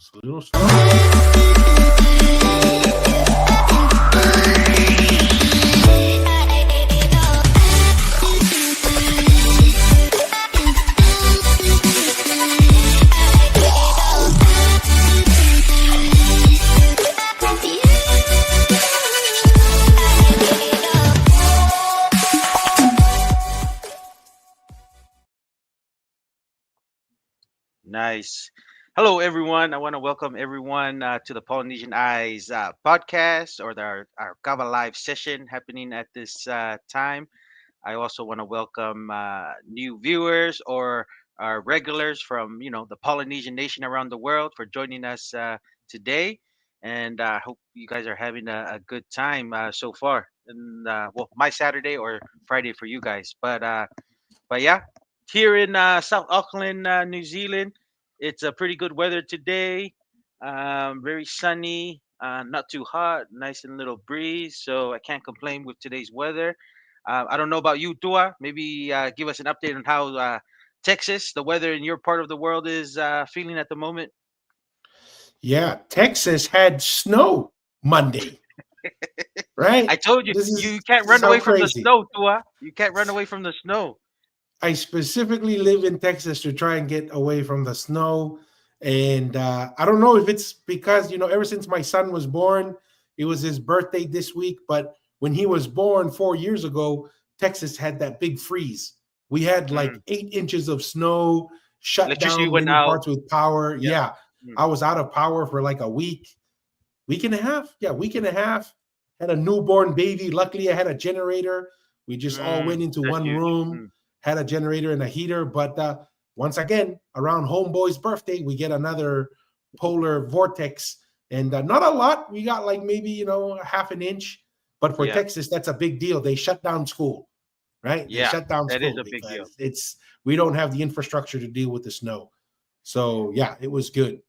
It's a little slow. Nice. Hello, everyone. I want to welcome everyone to the Polynesian Eyes podcast or our Kava live session happening at this time. I also want to welcome new viewers or our regulars from the Polynesian nation around the world for joining us today. And I hope you guys are having a good time so far. And well, my Saturday or Friday for you guys. But yeah, here in South Auckland, New Zealand, it's a pretty good weather today. Very sunny, not too hot, nice and little breeze. So I can't complain with today's weather. I don't know about you, Tua. Maybe give us an update on how Texas, the weather in your part of the world, is feeling at the moment. Yeah, Texas had snow Monday, I right? told you, This is you can't this is run how away from the crazy. snow, Tua. You can't run away from the snow. I specifically live in Texas to try and get away from the snow. And I don't know if it's because, ever since my son was born, it was his birthday this week. But when he was born 4 years ago, Texas had that big freeze. We had Mm. like 8 inches of snow, shut Electricity down went many out. parts with power. Yeah. Yeah, Mm. I was out of power for like a week and a half. Yeah, week and a half. Had a newborn baby. Luckily, I had a generator. We just all Mm. went into That's one huge. room, Mm. had a generator and a heater. But once again, around Homeboy's birthday, we get another polar vortex. And not a lot. We got like maybe, a half an inch. But for Yeah. Texas, that's a big deal. They shut down school, right? They Yeah. shut down That is school a big deal. because we don't have the infrastructure to deal with the snow. So yeah, it was good.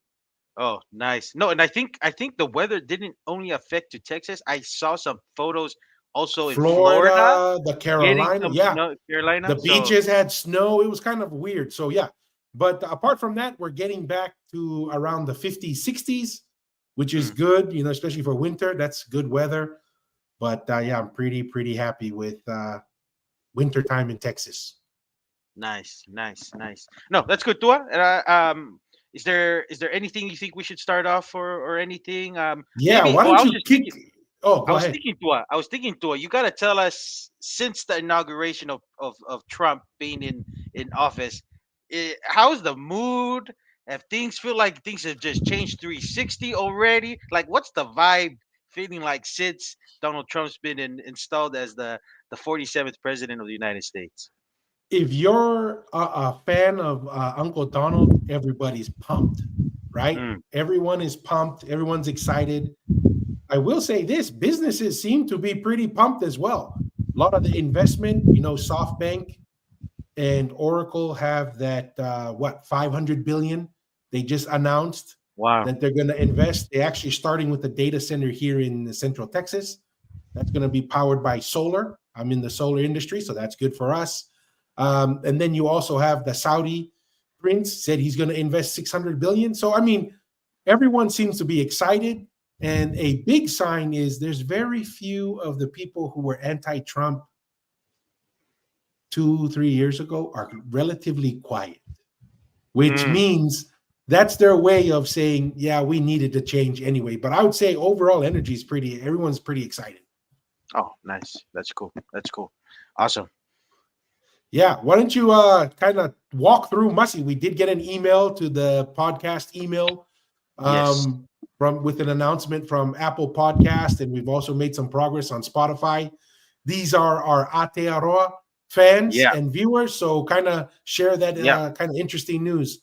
Oh, nice. No, and I think the weather didn't only affect to Texas. I saw some photos also in Florida Florida, the getting Carolina, some yeah, snow, Carolina. the So, beaches had snow. It was kind of weird. So yeah, but apart from that, we're getting back to around the 50s, 60s, which is mm, good, especially for winter. That's good weather. But yeah, I'm pretty happy with winter time in Texas. nice, nice, nice. No, that's good, Tua. Is there anything you think we should start off or anything? Yeah, Maybe. why Oh, I don't was you just kick? thinking. Oh, I go was ahead. thinking, Tua. I was thinking, Tua. You gotta tell us since the inauguration of Trump being in office, how's the mood? If things feel like things have just changed 360 already, like what's the vibe feeling like since Donald Trump's been installed as the 47th president of the United States? If you're a fan of Uncle Donald, everybody's pumped, right? Mm, Everyone is pumped. Everyone's excited. I will say this: businesses seem to be pretty pumped as well. A lot of the investment, SoftBank and Oracle have that 500 billion. They just announced wow. that they're going to invest. They're actually starting with the data center here in Central Texas. That's going to be powered by solar. I'm in the solar industry, so that's good for us. And then you also have the Saudi prince said he's going to invest 600 billion. So I mean, everyone seems to be excited. And a big sign is there's very few of the people who were anti-Trump 2, 3 years ago are relatively quiet, which Mm. means that's their way of saying, yeah, we needed to change anyway. But I would say overall energy is everyone's pretty excited. Oh, nice. That's cool. That's cool. Awesome. Yeah, why don't you kind of walk through Mussy? We did get an email to the podcast email Yes. from with an announcement from Apple Podcast, and we've also made some progress on Spotify. These are our Aotearoa fans Yeah. and viewers, so kind of share that Yeah. kind of interesting news.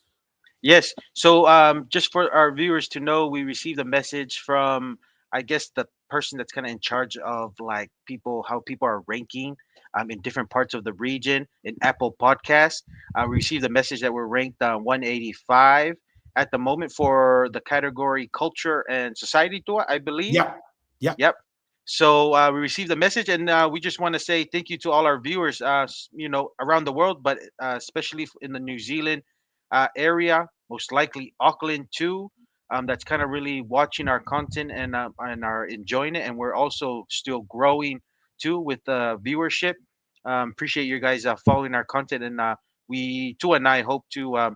Yes. So, just for our viewers to know, we received a message from, I guess, the person that's kind of in charge of like people, how people are ranking, in different parts of the region in Apple Podcasts. We received a message that we're ranked 185 at the moment for the category culture and society tour, I believe. Yeah, yeah, Yep. So we received a message, and we just want to say thank you to all our viewers, around the world, but especially in the New Zealand area, most likely Auckland too. that's kind of really watching our content and are enjoying it, and we're also still growing too with the viewership. Appreciate you guys following our content, and we too and I hope to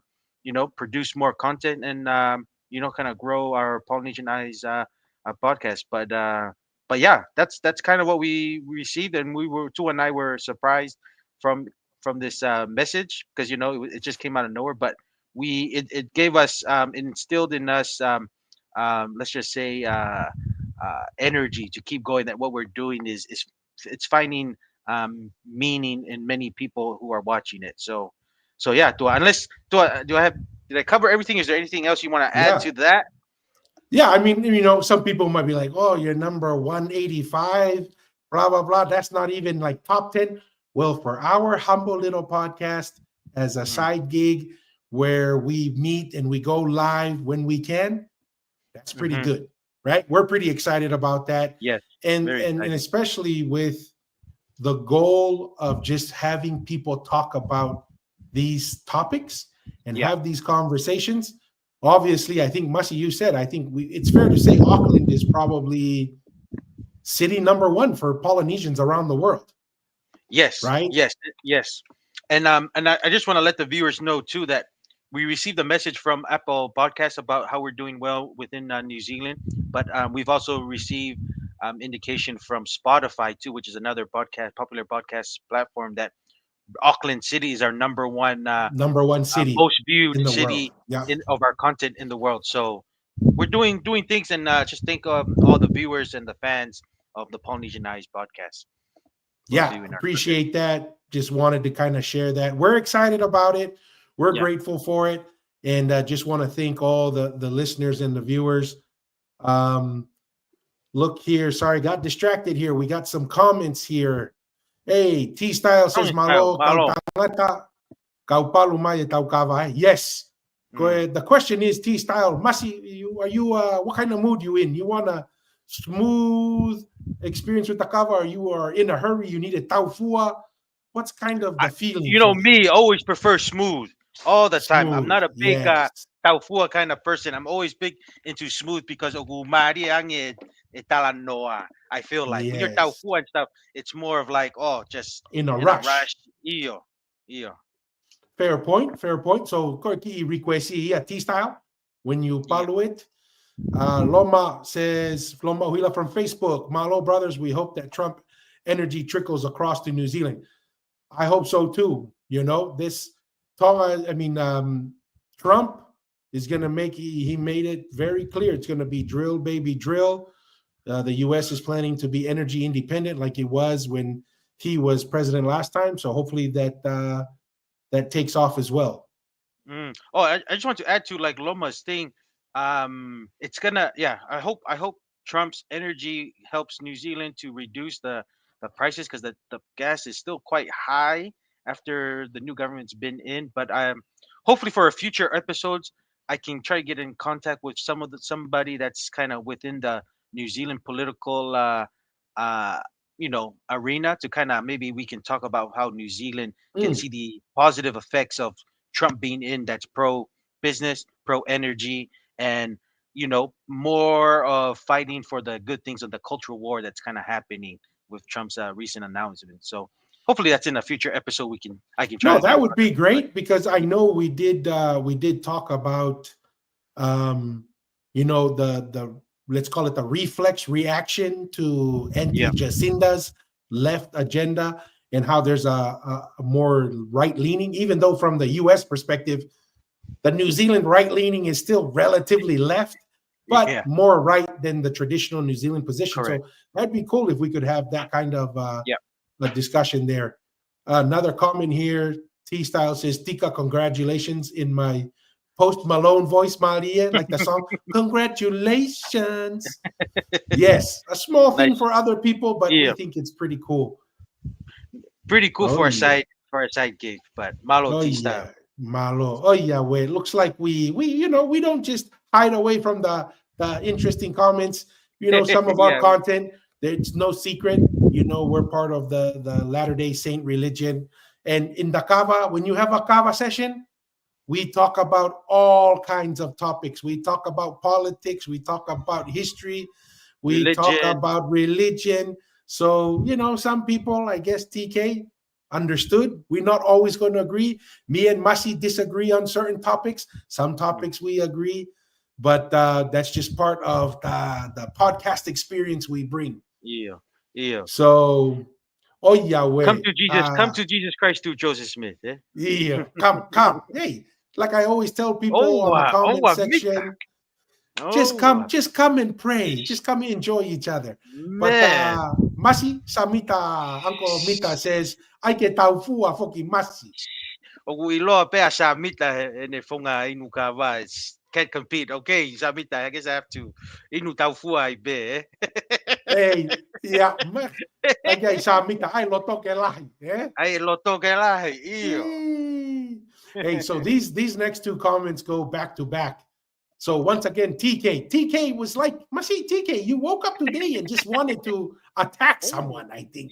produce more content and kind of grow our Polynesian Eyes podcast. But yeah, that's kind of what we received, and we were two and I were surprised from from this message because it just came out of nowhere, but it gave us it instilled in us let's just say energy to keep going. That what we're doing is it's finding meaning in many people who are watching it. So yeah, unless do I have did I cover everything? Is there anything else you want to add Yeah. to that? Yeah, I mean, some people might be like, "Oh, you're number 185, blah blah blah." That's not even like top 10. Well, for our humble little podcast as a Mm, side gig where we meet and we go live when we can, that's pretty hmm. good, right? We're pretty excited about that, Yes, and very and exciting. especially with the goal of just having people talk about these topics and Yeah. have these conversations. Obviously, I think Mussy, you said, I think it's fair to say Auckland is probably city number one for Polynesians around the world, Yes, right? yes, yes. And I just want to let the viewers know too that we received a message from Apple Podcasts about how we're doing well within New Zealand, but we've also received indication from Spotify too, which is another popular podcast platform, that Auckland City is our number one Number one city most viewed in the world. city Yeah. in of our content in the world. So we're doing things, and just think of all the viewers and the fans of the Polynesian Eyes podcast who are Yeah. viewing our content. Appreciate that. Just wanted to kind of share that. We're excited about it. We're Yeah. grateful for it. And just want to thank all the listeners and the viewers. Um, Look here. Sorry, got distracted here. We got some comments here. Hey, T Style says Strong style, malo kau malo. tangata kau palumaya tau kava. Yes. Go Mm. ahead. The question is, T Style, Masi, are you what kind of mood you in? You want a smooth experience with the kava, or you are in a hurry? You need a taufua. What's kind of I, the feeling you know for you? me, always prefer smooth all the time. I'm Smooth. not a big Yes. taufua kind of person. I'm always big into smooth because ogumari ang talanoa. I feel like when you're Yes. taufua and stuff, it's more of like, oh, just In a in a rush. rush. Iyo, iyo, Fair point. Fair point. So, Korki requesti T style when you iyo. follow it. Loma says, Loma Huila from Facebook, Malo brothers, we hope that Trump energy trickles across to New Zealand. I hope so too. This Tonga, I mean, Trump is going to he made it very clear. It's going to be drill, baby, drill. The U.S. is planning to be energy independent like it was when he was president last time. So hopefully that takes off as well. Oh, I just want to add to like Loma's thing. It's gonna, yeah. I hope Trump's energy helps New Zealand to reduce the prices, because the gas is still quite high after the new government's been in. But hopefully for future episodes, I can try to get in contact with somebody that's kind of within the New Zealand political uh arena, to kind of maybe we can talk about how New Zealand can Mm. see the positive effects of Trump being in, that's pro business, pro energy, and more of fighting for the good things of the cultural war that's kind of happening with Trump's recent announcement. So hopefully that's in a future episode. I can try No, to get that in would contact be with somebody. great because I know we did talk about um, the let's call it the reflex reaction to Yeah, anti-Jacinda's left agenda and how there's a more right leaning, even though from the U.S. perspective, the New Zealand right leaning is still relatively left, but yeah, more right than the traditional New Zealand position. correct. So that'd be cool if we could have that kind of Yeah. a discussion there. Another comment here, T Style says, Tika, congratulations in my Post Malone voice, Maria, like the song, congratulations. Yes, a small thing Nice. for other people, but we Yeah, think it's pretty cool. pretty cool Oh, yeah. for a side gig, but Malo Oh T style. yeah, Malo. Oh yeah, wait. Looks like we don't just hide away from the interesting comments. Some of our Yeah, content, it's no secret. We're part of the Latter Day Saint religion, and in the Kava, when you have a Kava session, We talk about all kinds of topics. We talk about politics. We talk about history. We talk Religion. about religion. So, some people, I guess, TK, understood. We're not always going to agree. Me and Masi disagree on certain topics. Some Mm. topics we agree. But that's just part of the podcast experience we bring. Yeah. Yeah. So, oh, Yahweh. Come to Jesus Christ through Joseph Smith. Eh? Yeah, come. Hey, like I always tell people Oh, on the comment Mita. section, Oh, just come and pray. Just come and enjoy each other. But man. Masi Samita, Uncle Mita says, I get taufua foki Masi. O iloa pe a sa Mita e ne fonga inu Kava can't compete. Okay, sa Mita, I guess I have to inu taufua I be. Hey, yeah, I get Samita, I loto ke lahi. Eh? Ai loto ke la iyo. Hey, so these next two comments go back to back. So once again, TK was like, Masi, TK, you woke up today and just wanted to attack someone, I think.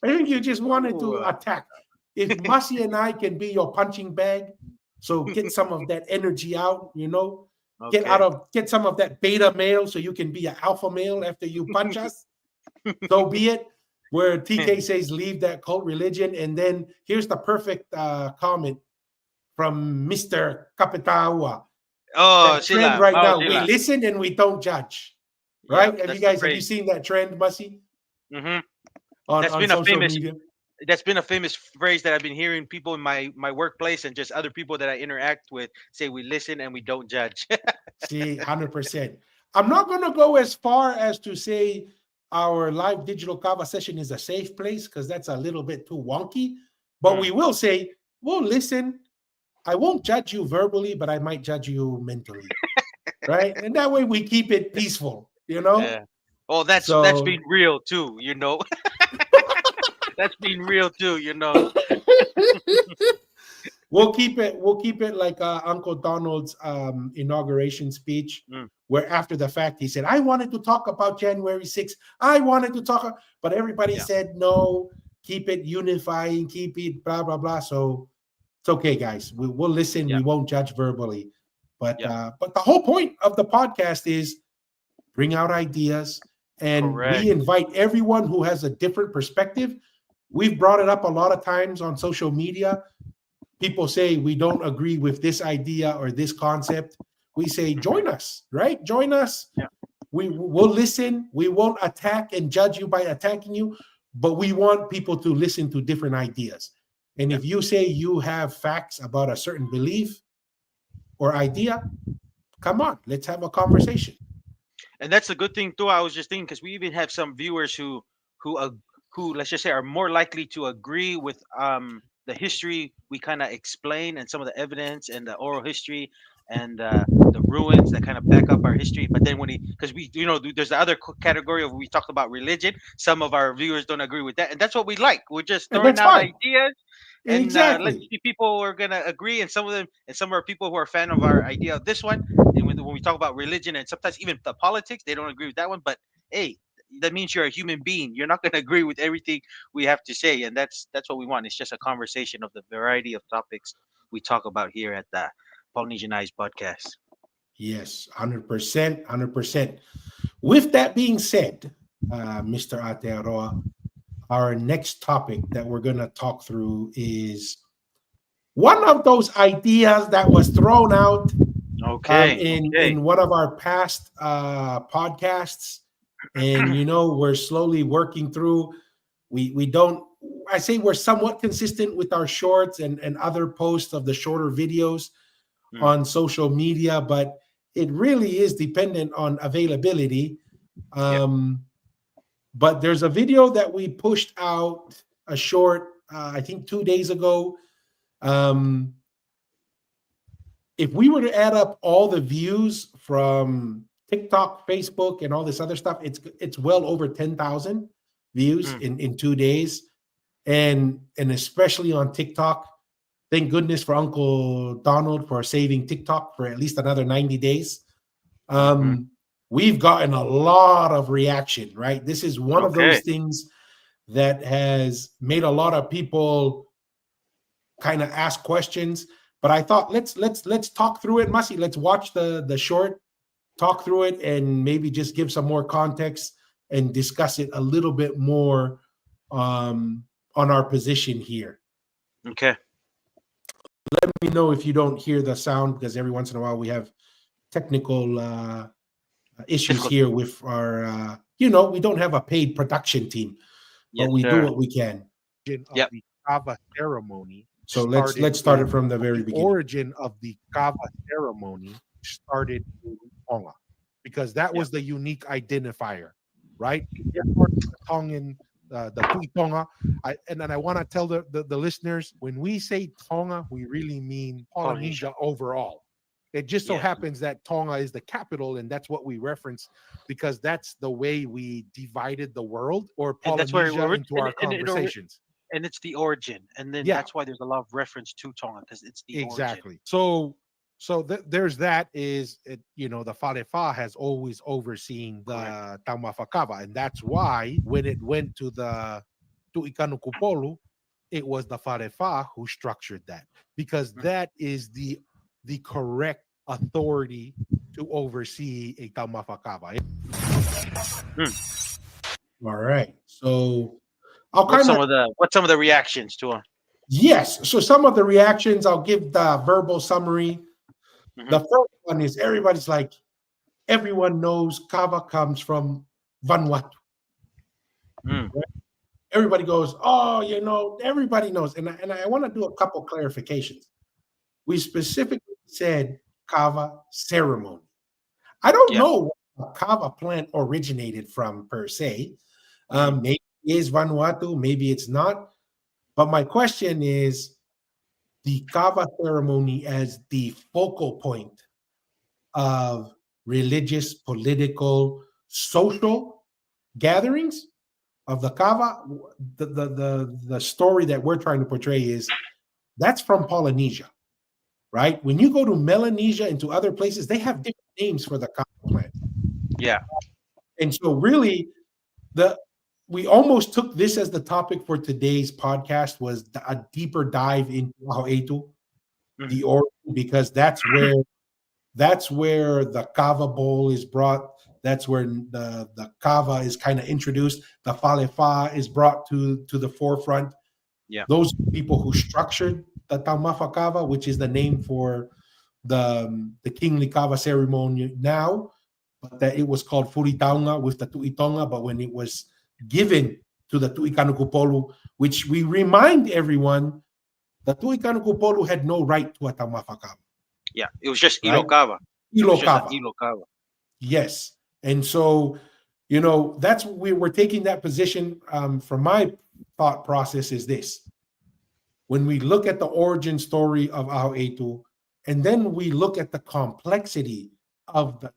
You just wanted to attack. If Masi and I can be your punching bag, so get some of that energy out, Okay. get some of that beta male so you can be an alpha male after you punch us. So be it. Where TK says leave that cult religion. And then here's the perfect comment from Mr. Kapitawa. Oh, That trend sila. right Bao now, we sila. listen and we don't judge. Yeah, Right? that's Have you seen that trend, Masi? Mm-hmm. On That's been a social famous. media? That's been a famous phrase that I've been hearing people in my workplace and just other people that I interact with say we listen and we don't judge. See, 100%. I'm not going to go as far as to say our live digital Kava session is a safe place because that's a little bit too wonky. But we will say, we'll listen. I won't judge you verbally, but I might judge you mentally. Right? And that way we keep it peaceful, Yeah. Oh, that's So been real too. That's been real too. we'll keep it like Uncle Donald's inauguration speech, Mm, where after the fact he said, I wanted to talk about January 6th. I wanted to talk, but everybody yeah. said no, keep it unifying, keep it blah, blah, blah. So it's okay, guys. We'll listen. Yeah. We won't judge verbally. But Yeah. but the whole point of the podcast is bring out ideas, and Correct. we invite everyone who has a different perspective. We've brought it up a lot of times on social media. People say we don't agree with this idea or this concept. We say, join us, right? Join us. Yeah. We'll listen. We won't attack and judge you by attacking you, but we want people to listen to different ideas. And if you say you have facts about a certain belief or idea, come on, let's have a conversation. And that's a good thing too. I was just thinking because we even have some viewers who uh, who let's just say are more likely to agree with the history we kind of explain and some of the evidence and the oral history and the ruins that kind of back up our history. But then when because we there's the other category of we talked about religion. Some of our viewers don't agree with that, and that's what we like. We're just And throwing that's out fine. ideas. And let's Exactly. see, people are gonna agree, and some of them, and some are people who are a fan of our idea of this one. And when we talk about religion and sometimes even the politics, they don't agree with that one. But hey, that means you're a human being. You're not gonna agree with everything we have to say, and that's what we want. It's just a conversation of the variety of topics we talk about here at the Polynesian Eyes podcast. Yes, 100%, 100%. With that being said, Mr. Atearoa, our next topic that we're going to talk through is one of those ideas that was thrown out in one of our past podcasts. And, we're slowly working through. We don't, I say we're somewhat consistent with our shorts and other posts of the shorter videos on social media, but it really is dependent on availability. But there's a video that we pushed out, a short, I think 2 days ago. If we were to add up all the views from TikTok, Facebook, and all this other stuff, it's well over 10,000 views in 2 days, and especially on TikTok. Thank goodness for Uncle Donald for saving TikTok for at least another 90 days. We've gotten a lot of reaction, right? This is one of those things that has made a lot of people kind of ask questions. But I thought let's talk through it, Masi. Let's watch the short, talk through it, and maybe just give some more context and discuss it a little bit more on our position here. Okay. Let me know if you don't hear the sound, because every once in a while we have technical issues Difficult. here with our we don't have a paid production team, but Yes, we do sir. what we can. Of Yep. the Kava ceremony So let's started start it in- from the very the beginning. origin of the Kava ceremony started in Tonga because that was the unique identifier, right? You're part of the Tongan, the Tui Tonga. And then I want to tell the listeners, when we say Tonga, we really mean Polynesia overall. It just so Yes. happens that Tonga is the capital, and that's what we reference because that's the way we divided the world or And that's where Polynesia into our and conversations. and it's the origin, and then Yeah. that's why there's a lot of reference to Tonga because it's the origin. Exactly. So there's that is it, the Falefa has always overseen the Taumafakava, and that's why when it went to the Tu'ikanukupolu, it was the Falefa who structured that because that is the correct authority to oversee a Taumafakava. All right. So I'll What's kind some of of the reactions to him? yes. So some of the reactions, I'll give the verbal summary. Mhm. The first one is everybody's like, everyone knows Kava comes from Vanuatu. Mm. Everybody goes, oh, everybody knows. And I want to do a couple clarifications. We specifically said Kava ceremony. I don't Yeah. know where a Kava plant originated from per se. Maybe it is Vanuatu, maybe it's not. But my question is the Kava ceremony as the focal point of religious, political, social gatherings of the Kava. The story that we're trying to portray is that's from Polynesia, right? When you go to Melanesia and to other places, they have different names for the Kava plant. Yeah. And so really we almost took this as the topic for today's podcast was a deeper dive into Hau'etu, the origin, because that's where the Kava bowl is brought. That's where the Kava is kind of introduced. The Falefa is brought to the forefront. Yeah. Those people who structured the Taumafa Kava, which is the name for the kingly Kava ceremony now, but that it was called Furitaunga with the Tu'itonga, but when it was given to the Tu'ikanukupolu, which we remind everyone, the Tu'ikanukupolu had no right to a Taumafa Kava. Yeah. It was just Right? Ilo Kava. It Ilo was just Kava. an Ilo Kava. Yes. And so, that's we're taking that position. From my thought process is this. When we look at the origin story of Hau'etu, and then we look at the complexity of the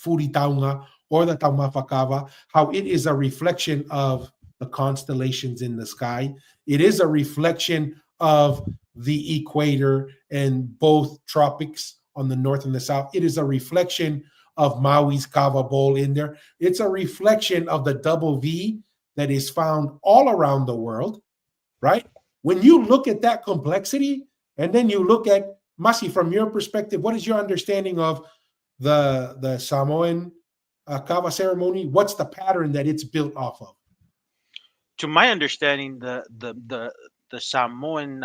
Furitaunga or the Taumafakava, how it is a reflection of the constellations in the sky. It is a reflection of the equator and both tropics on the north and the south. It is a reflection of Maui's Kava Bowl in there. It's a reflection of the double V that is found all around the world, right? When you look at that complexity, and then you look at, Masi, from your perspective, what is your understanding of the Samoan Kava ceremony? What's the pattern that it's built off of? To my understanding, the Samoan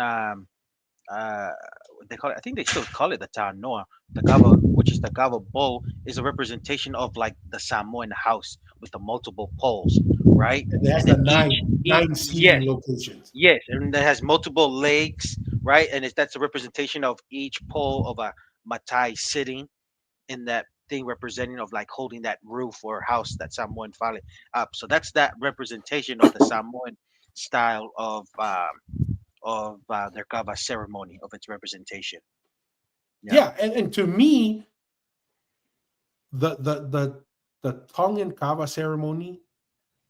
they call it, I think they still call it the Tanoa, the Kava, which is the Kava bowl, is a representation of like the Samoan house with the multiple poles, right? It has And the then nine seating yes, locations. yes, and it has multiple legs, right? And that's a representation of each pole of a Matai sitting in that thing, representing of like holding that roof or house that Samoan fale up. So that's that representation of the Samoan style of their kava ceremony, of its representation. Yeah, and to me, the Tongan Kava ceremony,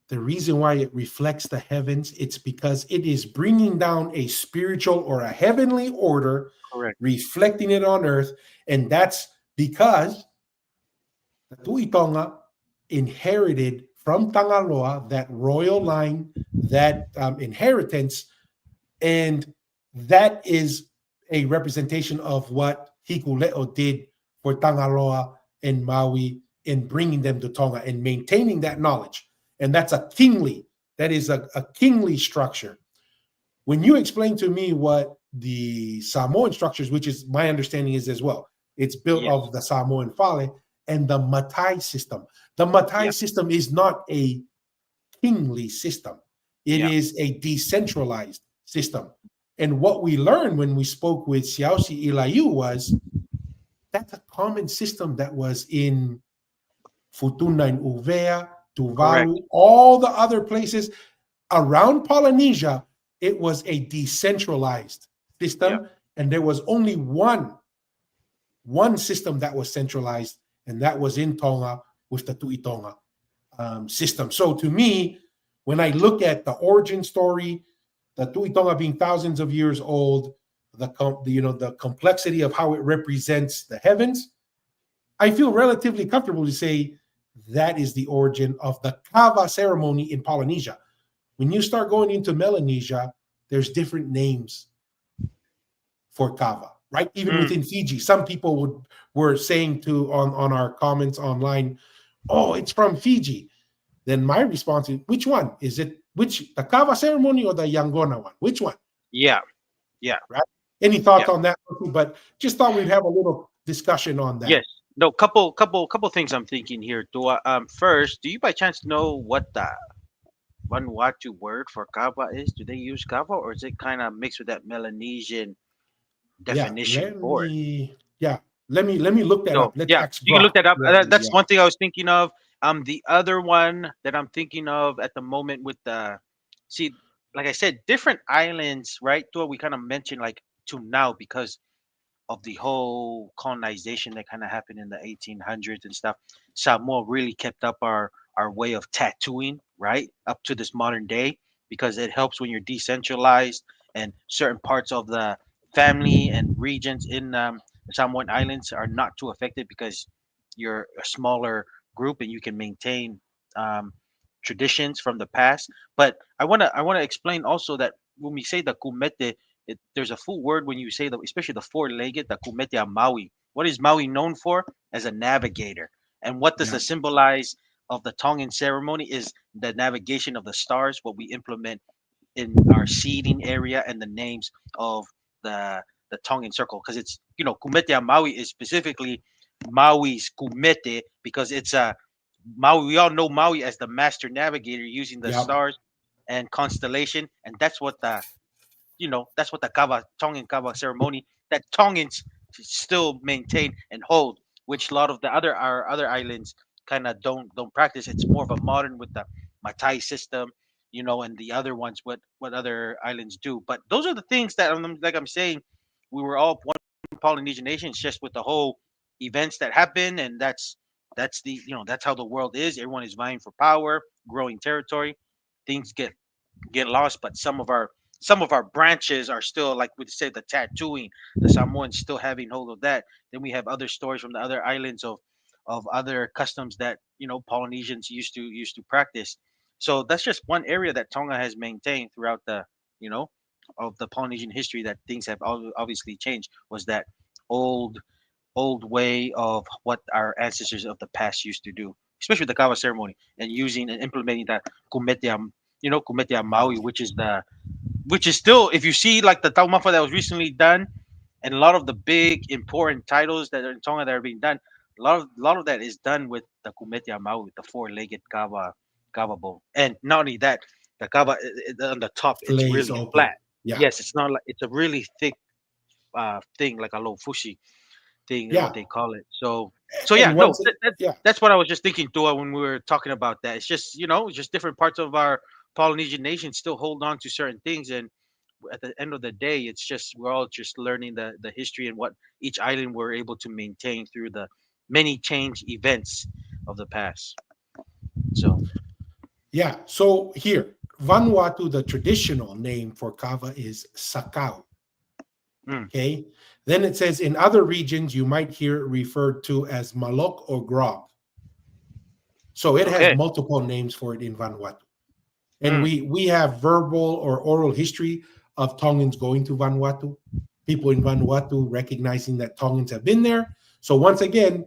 the reason why it reflects the heavens, it's because it is bringing down a spiritual or a heavenly order, Correct. reflecting it on earth, and that's because the Tu'itonga inherited from Tangaloa that royal line, that inheritance, and that is, a representation of what Hikuleo did for Tangaloa and Maui in bringing them to Tonga and maintaining that knowledge. And that is a kingly structure. When you explain to me what the Samoan structures, which is my understanding is as well, it's built Yes. of the Samoan Fale and the Matai system. The Matai system is not a kingly system. It is a decentralized system. And what we learned when we spoke with Siausi Ilayu was that's a common system that was in Futuna and Uvea, Correct. Tuvalu, all the other places around Polynesia. It was a decentralized system, and there was only one system that was centralized, and that was in Tonga with the Tuitonga system. So to me, when I look at the origin story, the Tuitonga being thousands of years old, the complexity of how it represents the heavens, I feel relatively comfortable to say that is the origin of the Kava ceremony in Polynesia. When you start going into Melanesia, there's different names for Kava, right? Even within Fiji, some people were saying on our comments online, oh, it's from Fiji. Then my response is, which one? Is it the Kava ceremony or the Yangona one? Which one? Yeah. Right? Any thoughts on that? But just thought we'd have a little discussion on that. Yes. No, couple things I'm thinking here. First, do you by chance know what the Vanuatu word for kava is? Do they use kava, or is it kind of mixed with that Melanesian definition for it? Let me look that So up. Let's yeah, ask you can look Brock. that up. That's one thing I was thinking of. The other one that I'm thinking of at the moment with see, like I said, different islands, right? To what we kind of mentioned, like to now because of the whole colonization that kind of happened in the 1800s and stuff. Samoa really kept up our way of tattooing, right, up to this modern day, because it helps when you're decentralized and certain parts of the family and regions in the Samoan Islands are not too affected because you're a smaller group and you can maintain um, traditions from the past. But I wanna explain also that when we say the kumete, there's a full word when you say the, especially the four-legged, the kumetia Maui. What is Maui known for? As a navigator. And what does Yeah. the symbolize of the Tongan ceremony is the navigation of the stars, what we implement in our seating area and the names of the the Tongan circle. Because it's, kumetia Maui is specifically Maui's kumete because it's a Maui. We all know Maui as the master navigator using the Yep. stars and constellation, and that's what the Kava Tongan Kava ceremony that Tongans still maintain and hold, which a lot of the our other islands kind of don't practice. It's more of a modern with the Matai system, and the other ones what other islands do. But those are the things that like I'm saying, we were all one Polynesian nation. It's just with the whole events that happen, and that's the that's how the world is. Everyone is vying for power, growing territory. Things get lost, but some of our branches are still, like we say, the tattooing, the Samoans still having hold of that. Then we have other stories from the other islands of other customs that Polynesians used to practice. So that's just one area that Tonga has maintained throughout the you know of the Polynesian history, that things have obviously changed, was that old old way of what our ancestors of the past used to do, especially the Kava ceremony, and using and implementing that kumetia, kumetia Yeah. Maui, which is still, if you see like the taumafa that was recently done, and a lot of the big important titles that are in Tonga that are being done, a lot of that is done with the kumetia Maui, the four-legged kava bowl. And not only that, the kava on the top, it's Flays really open. flat. Yeah. Yes, it's not like it's a really thick thing, like a low fushi thing is Yeah. what they call it. So yeah, And no, once it, yeah. that's what I was just thinking, Dua, when we were talking about that. It's just just different parts of our Polynesian nation still hold on to certain things, and at the end of the day, it's just we're all just learning the history and what each island were able to maintain through the many change events of the past. So Yeah. So here, Vanuatu, the traditional name for kava is sakau. mm, Okay. Then it says in other regions, you might hear it referred to as malok or grog. So it has okay, multiple names for it in Vanuatu. And mm, we have verbal or oral history of Tongans going to Vanuatu. people in Vanuatu recognizing that Tongans have been there. So once again,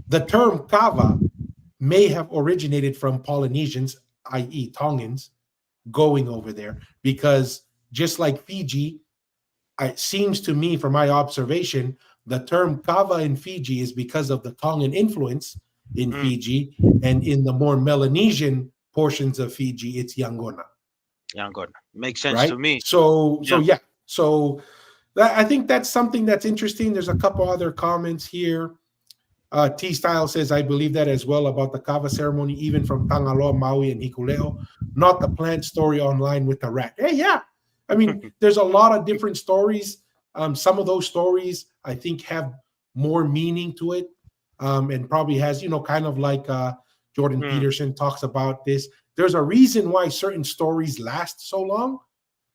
the term Kava may have originated from Polynesians, i.e., Tongans, going over there, because just like Fiji, it seems to me, from my observation, the term Kava in Fiji is because of the Tongan influence in Mm, Fiji, and in the more Melanesian portions of Fiji, it's Yangona, yeah, good. Makes sense to right? me. So Yeah. yeah, so I think that's something that's interesting. There's a couple other comments here. T Style says, I believe that as well about the Kava ceremony, even from Tangaloa, Maui, and Hikuleo, not the plant story online with the rat. Hey, yeah. I mean, there's a lot of different stories. Some of those stories, I think, have more meaning to it, and probably has, kind of like Jordan Mm, Peterson talks about this. There's a reason why certain stories last so long.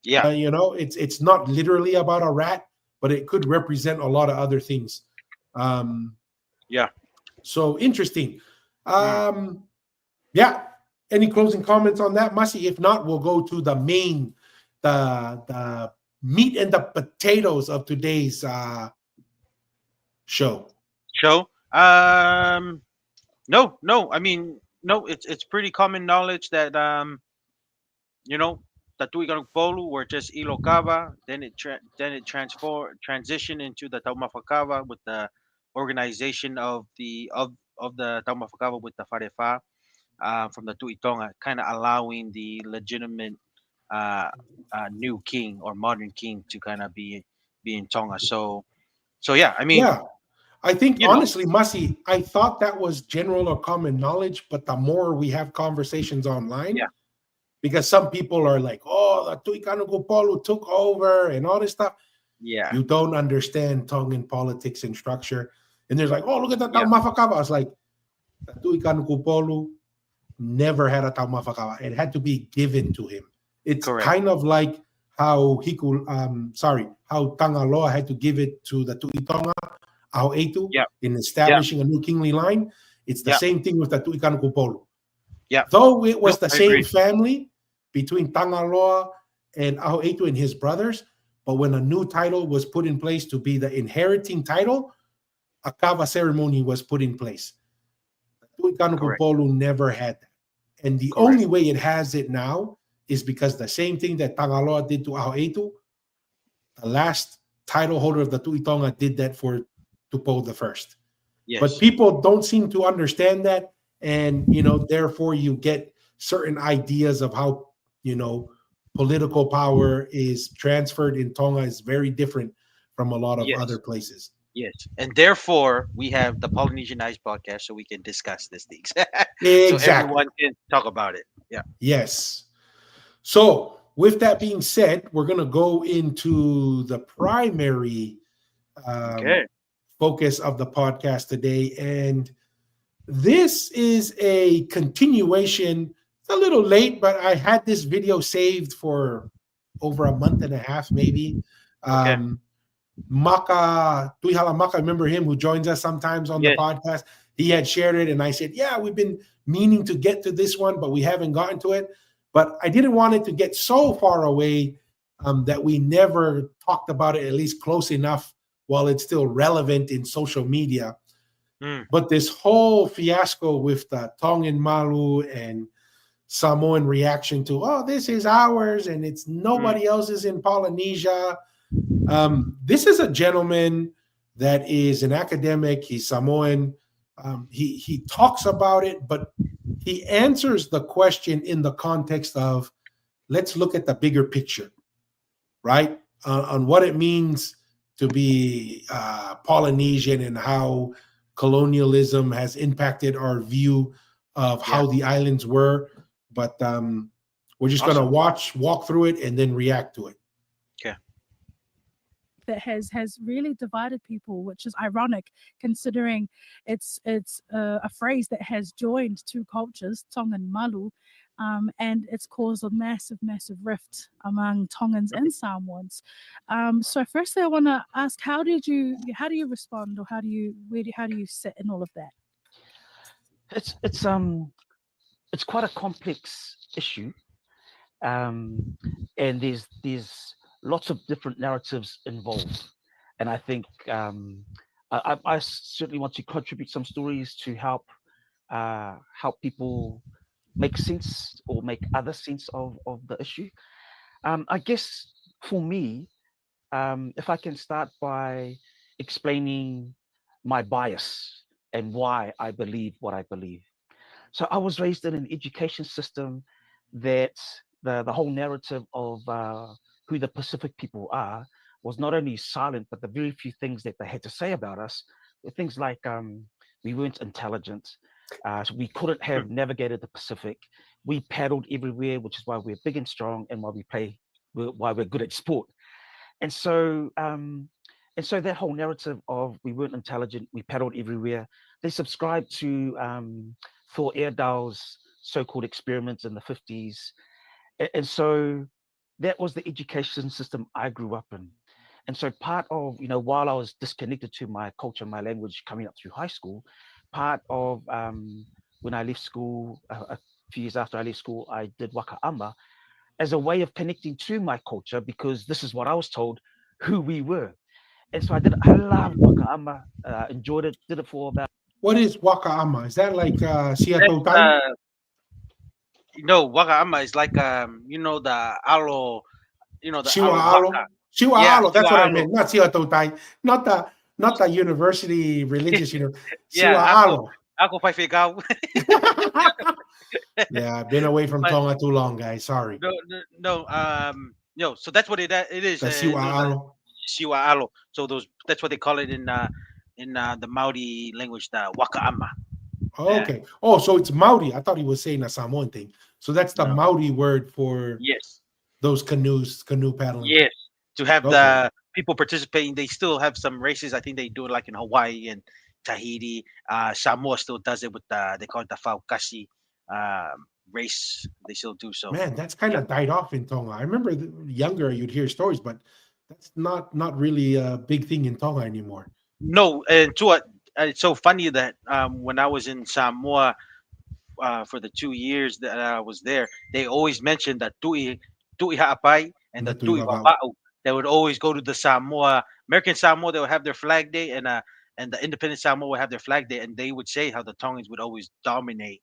yeah. It's not literally about a rat, but it could represent a lot of other things. Um, Yeah. so interesting. Mm. Yeah. Any closing comments on that, Masi? If not, we'll go to the main, the meat and the potatoes of today's show. Show. No, no. I mean, no. It's pretty common knowledge that you know, the Tuigang Polu were just Ilocava. Then it transitioned into the Taumafakava with the organization of the Taumafakava with the Farefa from the Tuitonga, kind of allowing the legitimate uh, new king or modern king to kind of be in Tonga. So yeah, I mean, Yeah. I think you know, honestly, Masi, I thought that was general or common knowledge, but the more we have conversations online, yeah, because some people are like, "Oh, the Tuikano Polo took over" and all this stuff. yeah, You don't understand Tongan politics and structure. And there's like, "Oh, look at that yeah, Taumafakava." I was like, the Tuikano Polo never had a Taumafakava. It had to be given to him. It's correct. kind of like how how Tangaloa had to give it to the Tuitonga Aoetu Yeah, in yeah, establishing a new kingly line. It's the yeah, same thing with the Tuikan Kupolu. yeah. Though it was No, the I same agree. family between Tangaloa and Aoetu and his brothers, but when a new title was put in place to be the inheriting title, a kava ceremony was put in place. Tuikan Correct, Kupolu never had that. And the correct. only way it has it now is because the same thing that Tangaloa did to Aoetu, the last title holder of the Tuitonga did that for Tupo the first. But Yes, people don't seem to understand that, and therefore you get certain ideas of how you know political power is transferred in Tonga is very different from a lot of other yes, places. yes. And therefore, we have the Polynesian Ice podcast so we can discuss these things, so Exactly. everyone can talk about it. Yeah. Yes. So with that being said, we're going to go into the primary um, Okay. focus of the podcast today, and this is a continuation. It's a little late, but I had this video saved for over a month and a half, maybe. Okay. Um, Maka, Tuihala Maka, remember him who joins us sometimes on the Yes. podcast? He had shared it, and I said, yeah, we've been meaning to get to this one, but we haven't gotten to it. But I didn't want it to get so far away that we never talked about it, at least close enough while it's still relevant in social media. Mm, But this whole fiasco with the Tongan Malu and Samoan reaction to, oh, this is ours and it's mm, nobody else's in Polynesia. This is a gentleman that is an academic. He's Samoan. He talks about it, but he answers the question in the context of let's look at the bigger picture, right? On what it means to be Polynesian and how colonialism has impacted our view of yeah. how the islands were. But we're just going to Awesome. walk through it and then react to it. Okay. That has really divided people, which is ironic considering it's a phrase that has joined two cultures, Tongan Malu, and it's caused a massive rift among Tongans and Samoans. So firstly, I want to ask, how do you respond, or how do you sit in all of that? It's it's um it's quite a complex issue, and there's lots of different narratives involved. And I think I certainly want to contribute some stories to help people make sense or make other sense of the issue. I guess for me, if I can start by explaining my bias and why I believe what I believe. So I was raised in an education system that the whole narrative of who the Pacific people are was not only silent, but the very few things that they had to say about us were things like we weren't intelligent, so we couldn't have navigated the Pacific, we paddled everywhere, which is why we're big and strong and why we're good at sport. And so that whole narrative of we weren't intelligent, we paddled everywhere, they subscribed to Thor Airedale's so-called experiments in the 50s. And so that was the education system I grew up in. And so part of, while I was disconnected to my culture, my language coming up through high school, part of when I left school, a few years after I left school, I did waka ama as a way of connecting to my culture, because this is what I was told who we were. And so I loved waka ama, enjoyed it, did it for about. What is waka ama? Is that like That's, siatotai? no, waka ama is like the alo, the Siwa alo alo? waka. Siwa Yeah, alo. That's siwa what I alo. meant. Not siatotai. Not the university religious, Yeah, Siwa alo. ako pa ikaw. Yeah, I've been away from But Tonga too long, guys. Sorry. no. So that's what it is. The siwa The alo. siwa alo. So that's what they call it in the Maori language, the waka ama. Okay. Oh, so it's Maori. I thought he was saying a Samoan thing. So that's the No. Maori word for Yes. those canoe paddling. Yes. To have Okay. the people participating, they still have some races. I think they do it like in Hawaii and Tahiti. Samoa still does it with they call it the Faukasi race. They still do so. Man, that's kind of died off in Tonga. I remember younger you'd hear stories, but that's not really a big thing in Tonga anymore. No, and to it's so funny that when I was in Samoa for the 2 years that I was there, they always mentioned that tui ha'apai and the The tui tui vavau. vava'u. They would always go to the American Samoa. They would have their flag day, and the Independent Samoa would have their flag day, and they would say how the Tongans would always dominate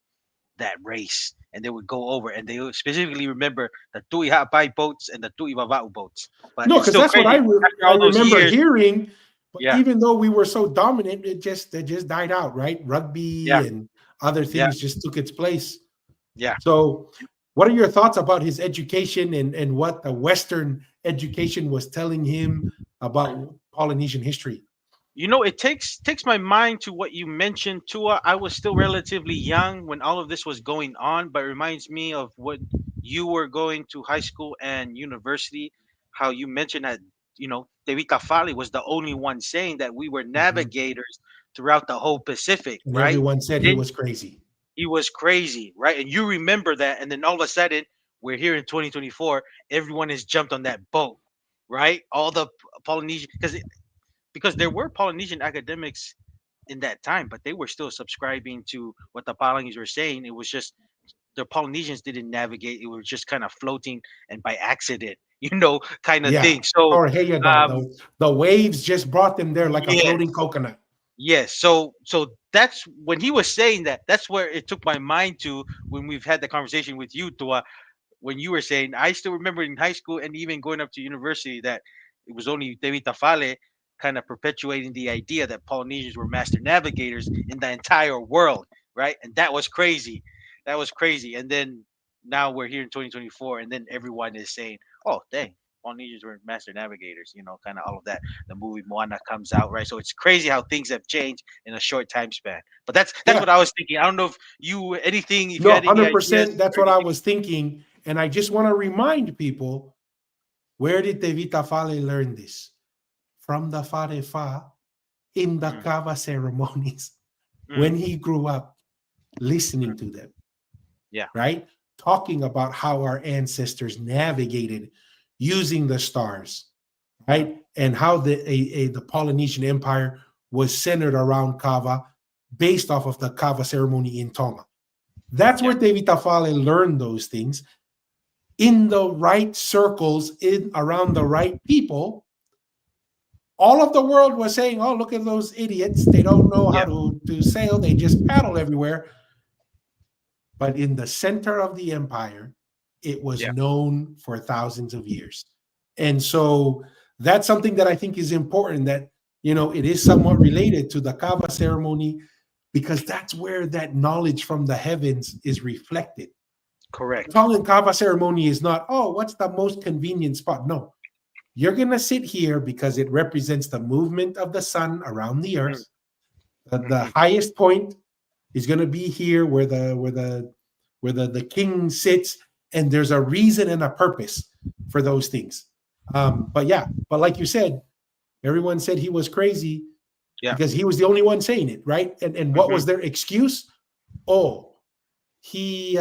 that race, and they would go over, and they would specifically remember the tui ha'apai boats and the tui vava'u boats. But No, it's because still that's what crazy. After I all those remember years, hearing. But yeah, even though we were so dominant, it just died out, right? Rugby yeah, and other yeah, things just took its place. yeah. So, what are your thoughts about his education and what the Western education was telling him about Polynesian history? It takes my mind to what you mentioned, Tua. I was still relatively young when all of this was going on, but it reminds me of what you were going to high school and university. How you mentioned that David Fali was the only one saying that we were Mhm. navigators throughout the whole Pacific, And right? everyone said he Then was crazy. he was crazy, right? And you remember that, and then all of a sudden we're here in 2024. Everyone has jumped on that boat, right? All the Polynesian, because there were Polynesian academics in that time, but they were still subscribing to what the Polynesians were saying. It was just the Polynesians didn't navigate; it was just kind of floating and by accident, kind of Yeah. thing. So, Or hey, um, the waves just brought them there like a yes, floating coconut. yes. So that's when he was saying that. That's where it took my mind to when we've had the conversation with you, Tua, when you were saying. I still remember in high school and even going up to university that it was only David Tafale kind of perpetuating the idea that Polynesians were master navigators in the entire world, right? And that was crazy. That was crazy. And then now we're here in 2024, and then everyone is saying, "Oh, dang, Polynesians were master navigators." Kind of all of that. The movie Moana comes out, right? So it's crazy how things have changed in a short time span. But that's Yeah. what I was thinking. I don't know if if you No, had any ideas 100%. That's or what I anything. was thinking. And I just want to remind people, where did Tevita Fale learn this? From the Farefa in the Mm, Kava ceremonies mm, when he grew up listening mm. to them, Yeah. right? Talking about how our ancestors navigated using the stars, right? And how the Polynesian Empire was centered around Kava based off of the Kava ceremony in Tonga. That's Yeah. where David Tafale learned those things. in the right circles, in around the right people, all of the world was saying, oh, look at those idiots. They don't know how to sail. They just paddle everywhere. But in the center of the empire, it was known for thousands of years. And so that's something that I think is important, that, you know, it is somewhat related to the Kava ceremony, because that's where that knowledge from the heavens is reflected. Correct. The Tongan Kava ceremony is not, oh, what's the most convenient spot? No, you're going to sit here because it represents the movement of the sun around the earth. The highest point is going to be here where the king sits, and there's a reason and a purpose for those things. But like you said, everyone said he was crazy because he was the only one saying it, right? And what was their excuse? Oh, he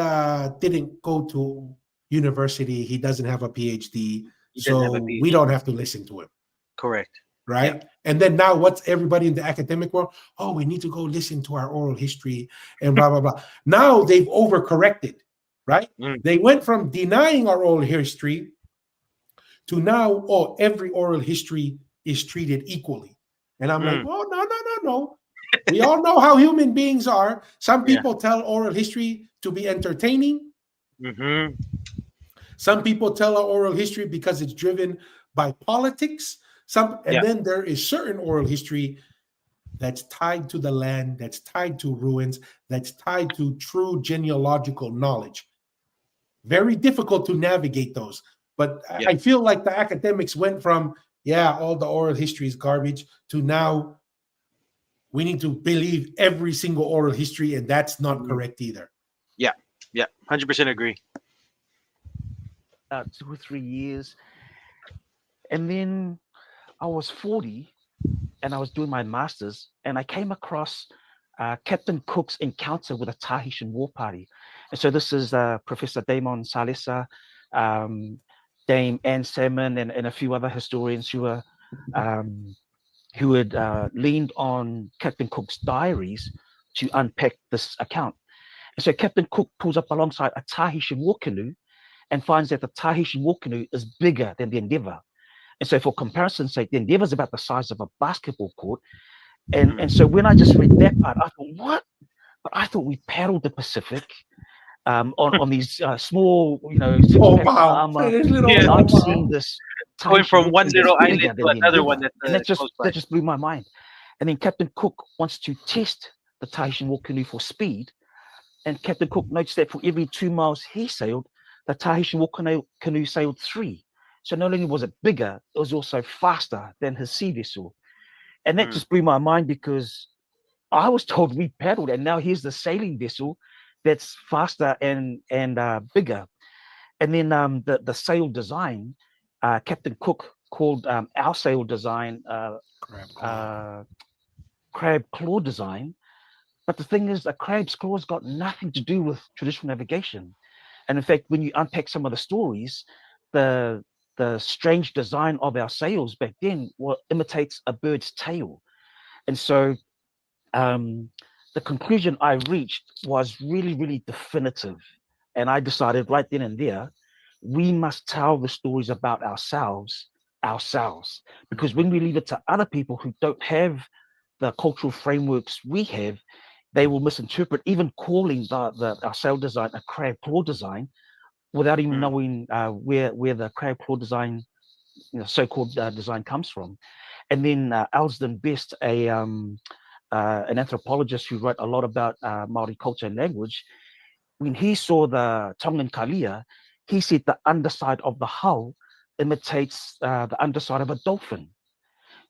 didn't go to university. He doesn't have a PhD, so we don't have to listen to him. Correct. Right? Yeah. And then now what's everybody in the academic world? Oh, we need to go listen to our oral history and blah, blah, blah. Now they've overcorrected, right? They went from denying our oral history to now, oh, every oral history is treated equally. And I'm like, oh, no. We all know how human beings are. Some people tell oral history to be entertaining. Some people tell our oral history because it's driven by politics. Then there is certain oral history that's tied to the land, that's tied to ruins, that's tied to true genealogical knowledge. Very difficult to navigate those. But I feel like the academics went from, all the oral history is garbage, to now we need to believe every single oral history, and that's not correct either. Yeah, 100% agree. 2 or 3 years. And then I was 40 and I was doing my master's, and I came across Captain Cook's encounter with a Tahitian war party. And so this is Professor Damon Salesa, Dame Anne Salmon, and a few other historians who had leaned on Captain Cook's diaries to unpack this account. And so Captain Cook pulls up alongside a Tahitian war canoe and finds that the Tahitian war canoe is bigger than the Endeavour. And so for comparison's sake, the Endeavour is about the size of a basketball court. And so when I just read that part, I thought, what? But I thought we paddled the Pacific on these small, armor. And I'm seeing this going from one little island to another one. And that just blew my mind. And then Captain Cook wants to test the Tahitian war canoe for speed. And Captain Cook notes that for every 2 miles he sailed, the Tahitian war canoe sailed 3. So not only was it bigger, it was also faster than his sea vessel. And that just blew my mind, because I was told we paddled, and now here's the sailing vessel that's faster and bigger. And then the sail design, Captain Cook called our sail design crab claw design. But the thing is, a crab's claw's got nothing to do with traditional navigation. And in fact, when you unpack some of the stories, the strange design of our sails back then imitates a bird's tail. And so the conclusion I reached was really, really definitive. And I decided right then and there, we must tell the stories about ourselves. Because when we leave it to other people who don't have the cultural frameworks we have, they will misinterpret, even calling our sail design a crab claw design, without even knowing where the crab claw design, so-called design comes from. And then Alsden Best, an anthropologist who wrote a lot about Maori culture and language, when he saw the Tongan kalia, he said the underside of the hull imitates the underside of a dolphin.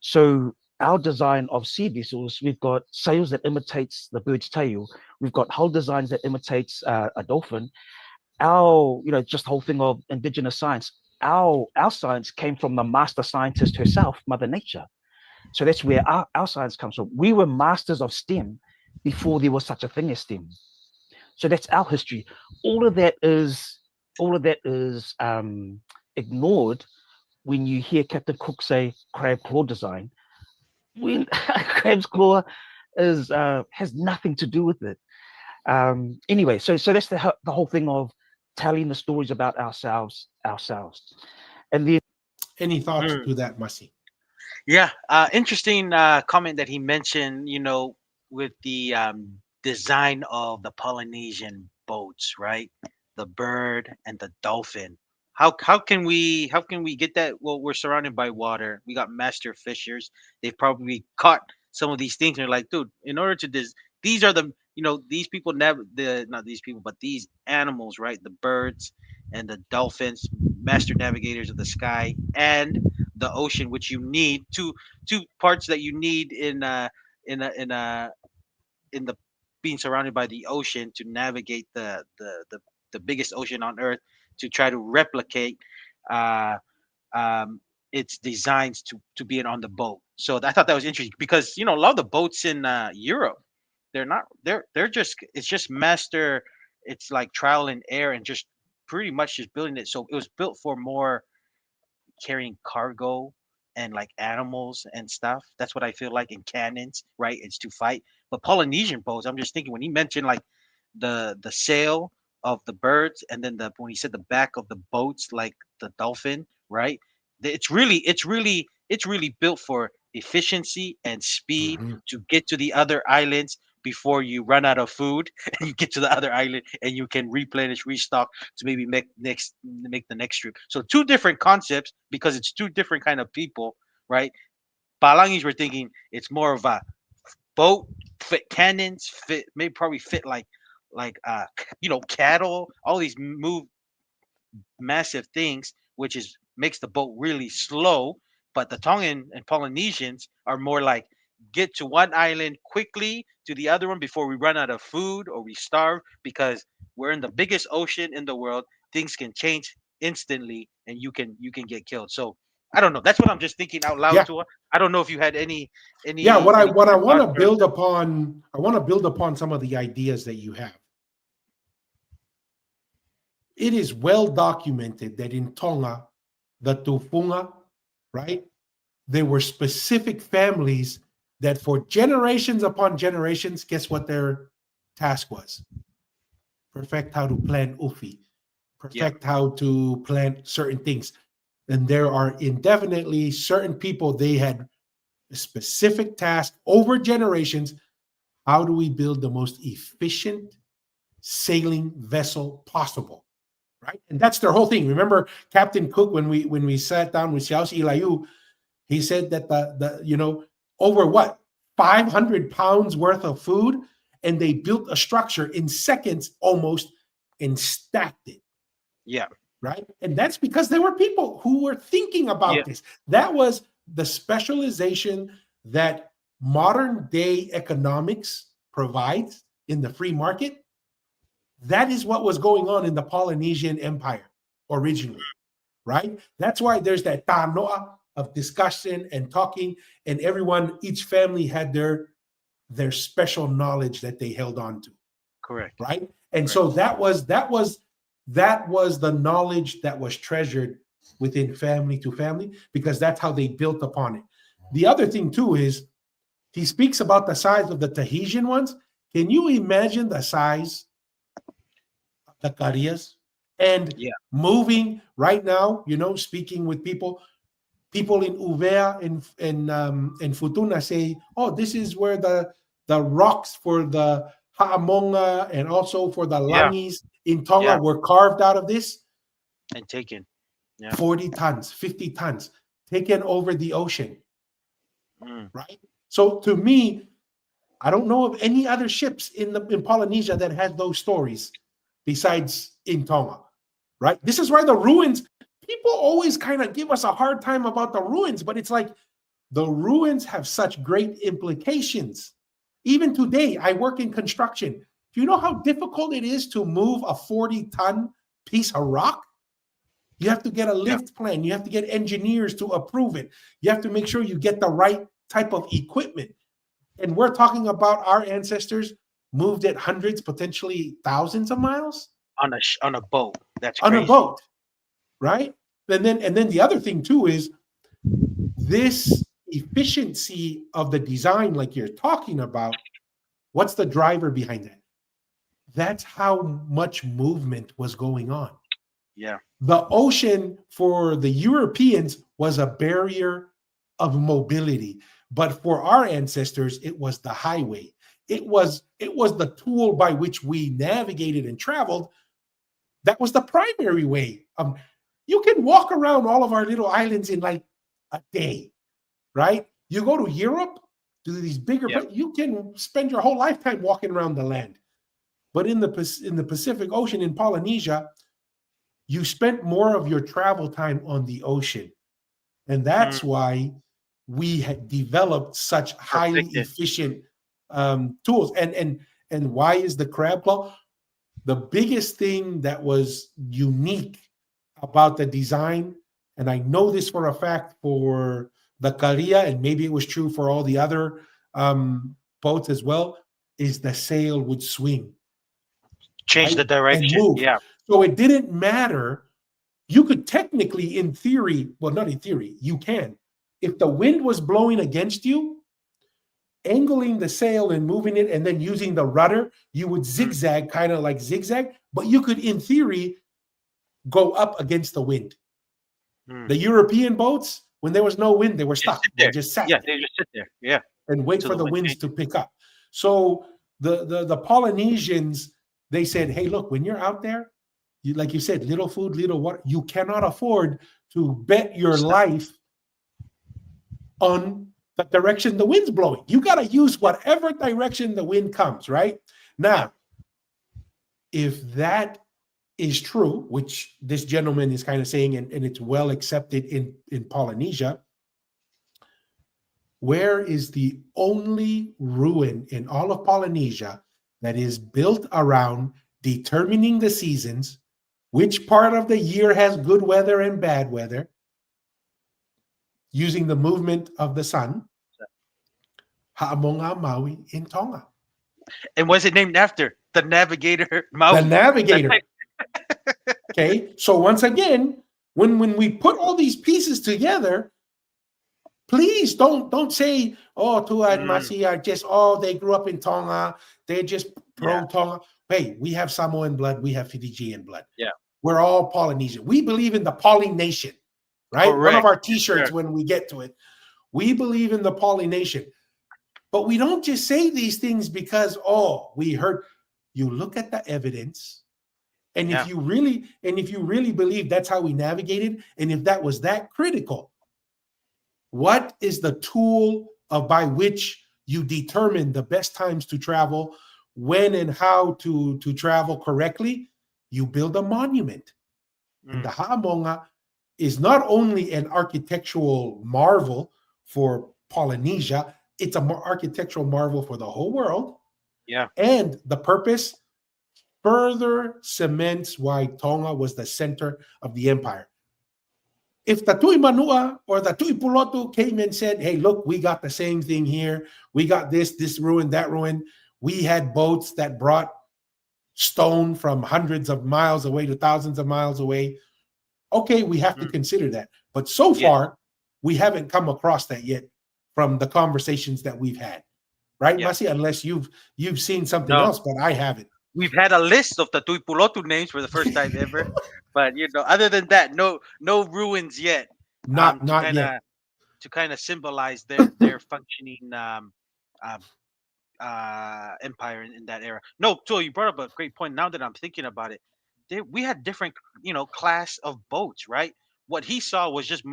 So our design of sea vessels, we've got sails that imitates the bird's tail. We've got hull designs that imitates a dolphin. Our, just the whole thing of indigenous science, our science came from the master scientist herself, Mother Nature. So that's where our science comes from. We were masters of STEM before there was such a thing as STEM. So that's our history. All of that is ignored when you hear Captain Cook say crab claw design, when crab's claw has nothing to do with it. Anyway, so that's the whole thing of telling the stories about ourselves. And then Any thoughts Mm. to that, Masi? Yeah, interesting comment that he mentioned. With the design of the Polynesian boats, right? The bird and the dolphin. How can we get that? Well, we're surrounded by water. We got master fishers. They've probably caught some of these things. And they're like, dude, in order to these are these people never the not these people, but these animals, right? The birds and the dolphins, master navigators of the sky and the ocean, which you need two parts that you need in a in a in the being surrounded by the ocean to navigate the biggest ocean on earth to try to replicate uh, its designs to be on the boat. So I thought that was interesting because a lot of the boats in Europe, they're just it's just master. It's like trial and error and just pretty much just building it. So it was built for more carrying cargo and like animals and stuff. That's what I feel like in cannons, right? It's to fight. But Polynesian boats, I'm just thinking when he mentioned like the sail of the birds and then the when he said the back of the boats like the dolphin, right? It's really built for efficiency and speed Mhm. to get to the other islands before you run out of food and you get to the other island and you can replenish restock to maybe make the next trip. So two different concepts because it's two different kind of people, right? Palangis were thinking it's more of a boat, fit cannons, fit maybe probably fit cattle, all these move massive things, which is makes the boat really slow. But the Tongan and Polynesians are more like get to one island quickly to the other one before we run out of food or we starve because we're in the biggest ocean in the world. Things can change instantly and you can get killed. So I don't know. That's what I'm just thinking out loud Yeah, to her. I don't know if you had any yeah. any any What I different want to thoughts or build upon, I want to build upon some of the ideas that you have. It is well documented that in Tonga, the Tufunga, right? There were specific families that for generations upon generations, guess what their task was? Perfect how to plant ufi, yeah, perfect how to plant certain things. And there are indefinitely certain people, they had a specific task over generations. How do we build the most efficient sailing vessel possible? Right? And that's their whole thing. Remember Captain Cook when we sat down with Xiao Ilayu, he said that the over what 500 pounds worth of food, and they built a structure in seconds almost and stacked it, yeah, right? And that's because there were people who were thinking yeah, about this. That was the specialization that modern day economics provides in the free market. That is what was going on in the Polynesian Empire originally, right? That's why there's that tanoa of discussion and talking, and everyone, each family had their special knowledge that they held on to, correct, right? And correct, so that was the knowledge that was treasured within family to family because that's how they built upon it. The other thing too is he speaks about the size of the Tahitian ones. Can you imagine the size of the Carias and yeah, moving right now? Speaking with people in Uvea and Futuna say, "Oh, this is where the rocks for the Haamonga and also for the yeah, Langis in Tonga yeah, were carved out of this." and taken, yeah, 40 tons, 50 tons taken over the ocean, mm, right? So to me, I don't know of any other ships in Polynesia that had those stories besides in Tonga, right? This is why the ruins, people always kind of give us a hard time about the ruins, but it's like the ruins have such great implications. Even today, I work in construction. Do you know how difficult it is to move a 40-ton piece of rock? You have to get a yeah, lift plan. You have to get engineers to approve it. You have to make sure you get the right type of equipment. And we're talking about our ancestors moved it hundreds, potentially thousands of miles on a boat. That's on a crazy. boat, right? And then the other thing too is this efficiency of the design, like you're talking about. What's the driver behind that? That's how much movement was going on. Yeah. The ocean for the Europeans was a barrier of mobility, but for our ancestors, it was the highway. It was the tool by which we navigated and traveled. That was the primary way. You can walk around all of our little islands in like a day, right? You go to Europe, to these bigger, Yeah. you can spend your whole lifetime walking around the land. But in the Pacific Ocean in Polynesia, you spent more of your travel time on the ocean. And Mm, that's why we had developed such highly perfected. efficient tools. And why is the crab claw? The biggest thing that was unique about the design, and I know this for a fact for the Kalia, and maybe it was true for all the other boats as well, is the sail would swing, Change right? the And direction. move. Yeah. So it didn't matter. You could technically, in theory, well, not in theory, you can. If the wind was blowing against you, angling the sail and moving it and then using the rudder, you would Mm, zigzag, kind of like zigzag, but you could, in theory, go up against the wind. mm. The European boats, when there was no wind, they were Just stuck. sit They there. just sat Yeah, there they just sit there. Yeah, and wait till for the the wind winds to changes. pick up. So the Polynesians, they said, hey, look, when you're out there, like you said, little food, little water, you cannot afford to bet your Stop. life on the direction the wind's blowing. You got to use whatever direction the wind comes, right? Yeah. Now, if that is true, which this gentleman is kind of saying, and it's well accepted in Polynesia, where is the only ruin in all of Polynesia that is built around determining the seasons, which part of the year has good weather and bad weather, using the movement of the sun? Ha'amonga Maui in Tonga. And was it named after the navigator The Maui? That's like, navigator. Okay. So once again, when we put all these pieces together, please don't say, oh, Tua and mm, Masi are just, oh, they grew up in Tonga. They're just yeah, pro Tonga. Hey, we have Samoan blood. We have Fijian blood. yeah, We're all Polynesian. We believe in the Polynation, right? One of correct. our Yes, t-shirts sir. when we get to it, we believe in the Polynation. But we don't just say these things because, oh, we heard. You look at the evidence. And Yeah. if you really believe that's how we navigated, and if that was that critical, what is the tool by which you determine the best times to travel, when and how to travel correctly? You build a monument. And Mm, the Ha'amonga is not only an architectural marvel for Polynesia, it's an architectural marvel for the whole world. yeah. And the purpose further cements why Tonga was the center of the empire. If the Tui Manua or the Tui Pulotu came and said, hey, look, we got the same thing here. We got this ruin, that ruin. We had boats that brought stone from hundreds of miles away to thousands of miles away. Okay, we have to Mm, consider that. But so yeah. far, we haven't come across that yet from the conversations that we've had. Right, Yeah. Masi? Unless you've seen something No, else, but I haven't. we've had a list of the Tuipulotu names for the first time ever, but other than that, no ruins yet. Not To not kind yet. of symbolize their functioning um, empire in that era. No, so you brought up a great point. Now that I'm thinking about it, we had different, class of boats, right? What he saw was just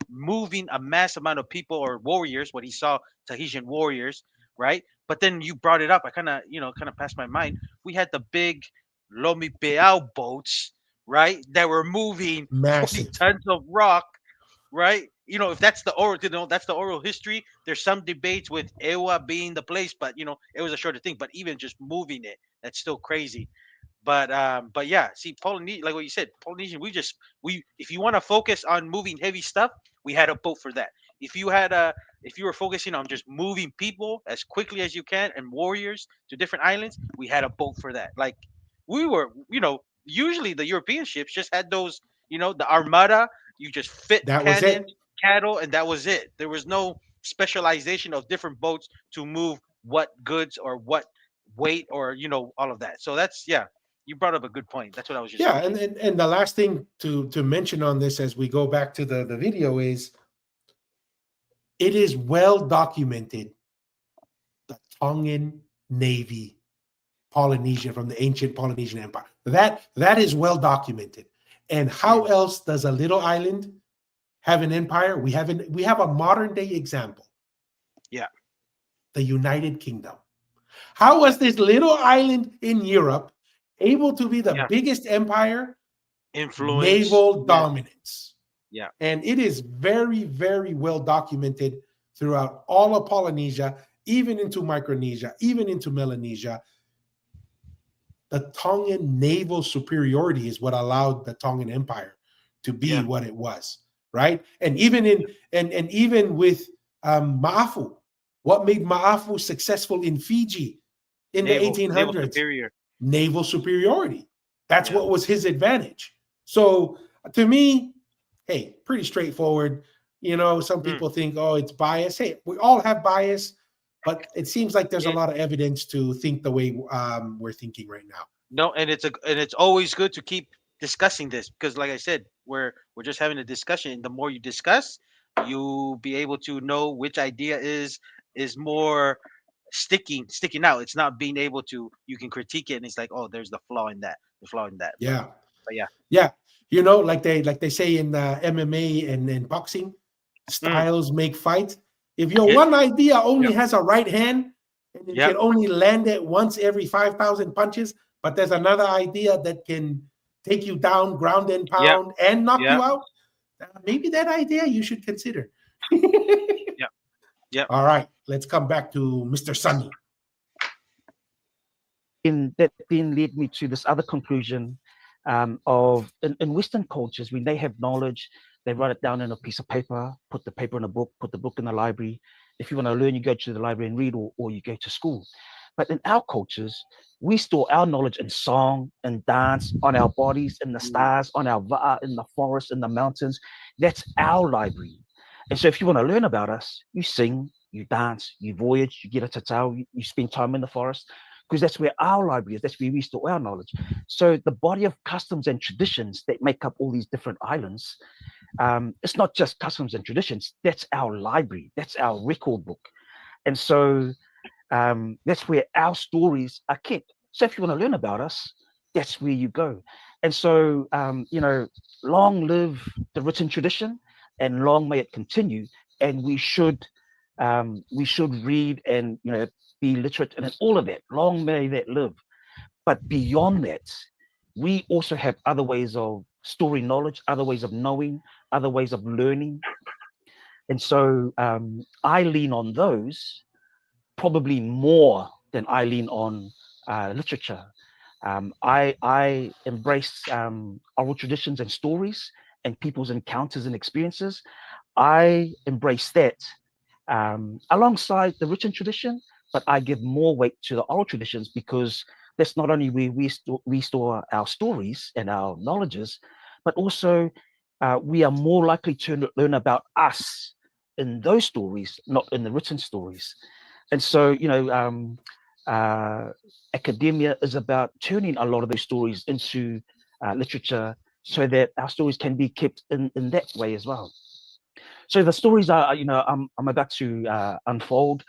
moving a mass amount of people or warriors. What he saw, Tahitian warriors, right? But then you brought it up. I kind of passed my mind. We had the big Lomi Peao boats, right? That were moving 20 Massive. tons of rock, right? If that's the oral, that's the oral history. There's some debates with Ewa being the place, but it was a shorter thing. But even just moving it, that's still crazy. But yeah, see, Polynesian, like what you said, Polynesian, we if you want to focus on moving heavy stuff, we had a boat for that. If you were focusing on just moving people as quickly as you can and warriors to different islands, we had a boat for that. Like we were, usually the European ships just had those, the armada. You just fit That was cannon, it. cattle, and that was it. There was no specialization of different boats to move what goods or what weight or all of that. So that's you brought up a good point. That's what I was just Yeah, thinking. and the last thing to mention on this as we go back to the video is it is well documented the Tongan Navy, Polynesian from the ancient Polynesian Empire. That is well documented. And how else does a little island have an empire? We have a modern day example. Yeah. The United Kingdom. How was this little island in Europe able to be the Yeah. biggest empire? Influence. Naval dominance. Yeah. And it is very, very well documented throughout all of Polynesia, even into Micronesia, even into Melanesia. The Tongan naval superiority is what allowed the Tongan Empire to be what it was, right? And even even with Ma'afu, what made Ma'afu successful in Fiji in the 1800s? Naval superior. Naval superiority. That's what was his advantage. So to me, hey, pretty straightforward. Some people think, oh, it's bias. Hey, we all have bias, but it seems like there's a lot of evidence to think the way we're thinking right now. No, and it's always good to keep discussing this because, like I said, we're just having a discussion. And the more you discuss, you'll be able to know which idea is more sticking out. It's not being able to, you can critique it and it's like, oh, there's the flaw in that, Yeah. But yeah. Yeah. Like they say in MMA and in boxing, styles make fights. If your one idea only has a right hand and it can only land it once every 5,000 punches, but there's another idea that can take you down, ground and pound, and knock you out, maybe that idea you should consider. Yeah. All right, let's come back to Mr. Sunny. That then led me to this other conclusion of in Western cultures, when they have knowledge, they write it down in a piece of paper, put the paper in a book, put the book in the library. If you want to learn, you go to the library and read, or you go to school. But in our cultures, we store our knowledge in song and dance, on our bodies, in the stars, on our va'a, in the forest, in the mountains. That's our library. And so if you want to learn about us, you sing, you dance, you voyage, you get a tatau, you spend time in the forest, because that's where our library is. That's where we store our knowledge. So the body of customs and traditions that make up all these different islands, it's not just customs and traditions. That's our library. That's our record book. And so that's where our stories are kept. So if you want to learn about us, that's where you go. And so, long live the written tradition, and long may it continue. And we should read and be literate and all of that. Long may that live. But beyond that, we also have other ways of storing knowledge, other ways of knowing, other ways of learning. And so I lean on those probably more than I lean on literature. I embrace oral traditions and stories and people's encounters and experiences. I embrace that alongside the written tradition, but I give more weight to the oral traditions because that's not only where we store our stories and our knowledges, but also we are more likely to learn about us in those stories, not in the written stories. And so, academia is about turning a lot of those stories into literature so that our stories can be kept in that way as well. So the stories are, I'm about to unfold,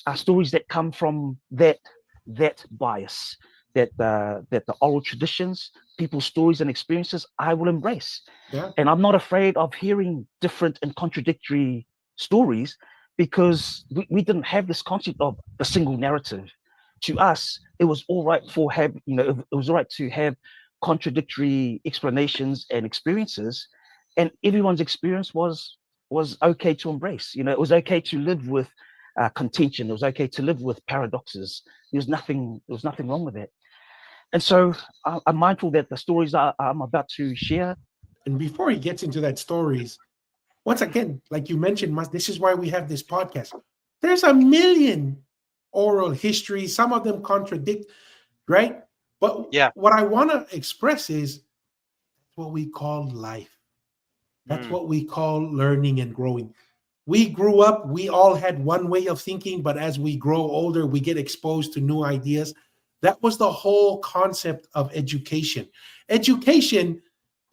are stories that come from that bias, that the oral traditions, people's stories and experiences, I will embrace. Yeah. And I'm not afraid of hearing different and contradictory stories, because we didn't have this concept of the single narrative. To us, it was all right it was all right to have contradictory explanations and experiences, and everyone's experience was okay to embrace. It was okay to live with contention. It was okay to live with paradoxes. There was nothing wrong with that. And so I'm mindful that the stories I'm about to share. And before he gets into that stories, once again, like you mentioned, this is why we have this podcast. There's a million oral histories. Some of them contradict, right? But what I want to express is what we call life. That's what we call learning and growing. We grew up, we all had one way of thinking, but as we grow older, we get exposed to new ideas. That was the whole concept of education. Education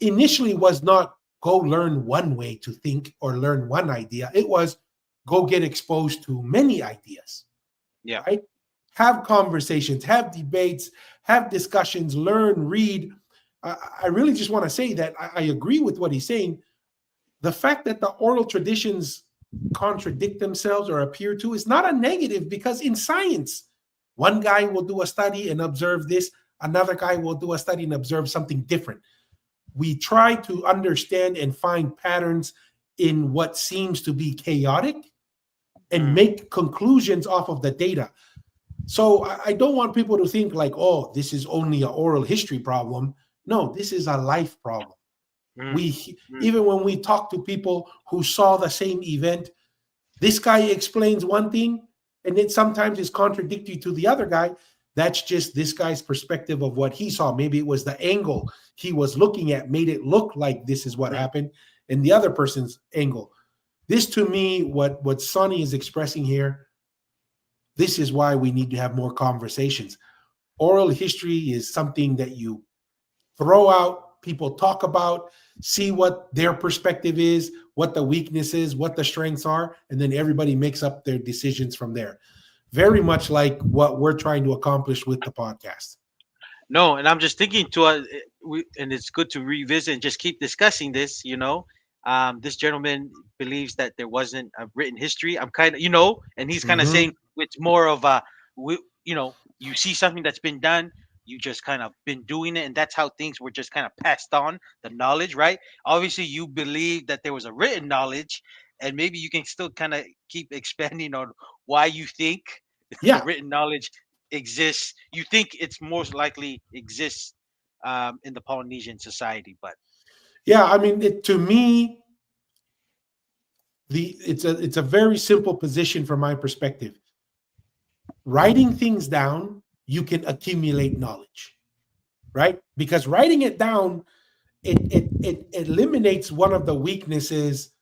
initially was not go learn one way to think or learn one idea. It was go get exposed to many ideas. Yeah. Right? Have conversations, have debates, have discussions, learn, read. I really just want to say that I agree with what he's saying. The fact that the oral traditions contradict themselves or appear to is not a negative, because in science, one guy will do a study and observe this, another guy will do a study and observe something different. We try to understand and find patterns in what seems to be chaotic and make conclusions off of the data. So I don't want people to think like, oh, this is only an oral history problem. No, this is a life problem. Even when we talk to people who saw the same event, this guy explains one thing and it sometimes is contradictory to the other guy. That's just this guy's perspective of what he saw. Maybe it was the angle he was looking at made it look like this is what happened, and the other person's angle. This, to me, what Sonny is expressing here, this is why we need to have more conversations. Oral history is something that you throw out, people talk about, see what their perspective is, what the weakness is, what the strengths are, and then everybody makes up their decisions from there. Very much like what we're trying to accomplish with the podcast. No, and I'm just thinking and it's good to revisit and just keep discussing this. This gentleman believes that there wasn't a written history. I'm kind of, and he's kind of saying it's more of you see something that's been done, you just kind of been doing it, and that's how things were just kind of passed on, the knowledge, right? Obviously, you believe that there was a written knowledge, and maybe you can still kind of keep expanding on why you think the written knowledge exists. You think it's most likely exists in the Polynesian society, but I mean, to me, it's a very simple position from my perspective. Writing things down, you can accumulate knowledge, right? Because writing it down, it eliminates one of the weaknesses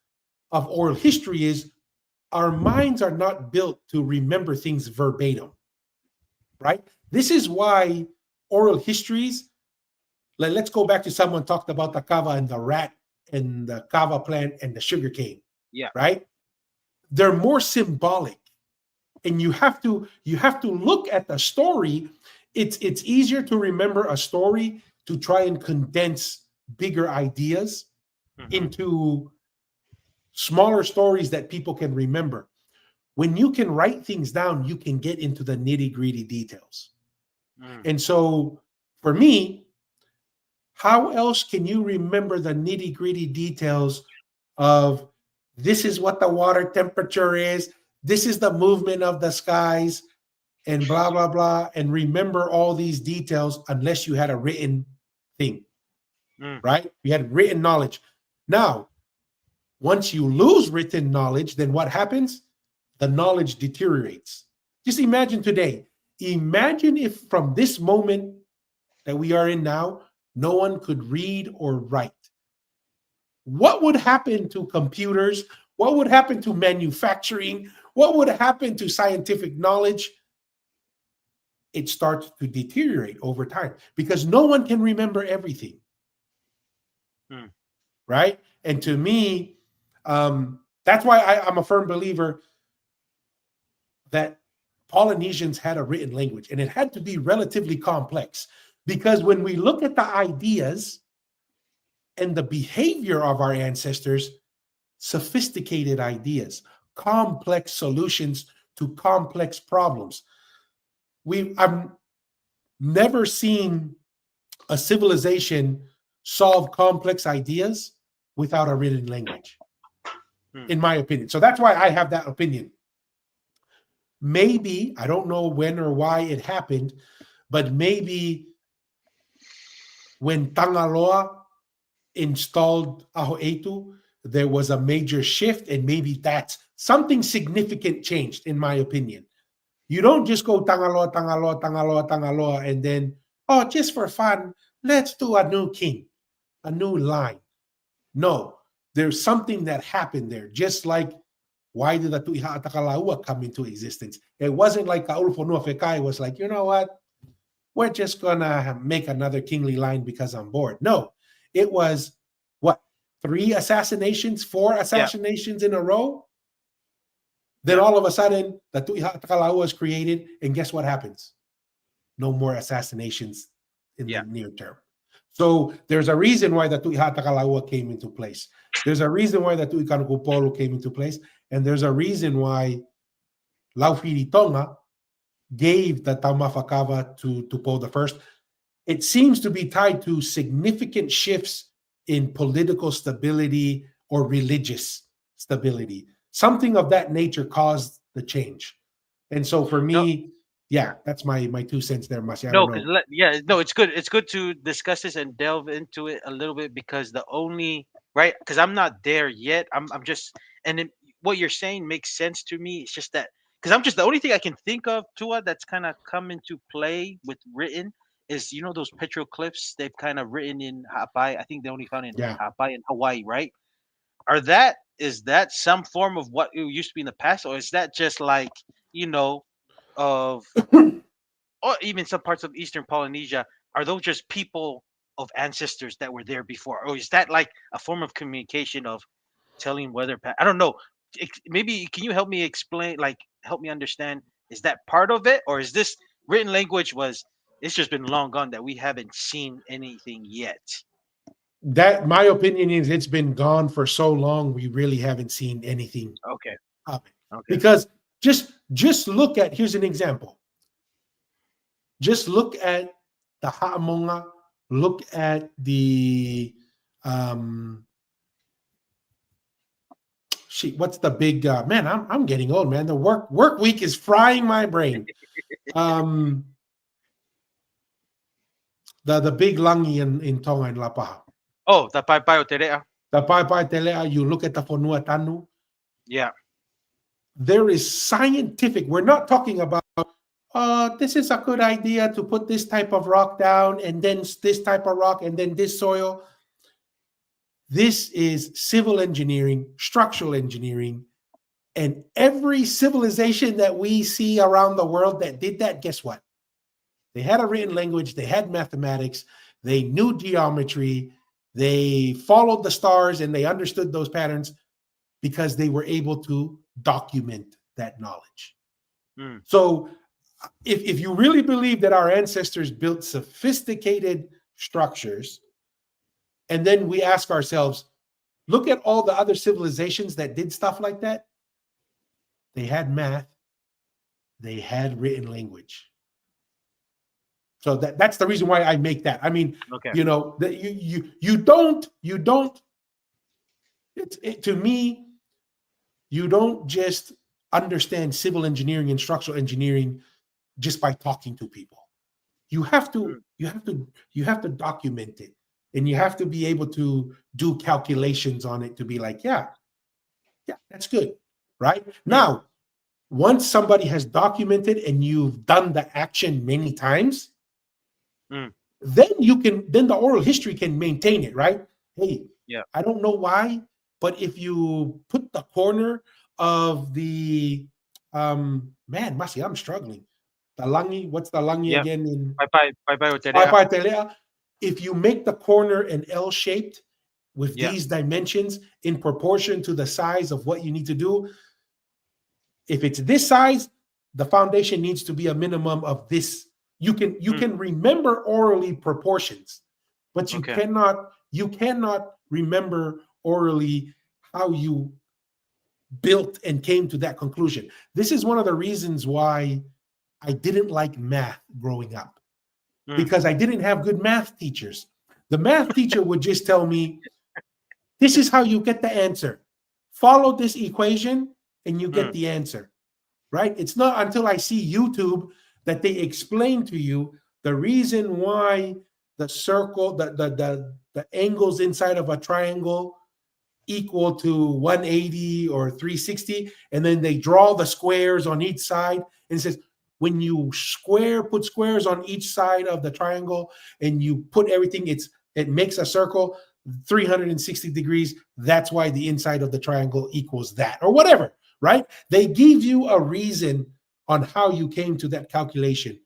of oral history is our minds are not built to remember things verbatim, right? This is why oral histories, let's go back to someone talked about the Kava and the rat and the Kava plant and the sugar cane, right? They're more symbolic, and you have to look at the story. It's easier to remember a story to try and condense bigger ideas into smaller stories that people can remember. When you can write things down, you can get into the nitty-gritty details. And so for me, how else can you remember the nitty-gritty details of this is what the water temperature is, this is the movement of the skies, and blah, blah, blah, and remember all these details unless you had a written thing, right? You had written knowledge. Now, once you lose written knowledge, then what happens? The knowledge deteriorates. Just imagine today. Imagine if from this moment that we are in now, no one could read or write. What would happen to computers? What would happen to manufacturing? What would happen to scientific knowledge? It starts to deteriorate over time because no one can remember everything. Right? And to me, that's why I'm a firm believer that Polynesians had a written language, and it had to be relatively complex, because when we look at the ideas and the behavior of our ancestors, sophisticated ideas, complex solutions to complex problems. I've never seen a civilization solve complex ideas without a written language, in my opinion. So that's why I have that opinion. Maybe, I don't know when or why it happened, but maybe when Tangaloa installed Aho'eitu, there was a major shift, and maybe that's something significant changed, in my opinion. You don't just go Tangaloa, Tangaloa, Tangaloa, Tangaloa, and then, oh, just for fun, let's do a new king, a new line. No, there's something that happened there, just like why did the Tu'iha Atakalaua come into existence? It wasn't like Kaulufo Nuafekai was like, you know what? we're just gonna make another kingly line because I'm bored. No, it was what, 4 assassinations in a row. Then all of a sudden, the Tu'iha Takalaua was created, and guess what happens? No more assassinations in the near term. So there's a reason why the Tu'iha Takalaua came into place. There's a reason why the Tu'ikanukupolo came into place, and there's a reason why Laufiri Tonga gave the Taumafakava to Po the First. It seems to be tied to significant shifts in political stability or religious stability. Something of that nature caused the change. And so for me, that's my 2 cents there, Masi. I No, don't know. no, it's good. It's good to discuss this and delve into it a little bit because right, because I'm not there yet. I'm just, and then what you're saying makes sense to me. It's just that because I'm just the only thing I can think of, Tua, that's kind of come into play with written is those petroglyphs they've kind of written in Hawaii. I think they only found in Hawaii and Hawaii, right? Is that some form of what it used to be in the past, or is that just like of or even some parts of Eastern Polynesia, are those just people of ancestors that were there before? Or is that like a form of communication of telling weather I don't know. Maybe can you help me explain, like help me understand, is that part of it? Or is this written language it's just been long gone that we haven't seen anything yet? That, my opinion is, it's been gone for so long, we really haven't seen anything Okay. happen. Okay. Because just look at, here's an example. Just look at the Ha'amonga, look at the what's the big man? I'm getting old, man. The work week is frying my brain. The big langi in Tonga and Lapaha. Oh, the Pai Terea. The Pai Telea, you look at the Fonua Tanu. Yeah. There is scientific, we're not talking about this is a good idea to put this type of rock down and then this type of rock and then this soil. This is civil engineering, structural engineering, and every civilization that we see around the world that did that, guess what? They had a written language, they had mathematics, they knew geometry, they followed the stars, and they understood those patterns because they were able to document that knowledge. So if you really believe that our ancestors built sophisticated structures, and then we ask ourselves, look at all the other civilizations that did stuff like that. They had math, they had written language. So that's the reason why I make that. I mean, that you don't to me, you don't just understand civil engineering and structural engineering just by talking to people. You have to document it, and you have to be able to do calculations on it to be like, yeah, that's good, right? Now, once somebody has documented and you've done the action many times, then the oral history can maintain it, right? Hey, I don't know why, but if you put the corner of the man, Masi, I'm struggling. The langi, what's the langi again in Pai Telea? If you make the corner an L shaped with these dimensions in proportion to the size of what you need to do, if it's this size, the foundation needs to be a minimum of this. You can remember orally proportions, but you cannot remember orally how you built and came to that conclusion. This is one of the reasons why I didn't like math growing up, because I didn't have good math teachers. The math teacher would just tell me, this is how you get the answer. Follow this equation and you get the answer, right? It's not until I see YouTube that they explain to you the reason why the circle, the angles inside of a triangle equal to 180 or 360, and then they draw the squares on each side, and it says, when you put squares on each side of the triangle and you put everything, it makes a circle 360 degrees. That's why the inside of the triangle equals that, or whatever, right? They give you a reason on how you came to that calculation.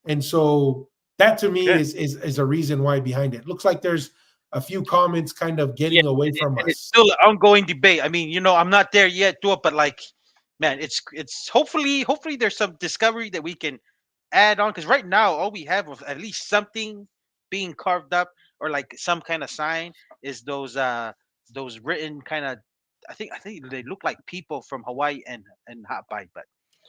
And so That to me Okay. is a reason why behind it. Looks like there's a few comments kind of Yeah, getting away from and it's us. still an ongoing debate. I mean, I'm not there yet to it, but like, man, it's hopefully there's some discovery that we can add on, because right now all we have of at least something being carved up, or like some kind of sign, is those written kind of. I think they look like people from Hawaii and Hawaii, but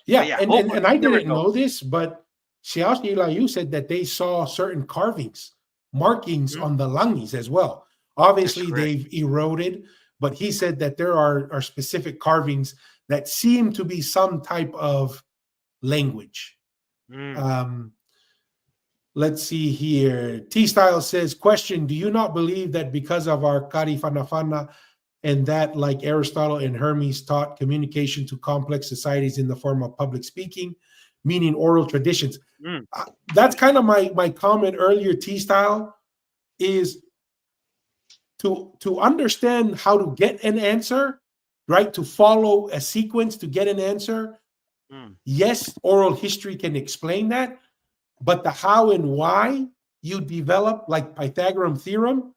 Yeah, yeah, and hopefully I you never didn't know. know this, but Xiao Layu said that they saw certain carvings, markings Mhm. on the langis as well. That's Obviously, correct. they've eroded, but he said that there are specific carvings that seem to be some type of language. Mm. Um, let's see here. T Style says, question: do you not believe that because of our Karifanafana and that, like Aristotle and Hermes taught, communication to complex societies in the form of public speaking, meaning oral traditions? Mm. That's kind of my comment earlier, T Style, is to understand how to get an answer, right? To follow a sequence to get an answer. Mm. Yes, oral history can explain that, but the how and why you develop, like Pythagorean theorem,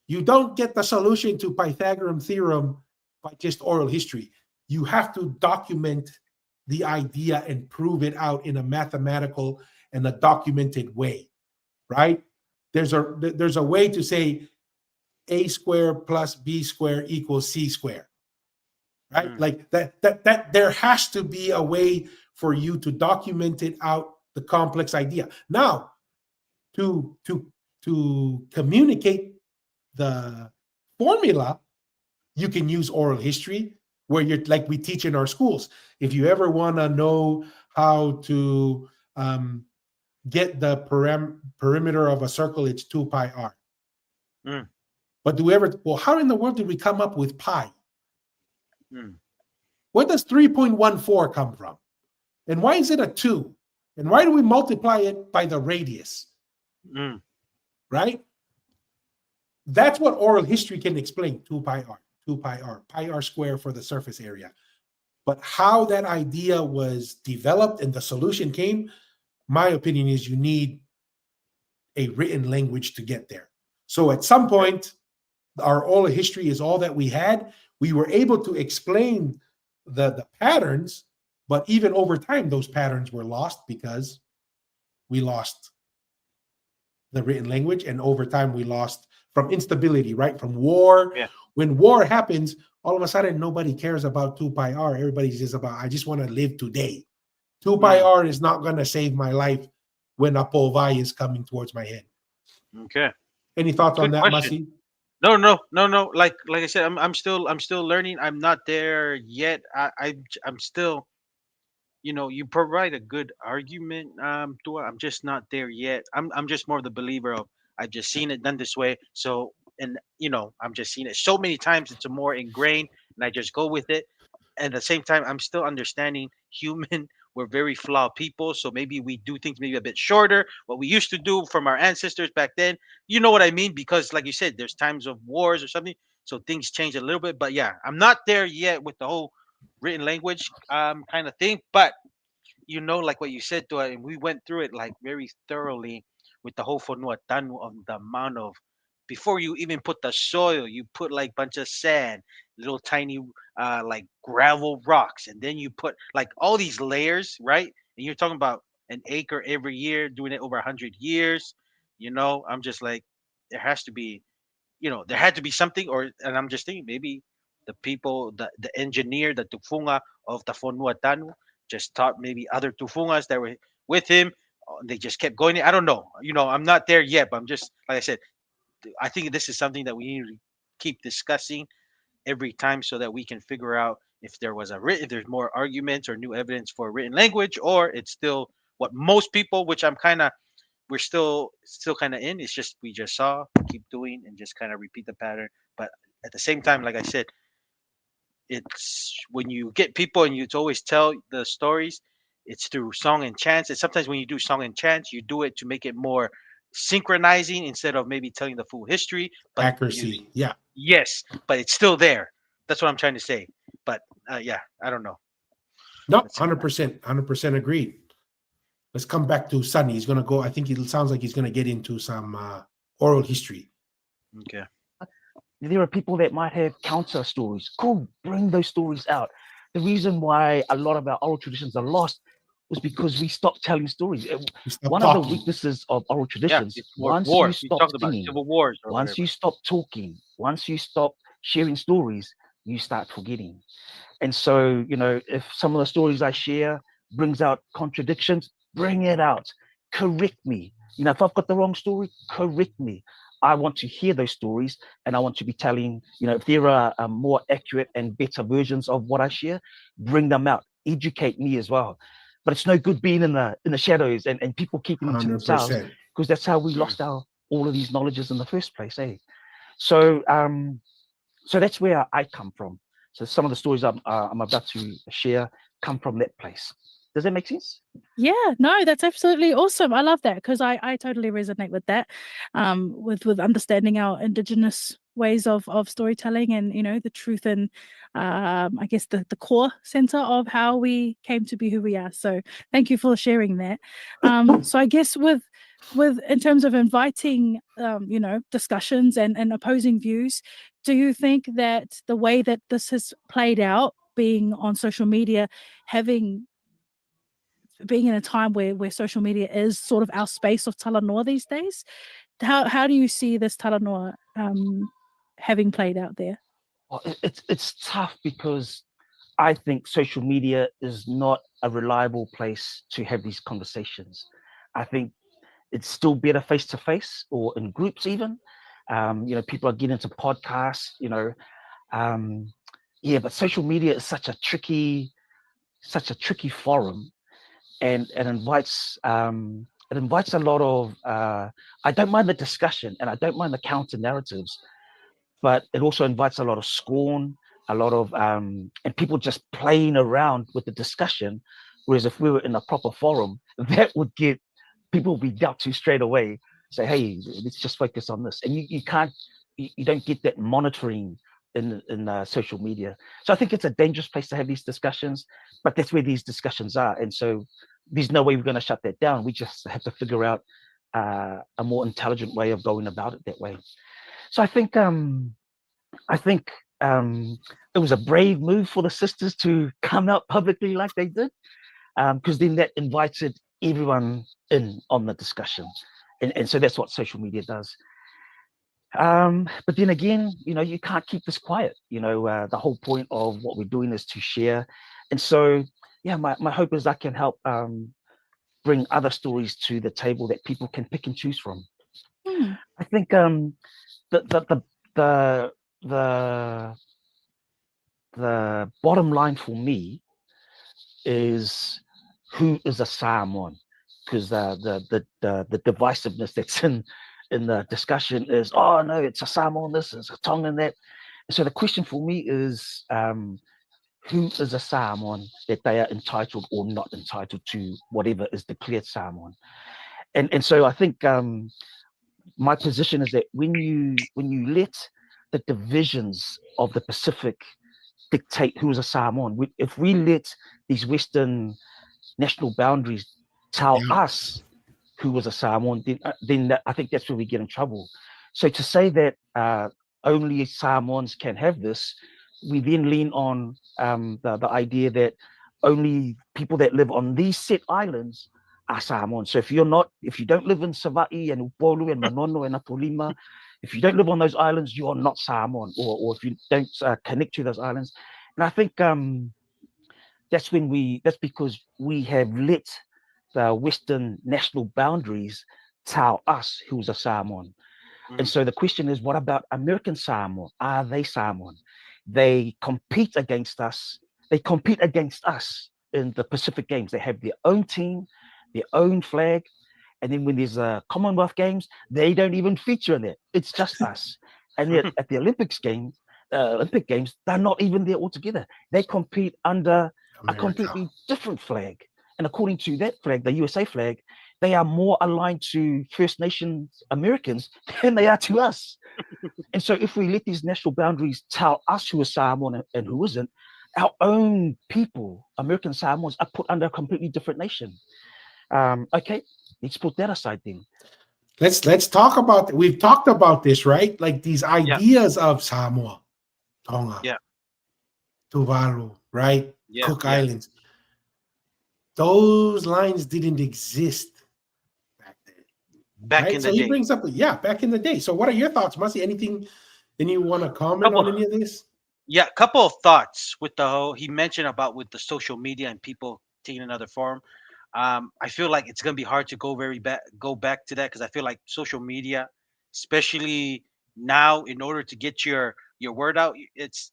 you don't get the solution to Pythagorean theorem by just oral history. You have to document the idea and prove it out in a mathematical and a documented way, right? There's a way to say a squared plus b squared equals c squared, right? Mm. Like that there has to be a way for you to document it out, the complex idea. Now, to communicate the formula, you can use oral history, where you're like we teach in our schools. If you ever want to know how to get the perimeter of a circle, it's 2 pi r. Mm. But do we ever, well, how in the world did we come up with pi? Mm. Where does 3.14 come from? And why is it a 2? And why do we multiply it by the radius? Mm. Right? That's what oral history can explain. 2 pi r, 2 pi r, pi r square for the surface area. But how that idea was developed and the solution came, my opinion is you need a written language to get there. So at some point, our oral history is all that we had. We were able to explain the patterns, but even over time, those patterns were lost because we lost the written language. And over time, we lost from instability, right? From war. Yeah. When war happens, all of a sudden, nobody cares about 2 pi r. Everybody's just about, I just want to live today. 2 pi Mm. r is not going to save my life when a povai is coming towards my head. Okay. Any thoughts on Good that, question. Masi? No. Like I said, I'm still learning. I'm not there yet. I'm still. You provide a good argument. To I'm just not there yet. I'm just more of the believer of, I've just seen it done this way. So, and I'm just seeing it so many times. It's a more ingrained, and I just go with it. At the same time, I'm still understanding human. We're very flawed people, so maybe we do things maybe a bit shorter. What we used to do from our ancestors back then, you know what I mean? Because, like you said, there's times of wars or something, so things change a little bit. But yeah, I'm not there yet with the whole written language kind of thing. But like what you said to it, and we went through it like very thoroughly with the whole Fonua Tanu, of the amount of, before you even put the soil, you put like bunch of sand, little tiny like gravel rocks, and then you put like all these layers, right? And you're talking about an acre every year, doing it over 100 years. I'm just like, there has to be, there had to be something, and I'm just thinking maybe the people, the engineer, the tufunga of the Fonua Tanu just taught maybe other tufungas that were with him. They just kept going. I don't know. I'm not there yet, but I'm just, like I said, I think this is something that we need to keep discussing every time, so that we can figure out if there was if there's more arguments or new evidence for written language, or it's still what most people, which we're still kind of in. It's just we just saw, keep doing, and just kind of repeat the pattern. But at the same time, like I said, it's when you get people and you always tell the stories, it's through song and chants. And sometimes when you do song and chants, you do it to make it more synchronizing instead of maybe telling the full history. But Accuracy. Yeah. yes, but it's still there. That's what I'm trying to say. But yeah, I don't know. No, Let's see. 100%. 100% agreed. let's come back to Sunny. He's going to go. I think it sounds like he's going to get into some oral history. Okay. There are people that might have counter stories. Cool, bring those stories out. The reason why a lot of our oral traditions are lost was because we stopped telling stories. One of the weaknesses of oral traditions, it's once wars. you You stop talked about singing, civil wars or once whatever. you stop talking, once you stop sharing stories, you start forgetting. And so, if some of the stories I share brings out contradictions, bring it out. Correct me. If I've got the wrong story, correct me. I want to hear those stories, and I want to be telling, if there are more accurate and better versions of what I share, bring them out. Educate me as well. But it's no good being in the shadows and people keeping them to themselves, 100%. because that's how we lost all of these knowledges in the first place, eh? So that's where I come from. So some of the stories I'm about to share come from that place. Does that make sense? Yeah, no, that's absolutely awesome. I love that because I totally resonate with that, with understanding our indigenous ways of storytelling and the truth and I guess the core center of how we came to be who we are. So thank you for sharing that. So I guess with in terms of inviting discussions and opposing views, do you think that the way that this has played out, being on social media, being in a time where social media is sort of our space of talanoa these days, how do you see this talanoa having played out there? Well, it's tough because I think social media is not a reliable place to have these conversations. I think it's still better face to face or in groups even. People are getting into podcasts, but social media is such a tricky forum, and it invites a lot of I don't mind the discussion and I don't mind the counter narratives, but it also invites a lot of scorn, a lot of and people just playing around with the discussion. Whereas if we were in a proper forum, that would get people would be dealt to straight away. Say, hey, let's just focus on this, and you don't get that monitoring in social media. So I think it's a dangerous place to have these discussions, but that's where these discussions are, and so there's no way we're going to shut that down. We just have to figure out a more intelligent way of going about it that way. So I think it was a brave move for the sisters to come out publicly like they did, because then that invited everyone in on the discussion, and so that's what social media does. But then again, you can't keep this quiet. The whole point of what we're doing is to share, and so my hope is I can help bring other stories to the table that people can pick and choose from. I think the the the the bottom line for me is who is a Samoan, because the divisiveness that's in the discussion is, oh no, it's a Samoan this, it's a Tongan that. So the question for me is, who is a Samoan that they are entitled or not entitled to whatever is declared Samoan? And so I think my position is that when you let the divisions of the Pacific dictate who is a Samoan, if we let these Western national boundaries tell us who was a Samoan, then I think that's where we get in trouble. So to say that only Samoans can have this, we then lean on the idea that only people that live on these set islands are Samoan. So if you don't live in Savaii and Upolu and Manono and Apolima, if you don't live on those islands, you are not Samoan, or if you don't connect to those islands. And I think that's because we have let the Western national boundaries tell us who's a Samoan. And so the question is, what about American Samoa? Are they Samoan? They compete against us. They compete against us in the Pacific Games. They have their own team, their own flag. And then when there's Commonwealth Games, they don't even feature in it. It's just us. And yet at the Olympic Games, they're not even there altogether. They compete under a completely different flag. And according to that flag, the USA flag, they are more aligned to First Nations Americans than they are to us. And so if we let these national boundaries tell us who is Samoan and who isn't, our own people, American Samoans, are put under a completely different nation. Okay, let's put that aside then. Let's talk about. We've talked about this, right? Like these Yeah, ideas of Samoa, Tonga, yeah, Tuvalu, right? yeah, Cook yeah. Islands. Those lines didn't exist back then, Back right? in So the he day. brings up, yeah, back in the day. So what are your thoughts, Masi? Anything? Any you want to comment Couple on any of this? Yeah, couple of thoughts with the whole he mentioned about with the social media and people taking another form. I feel like it's gonna be hard to go back to that because I feel like social media, especially now, in order to get your word out, it's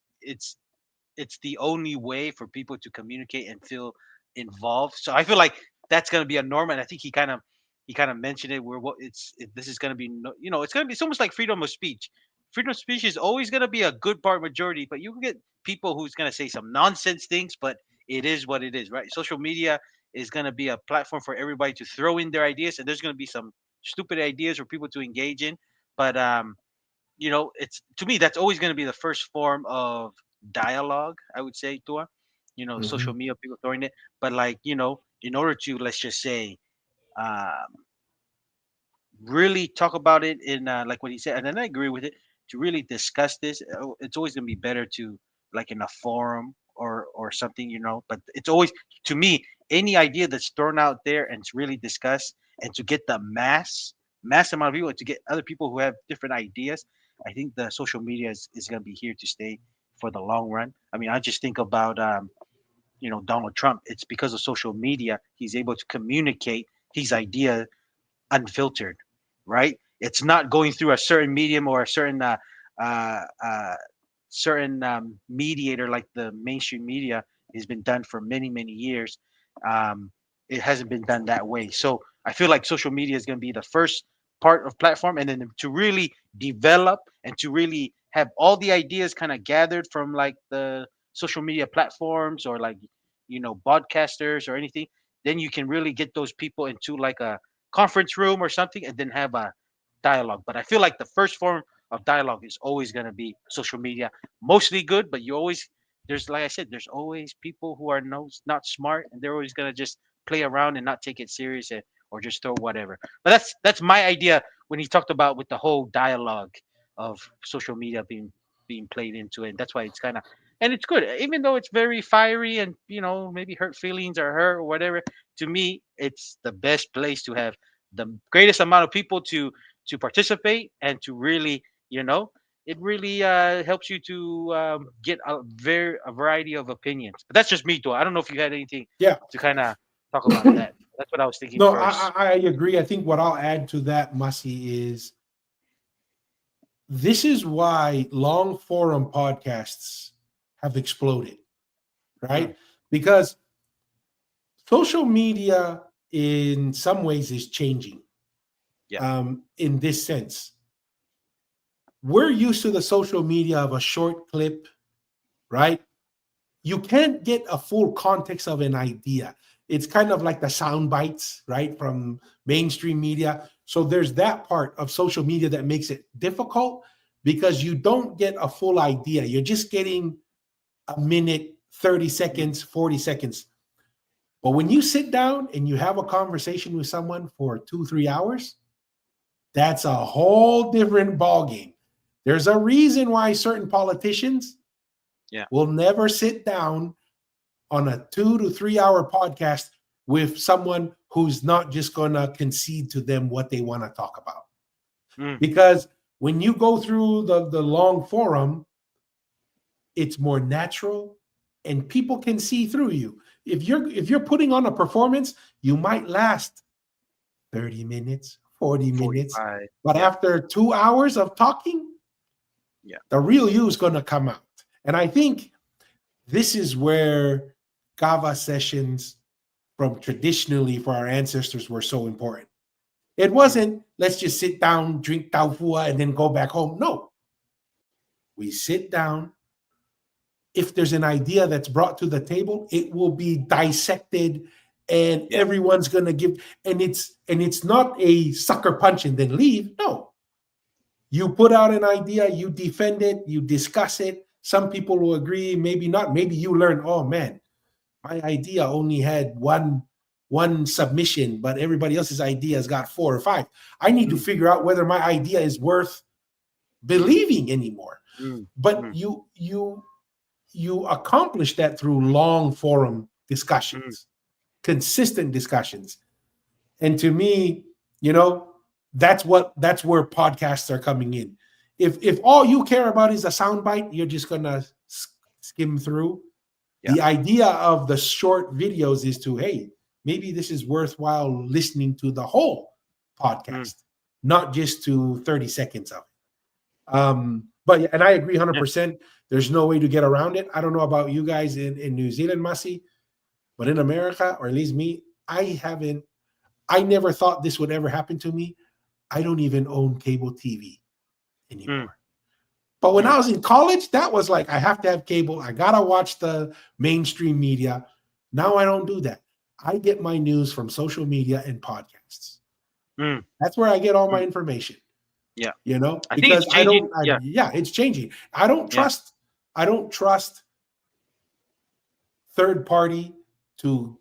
the only way for people to communicate and feel involved. So I feel like that's going to be a norm, and I think he kind of mentioned it where this is going to be it's going to be it's almost like freedom of speech. Freedom of speech is always going to be a good part majority, but you can get people who's going to say some nonsense things, but it is what it is, right? Social media is going to be a platform for everybody to throw in their ideas, and there's going to be some stupid ideas for people to engage in, but it's to me that's always going to be the first form of dialogue. I would say, Tua, social Mhm. media people throwing it, but like in order to let's just say um, really talk about it in like what he said, and then I agree with it. To really discuss this, it's always gonna be better to like in a forum or something, But it's always to me any idea that's thrown out there and it's really discussed, and to get the mass amount of people, and to get other people who have different ideas. I think the social media is gonna be here to stay for the long run. I mean, I just think about Donald Trump. It's because of social media he's able to communicate his idea unfiltered, right? It's not going through a certain medium or a uh, uh, certain mediator like the mainstream media has been done for many many years. Um, it hasn't been done that way. So I feel like social media is going to be the first part of platform, and then to really develop and to really have all the ideas kind of gathered from like the social media platforms or like podcasters or anything, then you can really get those people into like a conference room or something and then have a dialogue. But I feel like the first form of dialogue is always going to be social media, mostly good, but you always there's like I said, there's always people who are not smart, and they're always going to just play around and not take it serious, or just throw whatever. But that's my idea when he talked about with the whole dialogue of social media being played into it. That's why it's kind of, and it's good, even though it's very fiery and maybe hurt feelings or hurt or whatever. To me, it's the best place to have the greatest amount of people to participate and to really, it really helps you to get a variety of opinions. But that's just me, though. I don't know if you had anything Yeah. to kind of talk about that. That's what I was thinking No, first. I agree. I think what I'll add to that, Masi, is this is why long forum podcasts have exploded, Mm, right? Because social media in some ways is changing yeah, in this sense. We're used to the social media of a short clip, right? You can't get a full context of an idea. It's kind of like the sound bites, right, from mainstream media. So there's that part of social media that makes it difficult because you don't get a full idea. You're just getting a minute, 30 mm, seconds, 40 seconds. But when you sit down and you have a conversation with someone for 2, 3 hours, that's a whole different ballgame. There's a reason why certain politicians yeah, will never sit down on a 2 to 3 hour podcast with someone who's not just going to concede to them what they want to talk about. mm, Because when you go through the long forum, it's more natural and people can see through you. If you're putting on a performance, you might last 30 minutes, 40 minutes, 45. but Yeah, after 2 hours of talking, yeah, the real you is going to come out. And I think this is where Kava sessions from traditionally for our ancestors were so important. It mm, wasn't let's just sit down, drink taufua, and then go back home. No, we sit down. If there's an idea that's brought to the table, it will be dissected, and yeah, everyone's gonna give. And it's not a sucker punch and then leave. No, you put out an idea, you defend it, you discuss it. Some people will agree, maybe not. Maybe you learn, oh man, my idea only had one one submission, but everybody else's idea has got 4 or 5. I need to figure out whether my idea is worth believing anymore. But you accomplish that through long forum discussions, consistent discussions. And to me, that's where podcasts are coming in. If all you care about is a soundbite, you're just gonna skim through. The idea of the short videos is to, hey, maybe this is worthwhile listening to the whole podcast, not just to 30 seconds of it. But and I agree 100%. There's no way to get around it. I don't know about you guys in New Zealand, Masi, but in America, or at least me, I never thought this would ever happen to me. I don't even own cable TV anymore. But when I was in college, that was like, I have to have cable. I got to watch the mainstream media. Now I don't do that. I get my news from social media and podcasts. That's where I get all my information. Yeah. Because I think it's changing. It's changing. I don't trust third party to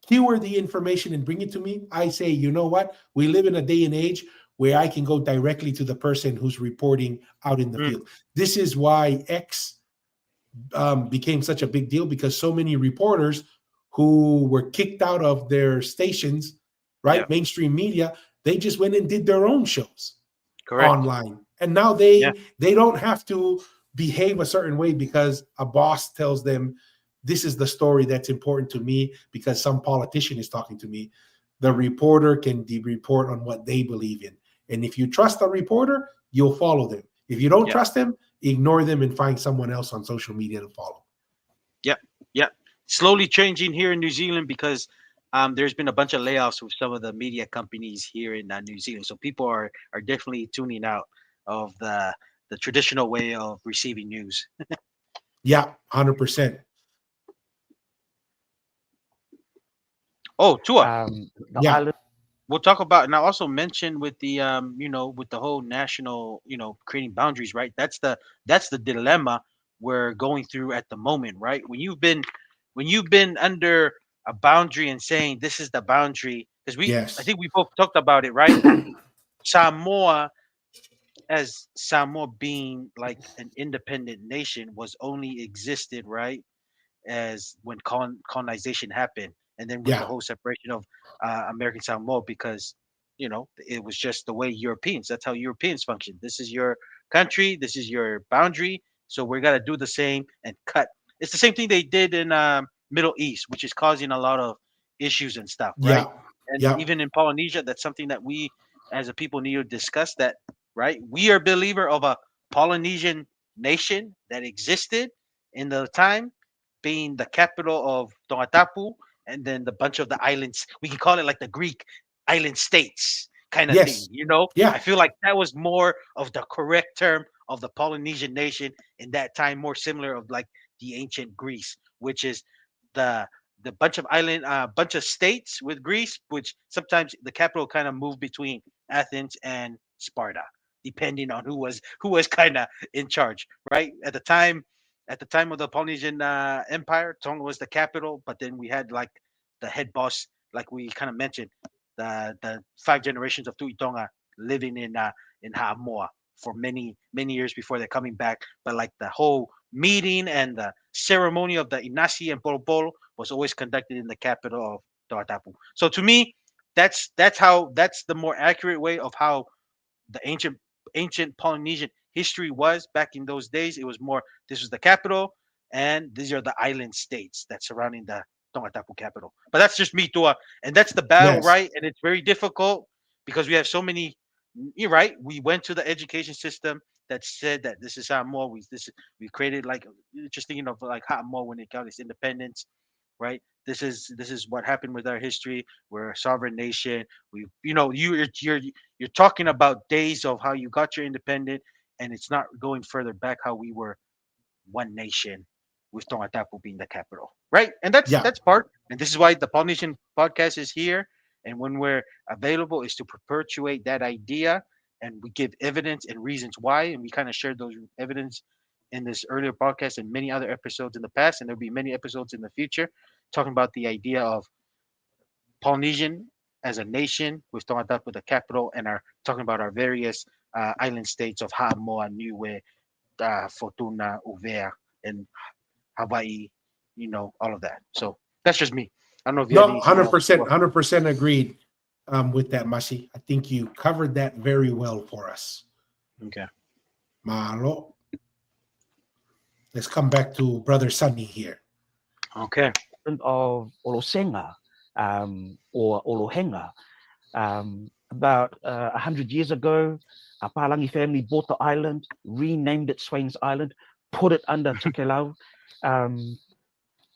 keyword the information and bring it to me. I say, you know what? We live in a day and age where I can go directly to the person who's reporting out in the field. This is why X became such a big deal, because so many reporters who were kicked out of their stations, right? Mainstream media, they just went and did their own shows online. And now they don't have to behave a certain way because a boss tells them, this is the story that's important to me because some politician is talking to me. The reporter can report on what they believe in. And if you trust a reporter, you'll follow them. If you don't trust them, ignore them and find someone else on social media to follow. Yeah. Slowly changing here in New Zealand because there's been a bunch of layoffs with some of the media companies here in New Zealand. So people are definitely tuning out of the traditional way of receiving news. Yeah, 100%. Oh, Tua. Island. We'll talk about, and I also mentioned with the with the whole national, creating boundaries, right? That's the dilemma we're going through at the moment, right? When you've been under a boundary and saying this is the boundary, because I think we both talked about it, right? Samoa, as Samoa being like an independent nation, was only existed, right, as when colonization happened, and then with the whole separation of American Samoa, because it was just the way Europeans. That's how Europeans function. This is your country. This is your boundary. So we're gonna do the same and cut. It's the same thing they did in Middle East, which is causing a lot of issues and stuff, right? And even in Polynesia, that's something that we as a people need to discuss. That, right? We are believer of a Polynesian nation that existed in the time, being the capital of Tongatapu, and then the bunch of the islands. We can call it like the Greek island states kind of thing, I feel like that was more of the correct term of the Polynesian nation in that time, more similar of like the ancient Greece, which is the bunch of island, bunch of states with Greece, which sometimes the capital kind of moved between Athens and Sparta, depending on who was kind of in charge, right? At the time of the Polynesian Empire, Tonga was the capital, but then we had like the head boss, like we kind of mentioned, the 5 generations of Tui Tonga living in Ha'amoa for many years before they're coming back. But like the whole meeting and the ceremony of the Inasi and Polopolo was always conducted in the capital of Tongatapu. So to me, that's the more accurate way of how the ancient Polynesian history was back in those days. It was more, this was the capital, and these are the island states that surrounding the Tongatapu capital. But that's just me, Tua, and that's the battle, right? And it's very difficult because we have so many. You're right. We went to the education system that said that this is Samoa. We created like, just thinking of like Samoa when it got its independence, right? This is what happened with our history. We're a sovereign nation. We, you're talking about days of how you got your independence, and it's not going further back how we were one nation with Tongatapu being the capital, right? And that's part. And this is why the Polynesian podcast is here. And when we're available, is to perpetuate that idea, and we give evidence and reasons why. And we kind of shared those evidence in this earlier podcast and many other episodes in the past, and there'll be many episodes in the future talking about the idea of Polynesian as a nation. We've talked about with the capital and are talking about our various island states of Samoa, Niue, Fortuna, Uvea, and Hawaii. All of that. So that's just me. I don't know if you have No, anything else. 100% agreed with that, Masi. I think you covered that very well for us. Okay. Malo. Let's come back to Brother Sunny here. Okay. Of Olosenga or Olohenga. About 100 years ago, a Palangi family bought the island, renamed it Swains Island, put it under Tokelau,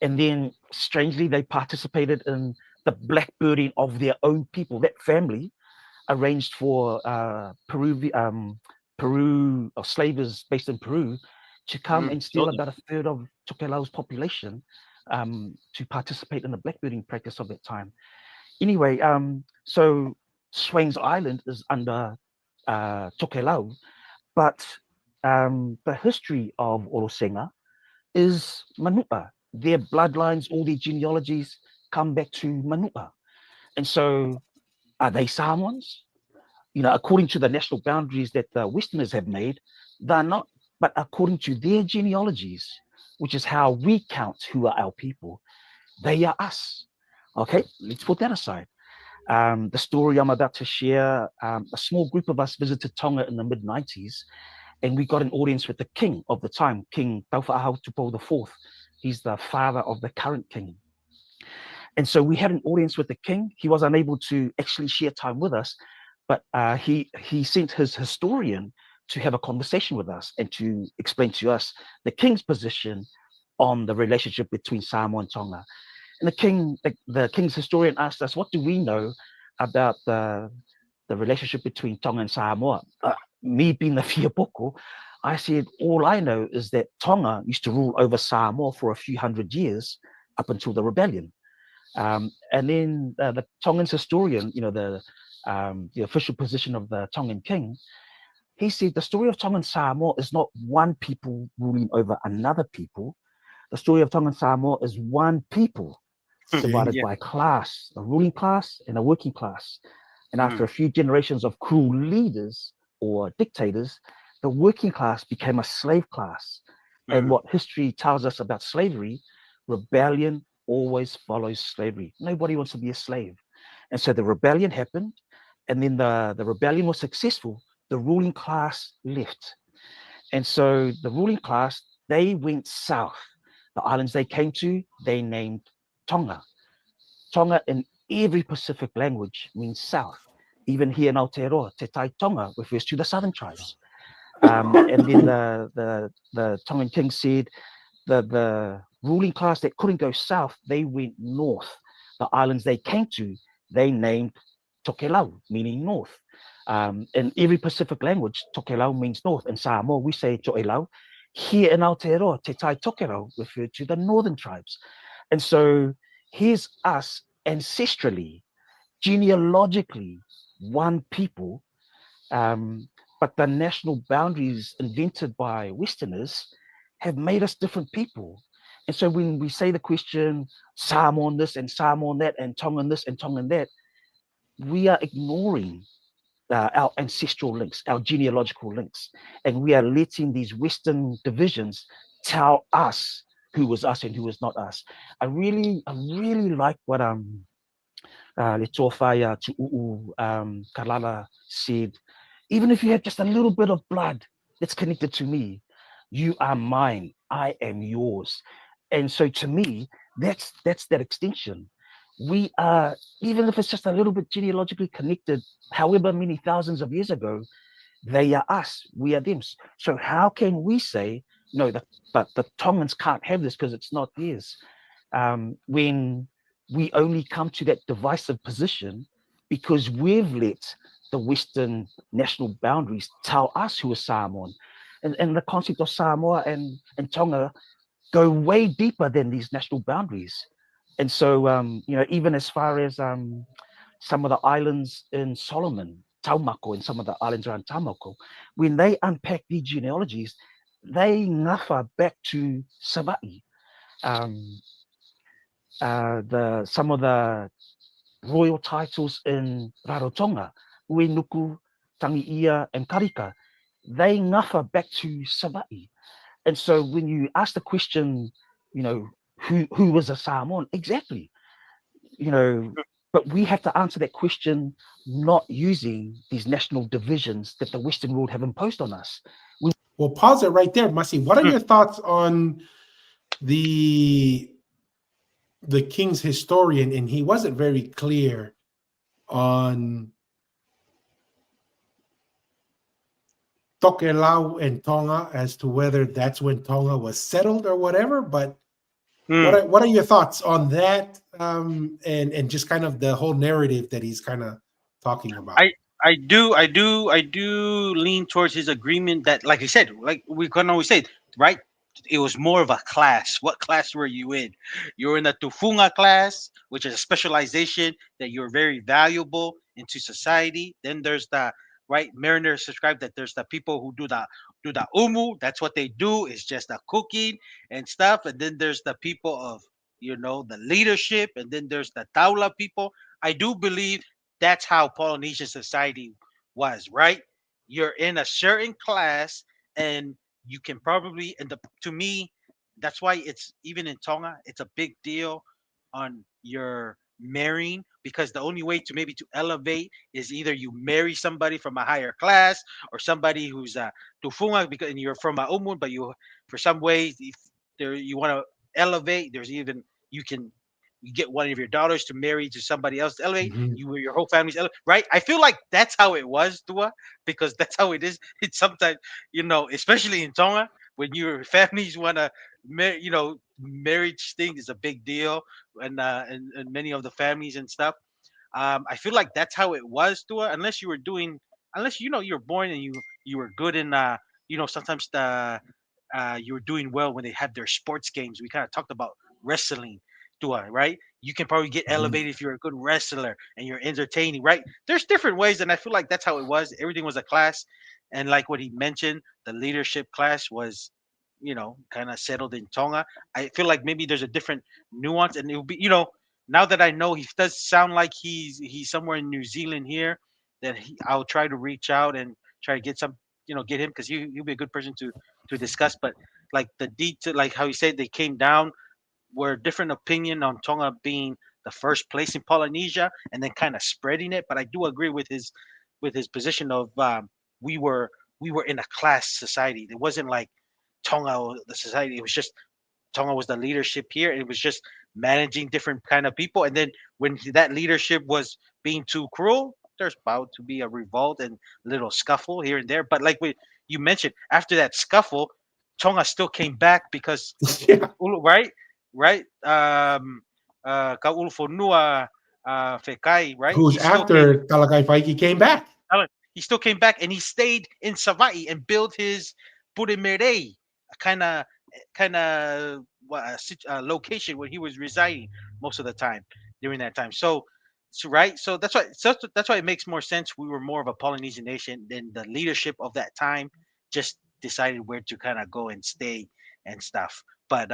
and then strangely they participated in the blackbirding of their own people. That family arranged for Peru or slavers based in Peru to come and steal about a third of Tokelau's population to participate in the blackbirding practice of that time. Anyway, so Swains Island is under Tokelau, but the history of Olosenga is Manua. Their bloodlines, all their genealogies come back to Manua. And so are they Samoans? According to the national boundaries that the Westerners have made, they're not. But according to their genealogies, which is how we count who are our people, they are us. Okay, let's put that aside. The story I'm about to share, a small group of us visited Tonga in the mid-90s, and we got an audience with the king of the time, King Taufa'ahau IV. He's the father of the current king. And so we had an audience with the king. He was unable to actually share time with us, but he sent his historian to have a conversation with us and to explain to us the king's position on the relationship between Samoa and Tonga. And the king's historian asked us, what do we know about the relationship between Tonga and Samoa? Me being the Fiapoko, I said, all I know is that Tonga used to rule over Samoa for a few hundred years up until the rebellion. And then the Tongan's historian, the official position of the Tongan king, he said the story of Tonga and Samoa is not one people ruling over another people. The story of Tonga and Samoa is one people divided by class, a ruling class and a working class. And after a few generations of cruel leaders or dictators, the working class became a slave class. And what history tells us about slavery, rebellion always follows slavery. Nobody wants to be a slave. And so the rebellion happened, and then the rebellion was successful. The ruling class left. And so the ruling class, they went south. The islands they came to, they named Tonga. Tonga in every Pacific language means south. Even here in Aotearoa, Te Tai Tonga refers to the southern tribes. And then the Tongan king said the ruling class that couldn't go south, they went north. The islands they came to, they named Tokelau, meaning north. In every Pacific language, Tokelau means north. In Samoa, we say To'elau. Here in Aotearoa, Te Tai Tokerau referred to the northern tribes. And so here's us ancestrally, genealogically, one people, but the national boundaries invented by Westerners have made us different people. And so when we say the question, Samoan this and Samoan that, and Tongan this and Tongan that, we are ignoring our ancestral links, our genealogical links, and we are letting these Western divisions tell us who was us and who was not us. I really like what Letofaya Tu'u Kalala said. Even if you have just a little bit of blood that's connected to me, you are mine, I am yours. And so to me, that's that extinction. We are, even if it's just a little bit genealogically connected, however many thousands of years ago, they are us, we are them. So how can we say, no, but the Tongans can't have this because it's not theirs? When we only come to that divisive position because we've let the Western national boundaries tell us who is Samoan. And the concept of Samoa and Tonga go way deeper than these national boundaries. And so, even as far as some of the islands in Solomon, Taumako, and some of the islands around Taumako, when they unpack these genealogies, they ngafa back to Savai'i. Some of the royal titles in Rarotonga, Uenuku, Tangiia, and Karika, they ngafa back to Savaii. And so when you ask the question, you know, who was a Samoan? Exactly. You know, but we have to answer that question not using these national divisions that the Western world have imposed on us. Well, pause it right there, Masi. What are Hmm. your thoughts on the king's historian? And he wasn't very clear on Tokelau and Tonga as to whether that's when Tonga was settled or whatever. But Hmm. what are your thoughts on that? And just kind of the whole narrative that he's kind of talking about. I do lean towards his agreement that, like you said, like we can always say, right? It was more of a class. What class were you in? You were in the Tufunga class, which is a specialization that you're very valuable into society. Then there's the right Mariner subscribed that there's the people who do the umu. That's what they do. It's just the cooking and stuff. And then there's the people of the leadership, and then there's the Taula people. I do believe that's how Polynesian society was, right? You're in a certain class, and you can probably, and to me, that's why it's even in Tonga, it's a big deal on your marrying, because the only way to maybe to elevate is either you marry somebody from a higher class or somebody who's tufunga, because and you're from a umun, but you for some ways if there you want to elevate, there's even you get one of your daughters to marry to somebody else to elevate. Mhm. Your whole family's right. I feel like that's how it was, Dua, because that's how it is. It's sometimes, especially in Tonga, when your families want to, marriage thing is a big deal, and many of the families and stuff. I feel like that's how it was, Dua, unless you were born and you were good in, sometimes you were doing well when they had their sports games. We kind of talked about wrestling, Dua, right? You can probably get Mhm. elevated if you're a good wrestler and you're entertaining, right? There's different ways, and I feel like that's how it was. Everything was a class, and like what he mentioned, the leadership class was, kind of settled in Tonga. I feel like maybe there's a different nuance, and it will be, now that I know he does sound like he's somewhere in New Zealand here, I'll try to reach out and try to get get him, because he'll be a good person to discuss. But like the detail, like how he said they came down, were different opinion on Tonga being the first place in Polynesia and then kind of spreading it. But I do agree with his position of, we were we were in a class society. It wasn't like Tonga was the society. It was just Tonga was the leadership here, and it was just managing different kind of people. And then when that leadership was being too cruel, there's bound to be a revolt and little scuffle here and there. But like you mentioned, after that scuffle, Tonga still came back because Yeah. right, right. Kaulufonua Fekai, right? Who's after Talakai Faiki came back. He still came back, and he stayed in Savai and built his Puremere kind of location where he was residing most of the time during that time. So right, so that's why it makes more sense. We were more of a Polynesian nation than the leadership of that time just decided where to kind of go and stay and stuff. But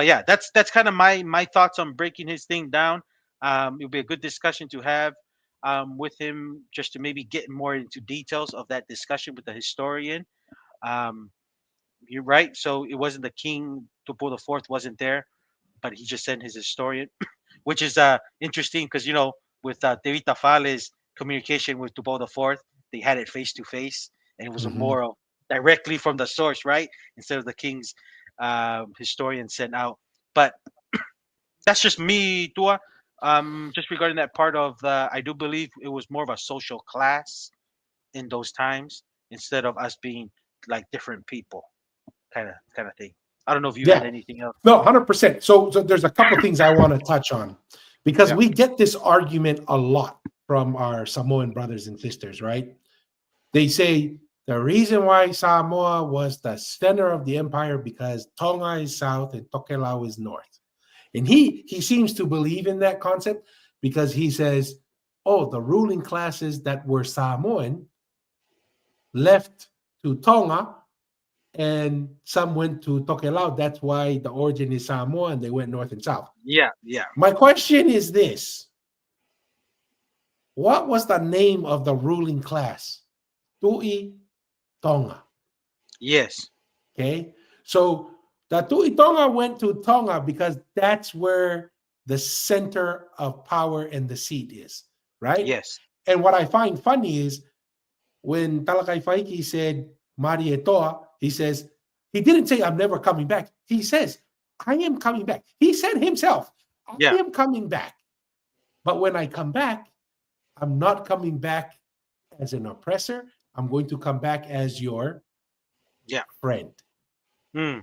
yeah, that's kind of my thoughts on breaking his thing down. It'll be a good discussion to have with him, just to maybe get more into details of that discussion with the historian. Um, you're right. So it wasn't the king. Tupo the Fourth wasn't there, but he just sent his historian, which is interesting because with David Tafale's communication with Tupo the Fourth, they had it face to face, and it was a Mhm. more directly from the source, right? Instead of the king's historian sent out. But that's just me, Tua. Just regarding that part of I do believe it was more of a social class in those times instead of us being like different people, kind of thing. I don't know if you had Yeah. anything else. No, 100%. So there's a couple things I want to touch on because Yeah. we get this argument a lot from our Samoan brothers and sisters, right? They say the reason why Samoa was the center of the empire because Tonga is south and Tokelau is north. And he seems to believe in that concept because he says, oh, the ruling classes that were Samoan left to Tonga and some went to Tokelau. That's why the origin is Samoa and they went north and south. Yeah. Yeah. My question is this. What was the name of the ruling class? Tui Tonga. Yes. Okay. So the Tui Tonga went to Tonga because that's where the center of power and the seat is, right? Yes. And what I find funny is when Talakai Faiki said Mari Etoa, he says, he didn't say, I'm never coming back. He says, I am coming back. He said himself, I Yeah. am coming back. But when I come back, I'm not coming back as an oppressor. I'm going to come back as your Yeah. friend. Hmm.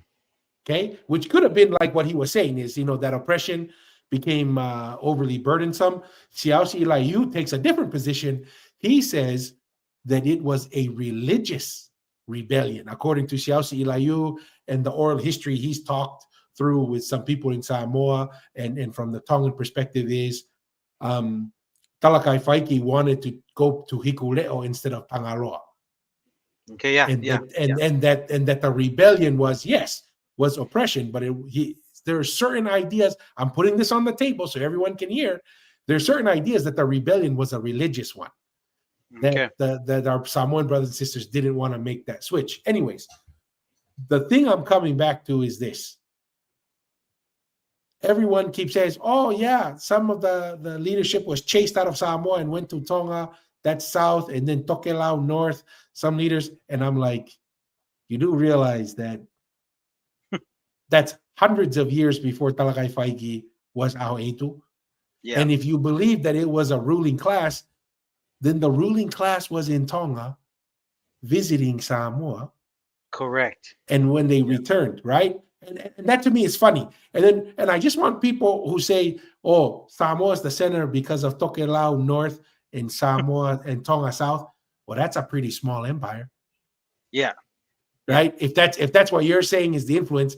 Okay, which could have been like what he was saying is, that oppression became overly burdensome. Xiaoxi Layu takes a different position. He says that it was a religious rebellion, according to Xiaoxi Layu and the oral history he's talked through with some people in Samoa, and from the Tongan perspective is um, Talakai Faiki wanted to go to Hikuleo instead of Pangaloa, Okay. Yeah. and Yeah. that and that the rebellion was oppression, but there are certain ideas. I'm putting this on the table so everyone can hear. There are certain ideas that the rebellion was a religious one, Okay. that our Samoan brothers and sisters didn't want to make that switch. Anyways, the thing I'm coming back to is this. Everyone keeps saying, oh yeah, some of the leadership was chased out of Samoa and went to Tonga, that's south, and then Tokelau north, some leaders. And I'm like, you do realize that that's hundreds of years before Talakai Faigi was Aoetu. Yeah. And if you believe that it was a ruling class, then the ruling class was in Tonga visiting Samoa. Correct. And when they Yeah. returned, right? And that to me is funny. And I just want people who say, oh, Samoa is the center because of Tokelau North and Samoa and Tonga South. Well, that's a pretty small empire, Yeah. Yeah. right? If that's what you're saying is the influence,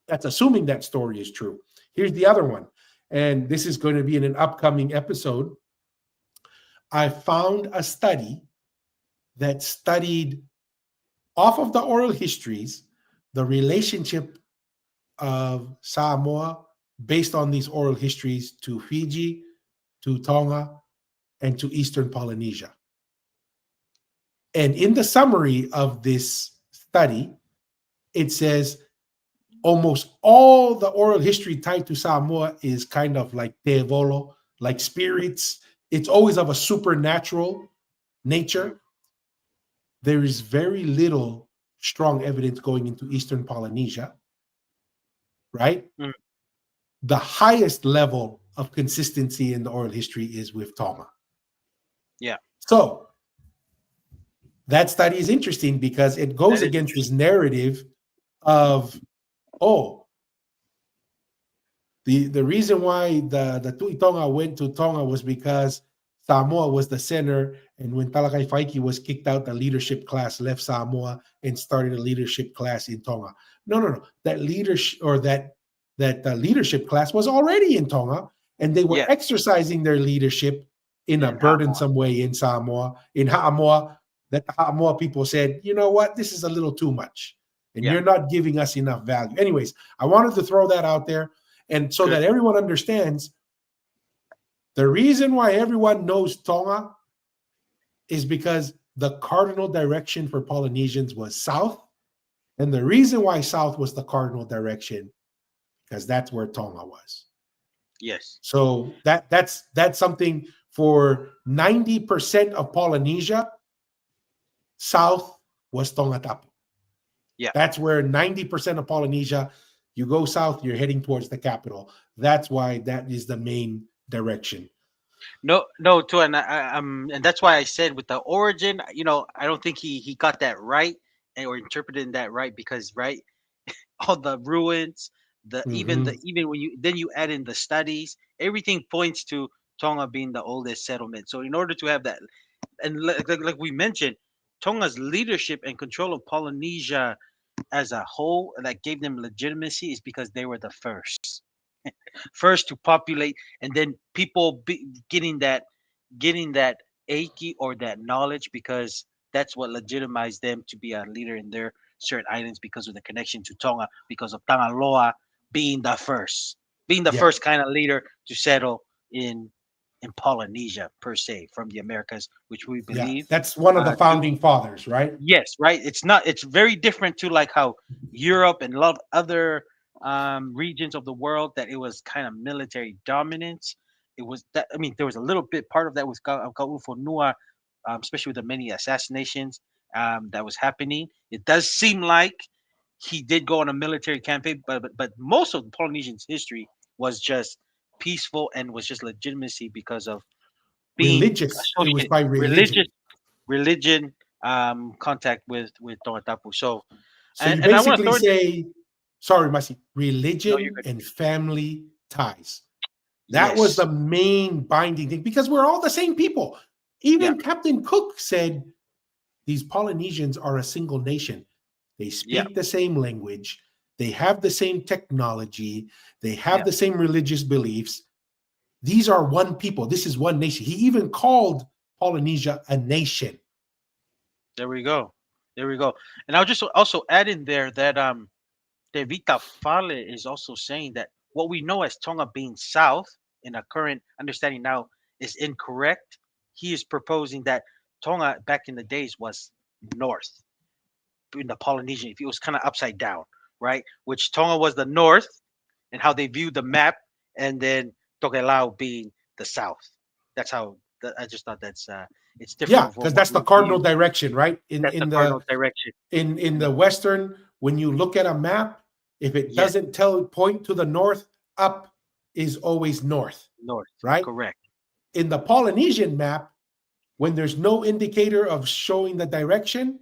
that's assuming that story is true. Here's the other one. And this is going to be in an upcoming episode. I found a study that studied off of the oral histories, the relationship of Samoa based on these oral histories to Fiji, to Tonga, and to Eastern Polynesia. And in the summary of this study, it says almost all the oral history tied to Samoa is kind of like Teevolo, like spirits. It's always of a supernatural nature. There is very little strong evidence going into Eastern Polynesia, right? Mm. The highest level of consistency in the oral history is with Tonga. Yeah. So that study is interesting because it goes That is against this narrative of, oh, the reason why the Tui Tonga went to Tonga was because Samoa was the center, and when Talakai Faiki was kicked out, the leadership class left Samoa and started a leadership class in Tonga. No. That leadership or that leadership class was already in Tonga, and they were Yeah. exercising their leadership in a In Samoa. burdensome way in Samoa. In Ha'amoa, that the Ha'amoa people said, you know what, this is a little too much, and Yeah. you're not giving us enough value. Anyways, I wanted to throw that out there. And so Good. that everyone understands, the reason why everyone knows Tonga is because the cardinal direction for Polynesians was south. And the reason why south was the cardinal direction, because that's where Tonga was. Yes. So that's something for 90% of Polynesia, south was Tonga Tapu. Yeah. That's where 90% of Polynesia, you go south, you're heading towards the capital. That's why that is the main direction. No, too, and that's why I said with the origin, I don't think he got that right or interpreted that right because right, all the ruins, Mhm. even when you add in the studies, everything points to Tonga being the oldest settlement. So in order to have that, and like we mentioned, Tonga's leadership and control of Polynesia as a whole that gave them legitimacy is because they were the first to populate, and then people getting that aiki or that knowledge because that's what legitimized them to be a leader in their certain islands because of the connection to Tonga, because of Tangaloa being the first Yeah. kind of leader to settle in in Polynesia per se from the Americas, which we Yeah, believe. that's one of the to founding fathers, right? Yes, right. It's not. It's very different to like how Europe and a lot of other regions of the world that it was kind of military dominance. It was that. I mean, there was a little bit part of that with Kaufonua, especially with the many assassinations that was happening. It does seem like he did go on a military campaign, but most of the Polynesians' history was just peaceful and was just legitimacy because of being Religious. It was associated by religious religion. religion contact with Tongatapu. So So you and I want to basically throw in there. say, sorry, Masi, No, you're religion good. and family ties. That was Yes. the main binding thing because we're all the same people. Yeah. Even Captain Cook said these Polynesians are a single nation. They Yeah. speak the same language. They have the same technology. They have Yeah. the same religious beliefs. These are one people. This is one nation. He even called Polynesia a nation. There we go. There we go. And I'll just also add in there that Devita Fale is also saying that what we know as Tonga being south in our current understanding now is incorrect. He is proposing that Tonga back in the days was north in the Polynesian. If it was kind of upside down, right? Which Tonga was the north and how they viewed the map, and then Tokelau being the south. That's how I just thought that's it's Yeah, different from because what that's the we cardinal view. direction, right? That's the cardinal direction. In the Western, when you look at a map, if it Yes, doesn't point to the north, up is always north, north. right? Correct. In the Polynesian map, when there's no indicator of showing the direction,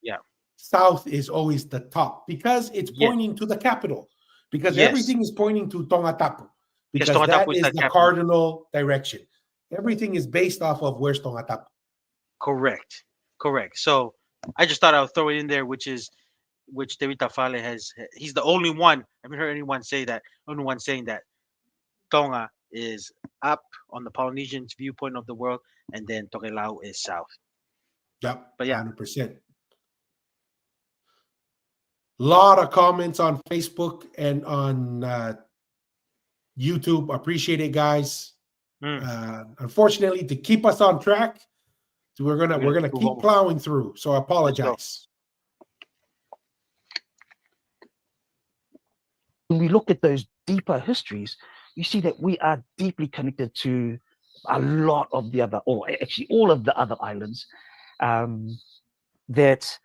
Yeah. south is always the top because it's Yes. pointing to the capital. Because Yes. everything is pointing to Tongatapu, Yes, because that Tongatapu is is the the capital. cardinal direction. Everything is based off of where's Tongatapu. Correct. Correct. So I just thought I would throw it in there, which Devita Fale has. He's the only one. I haven't heard anyone say that. Only one saying that Tonga is up on the Polynesians' viewpoint of the world, and then Tokelau is south. Yep, But yeah, 100%. Lot of comments on Facebook and on YouTube. Appreciate it, guys. Unfortunately, to keep us on track, we're gonna move keep on. plowing through. So I Let's go. apologize. When we look at those deeper histories, you see that we are deeply connected to a lot of the other, or actually all of the other islands, that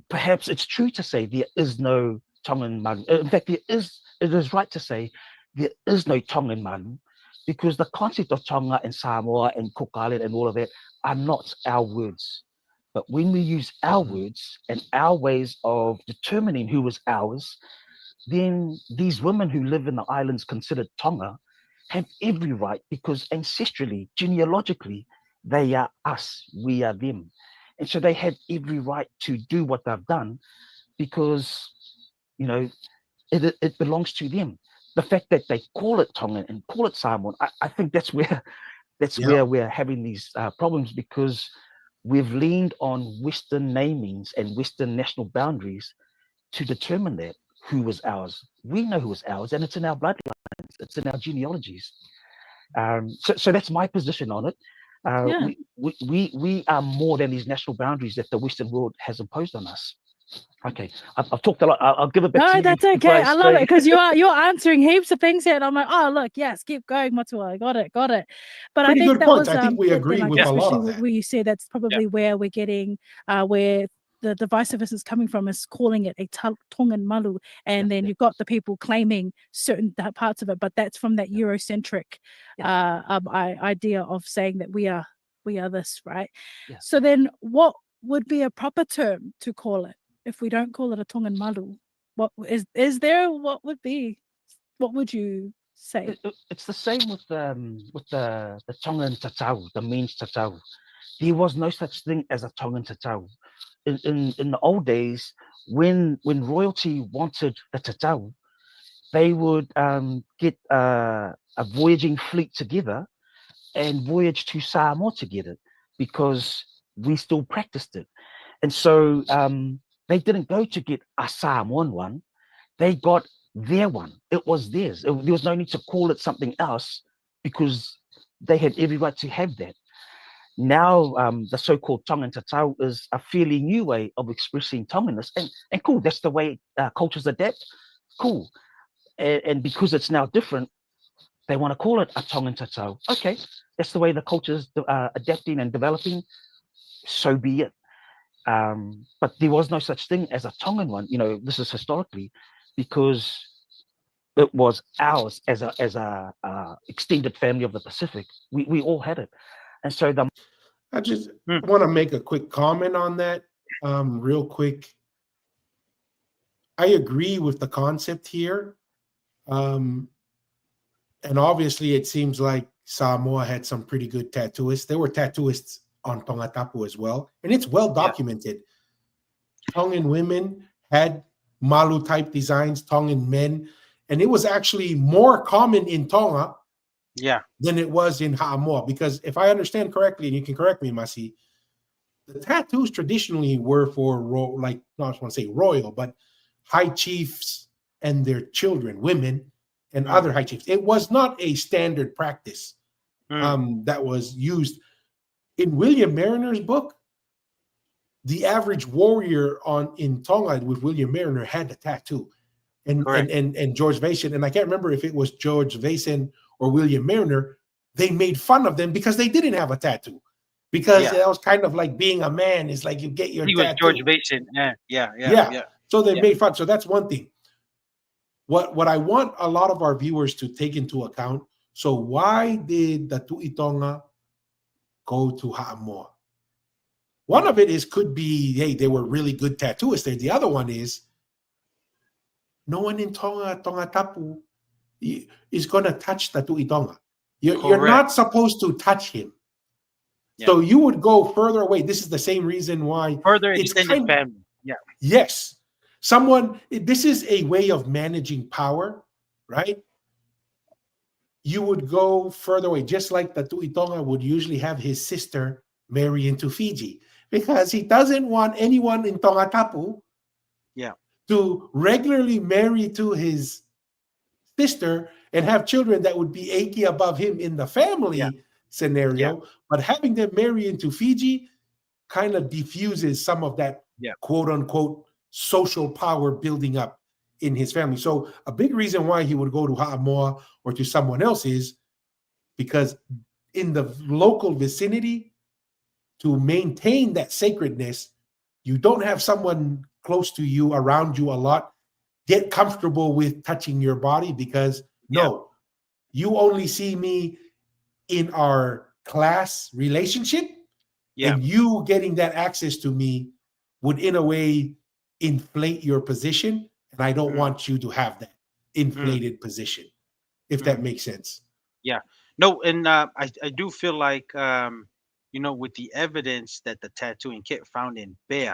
perhaps it's true to say there is no Tongan Malu. In fact, it is right to say there is no Tongan Malu, because the concept of Tonga and Samoa and Cook Island and all of that are not our words. But when we use our words and our ways of determining who was ours, then these women who live in the islands considered Tonga have every right, because ancestrally, genealogically, they are us, we are them. And so they had every right to do what they've done, because, you know, it belongs to them. The fact that they call it Tongan and call it Samoan, I think that's where where we're having these problems, because we've leaned on Western namings and Western national boundaries to determine that who was ours. We know who was ours, and it's in our bloodlines, it's in our genealogies. So that's my position on it. Yeah. We are more than these national boundaries that the Western world has imposed on us. Okay, I've talked a lot. I'll give it back to No, you. that's before okay. I love stray. it because you're answering heaps of things here, and I'm like, oh look, yes, keep going, Matua. Got it. But I Pretty think good that points. was I think we agree like with a lot especially of that. where you said that's probably where we're getting where the divisiveness is coming from, is calling it a Tongan Malu, and then you've got the people claiming certain parts of it, but that's from that Eurocentric idea of saying that we are this, right? Yeah. So then, what would be a proper term to call it if we don't call it a Tongan Malu? What is there? What would you say? It's the same with the Tongan Tatau, the means Tatau. There was no such thing as a Tongan Tatau. In the old days, when royalty wanted the Tatau, they would get a voyaging fleet together and voyage to Samoa together, because we still practiced it. And so they didn't go to get a Samoan one, they got their one. It was theirs. There was no need to call it something else, because they had every right to have that. Now, the so-called Tongan Tatau is a fairly new way of expressing Tonganness, and cool, that's the way cultures adapt, cool. And because it's now different, they want to call it a Tongan Tatau. Okay, that's the way the culture's adapting and developing, so be it. But there was no such thing as a Tongan one, this is historically, because it was ours as a extended family of the Pacific. We all had it. And so I just Hmm. want to make a quick comment on that, real quick. I agree with the concept here. And obviously, it seems like Samoa had some pretty good tattooists. There were tattooists on Tongatapu as well. And it's well documented. Tongan women had Malu type designs, Tongan men. And it was actually more common in Tonga than it was in Ha'amoa. Because if I understand correctly, and you can correct me, Masi, the tattoos traditionally were for, like, not want to say royal, but high chiefs and their children, women, and other high chiefs. It was not a standard practice that was used. In William Mariner's book, the average warrior in Tonga with William Mariner had a tattoo. And George Vason, and I can't remember if it was George Vason or William Mariner, they made fun of them because they didn't have a tattoo. Because that was kind of like being a man is like you get your He tattoo. was George Mason. Yeah. So they made fun. So that's one thing. What I want a lot of our viewers to take into account. So why did the Tu'itonga go to Ha'amoa? One of it could be, hey, they were really good tattooists there. The other one is no one in Tongatapu is going to touch the Tu'itonga. You're not supposed to touch him. Yeah. So you would go further away. This is the same reason why further extended family. Yeah. Yes. This is a way of managing power, right? You would go further away, just like the Tu'itonga would usually have his sister marry into Fiji, because he doesn't want anyone in Tongatapu to regularly marry to his sister and have children that would be Eiki above him in the family scenario. But having them marry into Fiji kind of diffuses some of that quote unquote social power building up in his family. So a big reason why he would go to Ha'amoa or to someone else is because in the local vicinity, to maintain that sacredness, you don't have someone close to you, around you a lot, get comfortable with touching your body, because you only see me in our class relationship, and you getting that access to me would in a way inflate your position, and I don't want you to have that inflated position, if that makes sense. No, and I do feel like with the evidence that the tattooing kit found in Bea,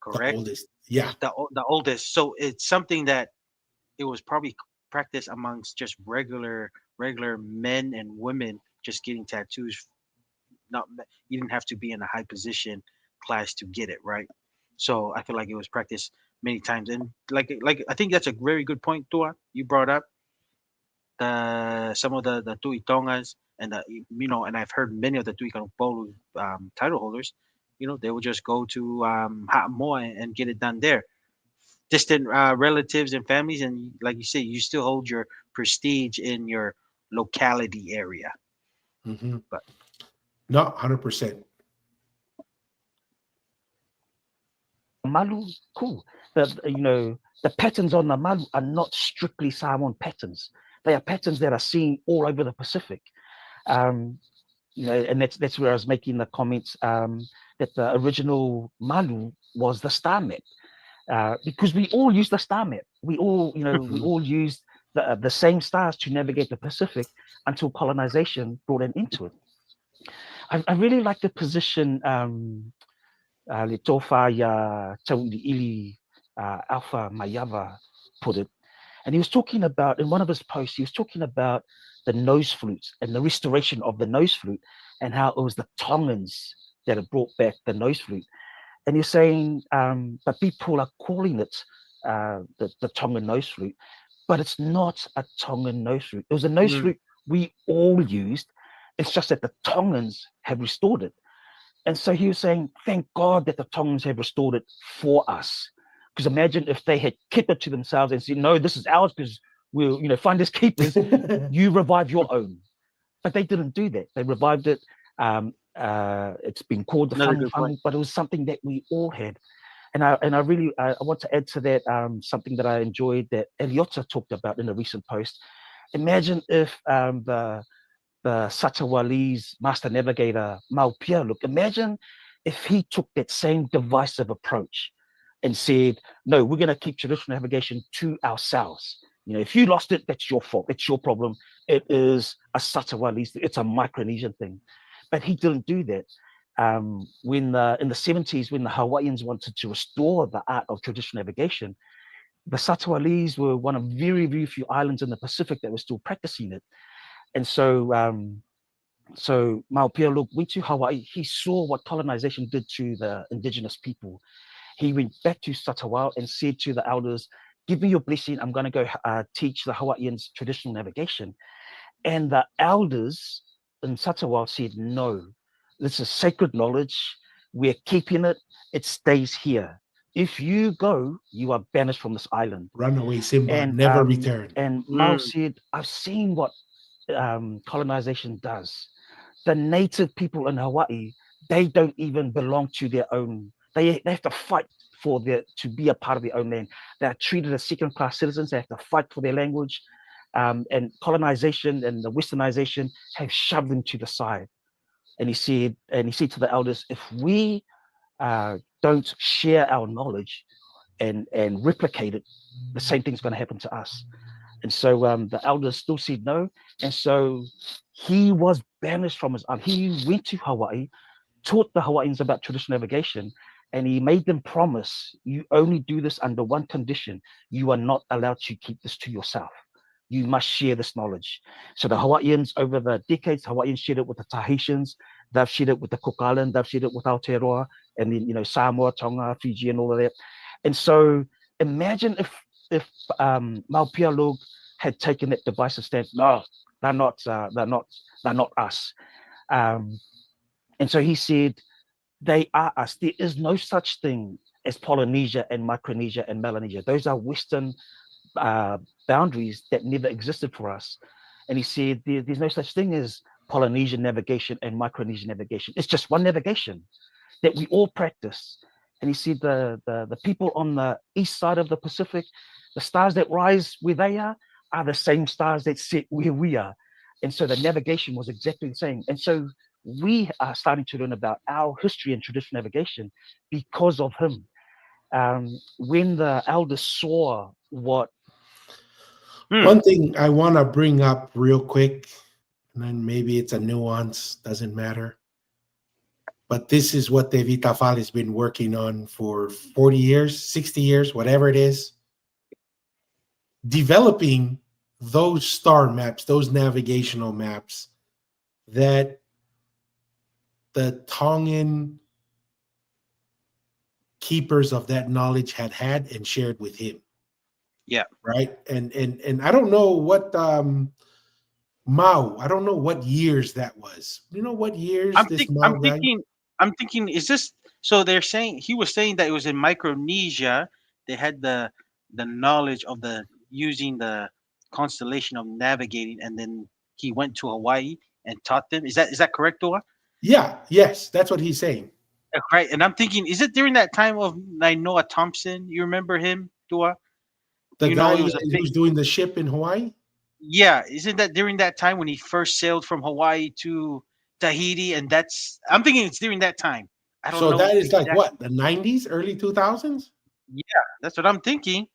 correct? The oldest. The oldest. So it's something that it was probably practiced amongst just regular men and women just getting tattoos. You didn't have to be in a high position class to get it, right? So I feel like it was practiced many times, and like I think that's a very good point, Tua, you brought up. Some of the Tu'itongas and and I've heard many of the Tu'ikanupolu title holders, they would just go to Ha'amoa and get it done there. Distant relatives and families, and like you say, you still hold your prestige in your locality area. But no, 100%. Malu, cool. The patterns on the malu are not strictly Samoan patterns. They are patterns that are seen all over the Pacific. And that's where I was making the comments that the original malu was the star map, because we all use the star map. We all, we all used the same stars to navigate the Pacific until colonization brought an end to it. I really like the position Letofa ya Tauli'ili Alpha Mayava put it. And he was talking about, in one of his posts, he was talking about the nose flutes and the restoration of the nose flute, and how it was the Tongans that had brought back the nose flute. And you're saying, but people are calling it the Tongan nose flute, but it's not a Tongan nose flute. It was a nose flute we all used, It's just that the Tongans have restored it. And so he was saying, thank God that the Tongans have restored it for us. Because imagine if they had kept it to themselves and said, no, this is ours because we'll, find us keepers, you revive your own. But they didn't do that. They revived it. It's been called the Another Whangu good point. Whangu, but it was something that we all had. And I really want to add to that something that I enjoyed that Eliota talked about in a recent post. Imagine if the Satawali's master navigator, Maupia, look, imagine if he took that same divisive approach and said, no, we're going to keep traditional navigation to ourselves. If you lost it, that's your fault. It's your problem. It is a Satawali's, it's a Micronesian thing. But he didn't do that. In the 70s, when the Hawaiians wanted to restore the art of traditional navigation, the Satawali's were one of very, very few islands in the Pacific that were still practicing it. And so Maupia Look went to Hawaii. He saw what colonization did to the indigenous people. He went back to Satawal and said to the elders, give me your blessing. I'm going to go teach the Hawaiians traditional navigation. And the elders in Satawal said, no, this is sacred knowledge. We're keeping it. It stays here. If you go, you are banished from this island. Run away, Simba, And never return. And Mao said, I've seen what colonization does. The native people in Hawaii, they don't even belong to their own. They have to fight to be a part of their own land. They are treated as second-class citizens. They have to fight for their language. And colonization and the westernization have shoved them to the side. And he said to the elders, if we don't share our knowledge and replicate it, the same thing's going to happen to us. And so the elders still said no. And so he was banished from his island. He went to Hawaii, taught the Hawaiians about traditional navigation, and he made them promise, you only do this under one condition. You are not allowed to keep this to yourself. You must share this knowledge. So the Hawaiians, over the decades, Hawaiians shared it with the Tahitians, they've shared it with the Cook Island, they've shared it with Aotearoa, and then, Samoa, Tonga, Fiji, and all of that. And so imagine if Maupia Log had taken that divisive stance. No, they're not us. And so he said, they are us. There is no such thing as Polynesia and Micronesia and Melanesia. Those are Western boundaries that never existed for us. And he said, there's no such thing as Polynesian navigation and Micronesian navigation. It's just one navigation that we all practice. And he said the people on the east side of the Pacific, the stars that rise where they are the same stars that set where we are. And so the navigation was exactly the same. And so we are starting to learn about our history and traditional navigation because of him. When the elders saw what... One thing I want to bring up real quick, and then maybe it's a nuance, doesn't matter. But this is what Te Vitafal has been working on for 40 years, 60 years, whatever it is. Developing those star maps, those navigational maps that the Tongan keepers of that knowledge had and shared with him. Yeah. Right. And I don't know what Mao, I don't know what years that was. You know what years I'm Mao guy? thinking, is this, so they're saying, he was saying that it was in Micronesia they had the knowledge of using the constellation of navigating, and then he went to Hawaii and taught them. Is that correct, Dua? Yeah, yes, that's what he's saying. Right. And I'm thinking, is it during that time of Nainoa Thompson? You remember him, Dua? The You guy know, it was a big... who's doing the ship in Hawaii? Yeah, isn't that during that time when he first sailed from Hawaii to Tahiti? And I'm thinking it's during that time. I don't So know. that is exactly. like what, the 90s, early 2000s? Yeah, that's what I'm thinking.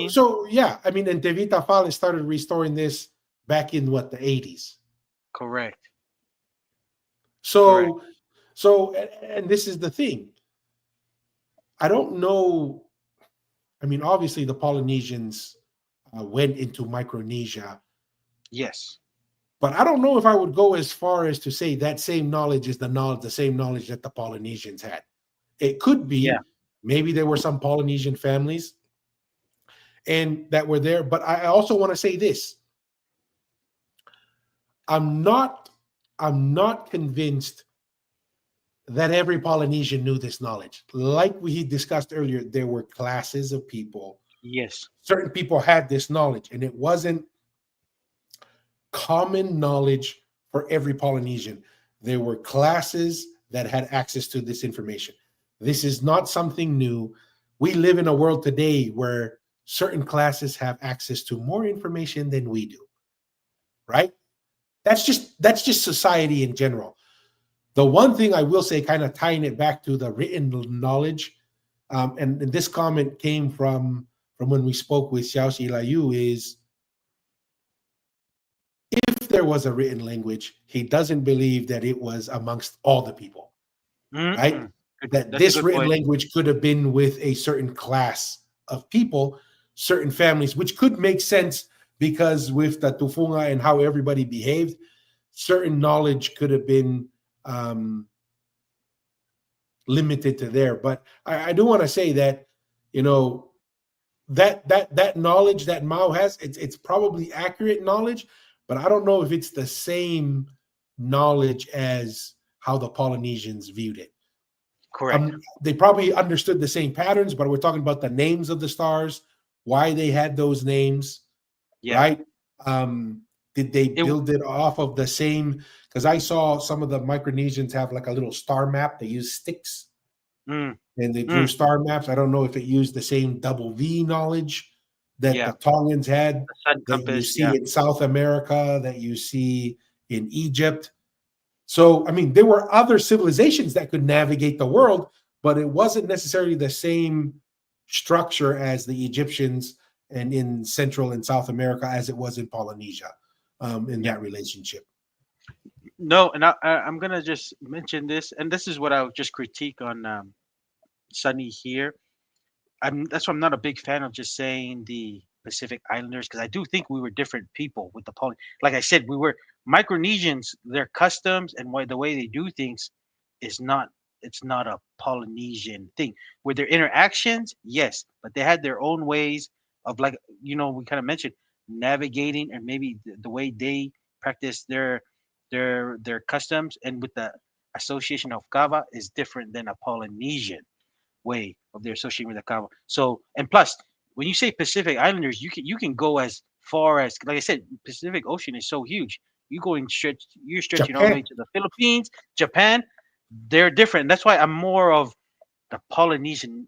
So yeah, I mean, and Te Vitafal started restoring this back in what, the 80s. Correct. So and this is the thing. I don't know. I mean, obviously the Polynesians went into Micronesia. Yes. But I don't know if I would go as far as to say that same knowledge is the same knowledge that the Polynesians had. It could be. Yeah. Maybe there were some Polynesian families and that were there. But I also want to say this. I'm not convinced that every Polynesian knew this knowledge. Like we discussed earlier, there were classes of people. Yes. Certain people had this knowledge, and it wasn't common knowledge for every Polynesian. There were classes that had access to this information. This is not something new. We live in a world today where certain classes have access to more information than we do, right? That's just society in general. The one thing I will say, kind of tying it back to the written knowledge, and this comment came from when we spoke with Xiao Xi Layu, is if there was a written language, he doesn't believe that it was amongst all the people, right? Mm-mm. That That's a this good written point. language could have been with a certain class of people, certain families, which could make sense because with the tufunga and how everybody behaved, certain knowledge could have been limited to there. But I do want to say that, you know, that knowledge that Mao has, it's probably accurate knowledge, but I don't know if it's the same knowledge as how the Polynesians viewed it. Correct. They probably understood the same patterns, but we're talking about the names of the stars, why they had those names, Yeah. right? Did they It, build it off of the same? Because I saw some of the Micronesians have like a little star map. They use sticks mm, and they drew mm, star maps. I don't know if it used the same double V knowledge that yeah. the Tongans had, The sun that you compass. see Yeah. in South America, that you see in Egypt. So, I mean, there were other civilizations that could navigate the world, but it wasn't necessarily the same structure as the Egyptians and in Central and South America as it was in Polynesia, in Yeah. that relationship. No, and I'm gonna just mention this, and this is what I would just critique on Sunny here. That's why I'm not a big fan of just saying the Pacific Islanders, because I do think we were different people with the Poly. Like I said, we were Micronesians. Their customs and the way they do things is not. It's not a Polynesian thing. With their interactions, yes, but they had their own ways of, like, we kind of mentioned navigating, and maybe the way they practice their customs, and with the association of Kava is different than a Polynesian way of their associating with the Kava. So, and plus, when you say Pacific Islanders, you can go as far as, like I said, Pacific Ocean is so huge. You're stretching all the way Japan, to the Philippines, Japan. They're different. That's why I'm more of the Polynesian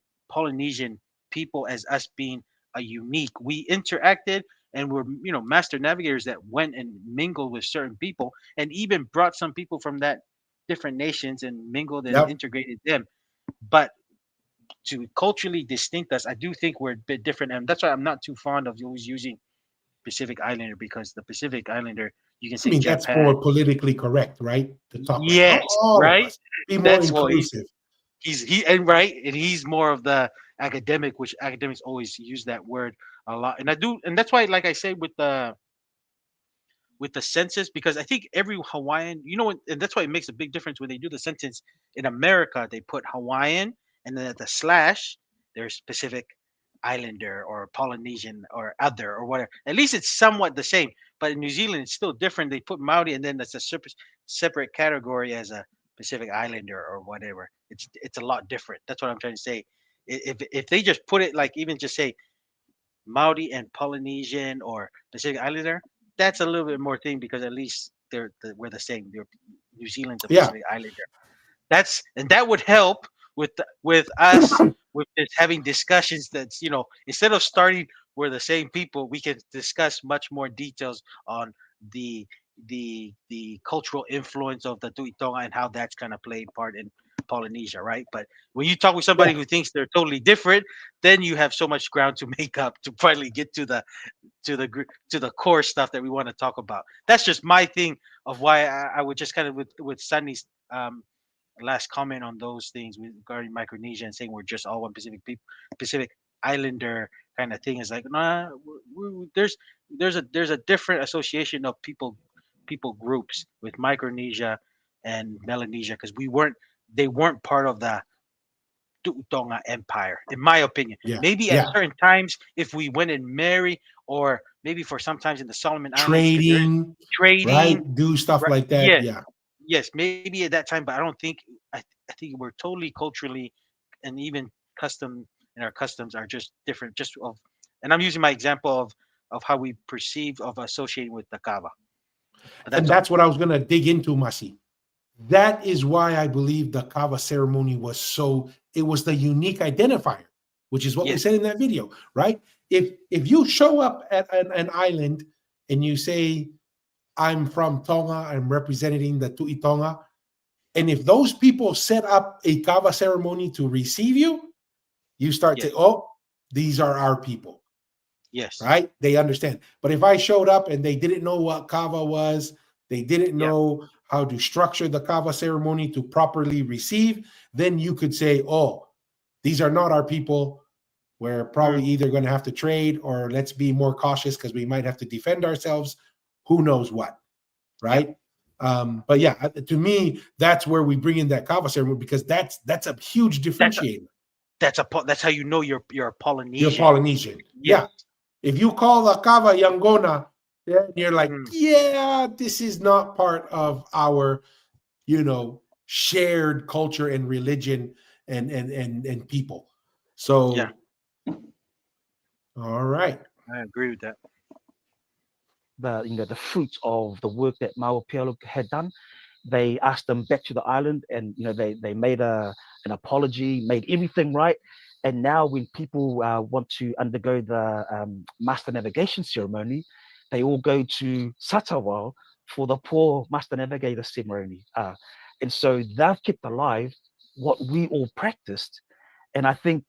people as us being a unique. We interacted and we're master navigators that went and mingled with certain people and even brought some people from that different nations and mingled and yep. integrated them. But to culturally distinct us, I do think we're a bit different, and that's why I'm not too fond of always using Pacific Islander, because the Pacific Islander, you can I say mean, that's Japan. more politically correct, right? To talk like Yes, all of right. us, be more That's why inclusive. he's more of the academic, which academics always use that word a lot, and I do, and that's why, like I say, with the census, because I think every Hawaiian, and that's why it makes a big difference when they do the census in America. They put Hawaiian, and then at the slash, there's Pacific Islander or Polynesian or other or whatever. At least it's somewhat the same. But in New Zealand, it's still different. They put Maori, and then that's a separate category as a Pacific Islander or whatever. It's a lot different. That's what I'm trying to say. If they just put it like, even just say Maori and Polynesian or Pacific Islander, that's a little bit more thing, because at least we're the same. New Zealand's a Yeah. Pacific Islander. That would help with us with this, having discussions. That's, instead of starting we're the same people, we can discuss much more details on the the cultural influence of the Tuitonga and how that's kind of played part in Polynesia, right? But when you talk with Yeah. somebody who thinks they're totally different, then you have so much ground to make up to finally get to the core stuff that we want to talk about. That's just my thing of why I would just kind of, with Sunny's last comment on those things regarding Micronesia and saying we're just all one Pacific Islander kind of thing, is like, nah, there's a different association of people groups with Micronesia and Melanesia, because they weren't part of the Tutonga Empire, in my opinion. Yeah. Maybe at Yeah. certain times, if we went and marry, or maybe for sometimes in the Solomon Islands 'cause there is Trading, trading, right? Do stuff right? like that. Yeah, Yeah. yes, maybe at that time, but I don't think I think we're totally culturally and even custom and our customs are just different. Just of, and I'm using my example of how we perceive of associating with the kava. But And that's all. that's what I was going to dig into, Masi. That is why I believe the Kava ceremony was so, it was the unique identifier, which is what we Yes, said in that video, right? If you show up at an island and you say, I'm from Tonga, I'm representing the Tui Tonga, and if those people set up a Kava ceremony to receive you, you start yes, to, oh, these are our people, yes, right? They understand. But if I showed up and they didn't know what kava was, they didn't yeah, know how to structure the kava ceremony to properly receive, then you could say, oh, these are not our people. We're probably mm, either going to have to trade or let's be more cautious because we might have to defend ourselves. Who knows what, yeah. right? But yeah, to me, that's where we bring in that kava ceremony because that's a huge That's a, differentiator. that's how you know you're a You're Polynesian. Polynesian. Yes. Yeah. If you call the kava Yangona, then you're like, Mm, yeah, this is not part of our, shared culture and religion and people. yeah, So, all right. I agree with that. The fruits of the work that Maopielo had done. They asked them back to the island, and they made an apology, made everything right. And now, when people want to undergo the master navigation ceremony, they all go to Satawal for the poor master navigator ceremony. And so they've kept alive what we all practiced. And I think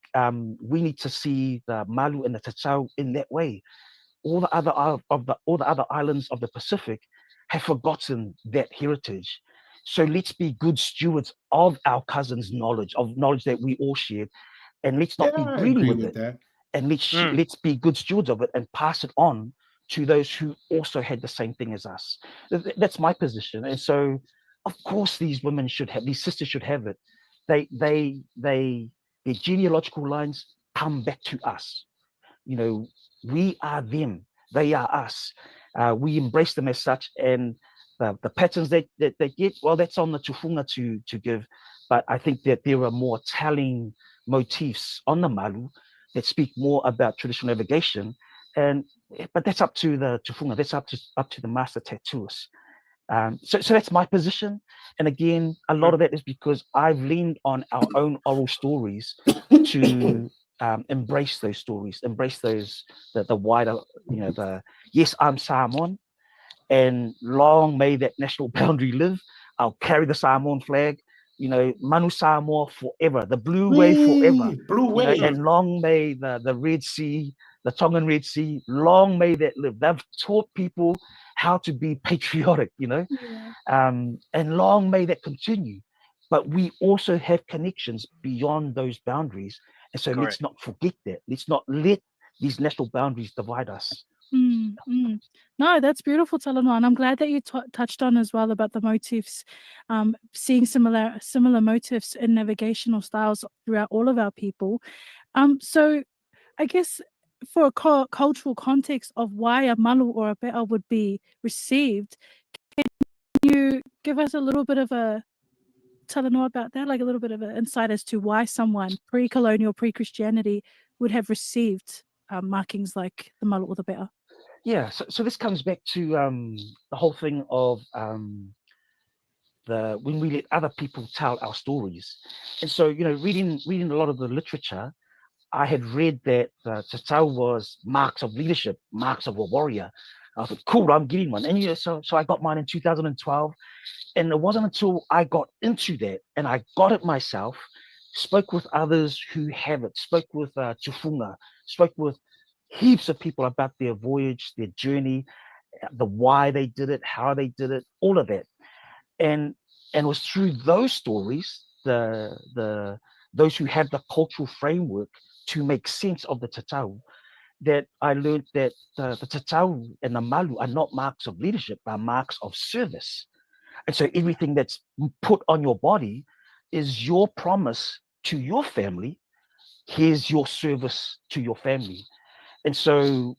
we need to see the Malu and the Tatau in that way. All the other islands of the Pacific have forgotten that heritage. So let's be good stewards of our cousins' knowledge, of knowledge that we all shared, and let's Yeah, not be I greedy agree with with it. that. And Mm, let's be good stewards of it and pass it on to those who also had the same thing as us. That's my position. And so, of course, these women should have, these sisters should have it. Their genealogical lines come back to us. You know, we are them, they are us. We embrace them as such, and the patterns that they get, well, that's on the tufunga to give. But I think that there are more telling motifs on the malu that speak more about traditional navigation, and but that's up to the tufunga, that's up to the master tattooist. So that's my position. And again, a lot mm, of that is because I've leaned on our own oral stories to embrace those stories, embrace those the wider, the yes, I'm Samoan, and long may that national boundary live. I'll carry the Samoan flag, Manu Samoa forever, the blue wave forever, Wee, blue mm, wave. and long may the Red Sea, the Tongan Red Sea, long may that live. They've taught people how to be patriotic, Yeah. and long may that continue. But we also have connections beyond those boundaries. And so let's correct. not forget that. Let's not let these national boundaries divide us. Mm, mm. No, that's beautiful, Talanoa, and I'm glad that you touched on as well about the motifs, seeing similar motifs in navigational styles throughout all of our people. So I guess for a cultural context of why a malu or a be'a would be received, can you give us a little bit of a Talanoa about that, like a little bit of an insight as to why someone pre-colonial, pre-Christianity would have received markings like the malu or the be'a? Yeah, so this comes back to the whole thing of the when we let other people tell our stories. And so, reading a lot of the literature, I had read that Tatau was marks of leadership, marks of a warrior. I thought, cool, I'm getting one. And so I got mine in 2012. And it wasn't until I got into that and I got it myself, spoke with others who have it, spoke with Tufunga, spoke with heaps of people about their voyage, their journey, the why they did it, how they did it, all of that. And it was through those stories, the those who have the cultural framework to make sense of the tatau, that I learned that the tatau and the malu are not marks of leadership, but marks of service. And so everything that's put on your body is your promise to your family. Here's your service to your family. And so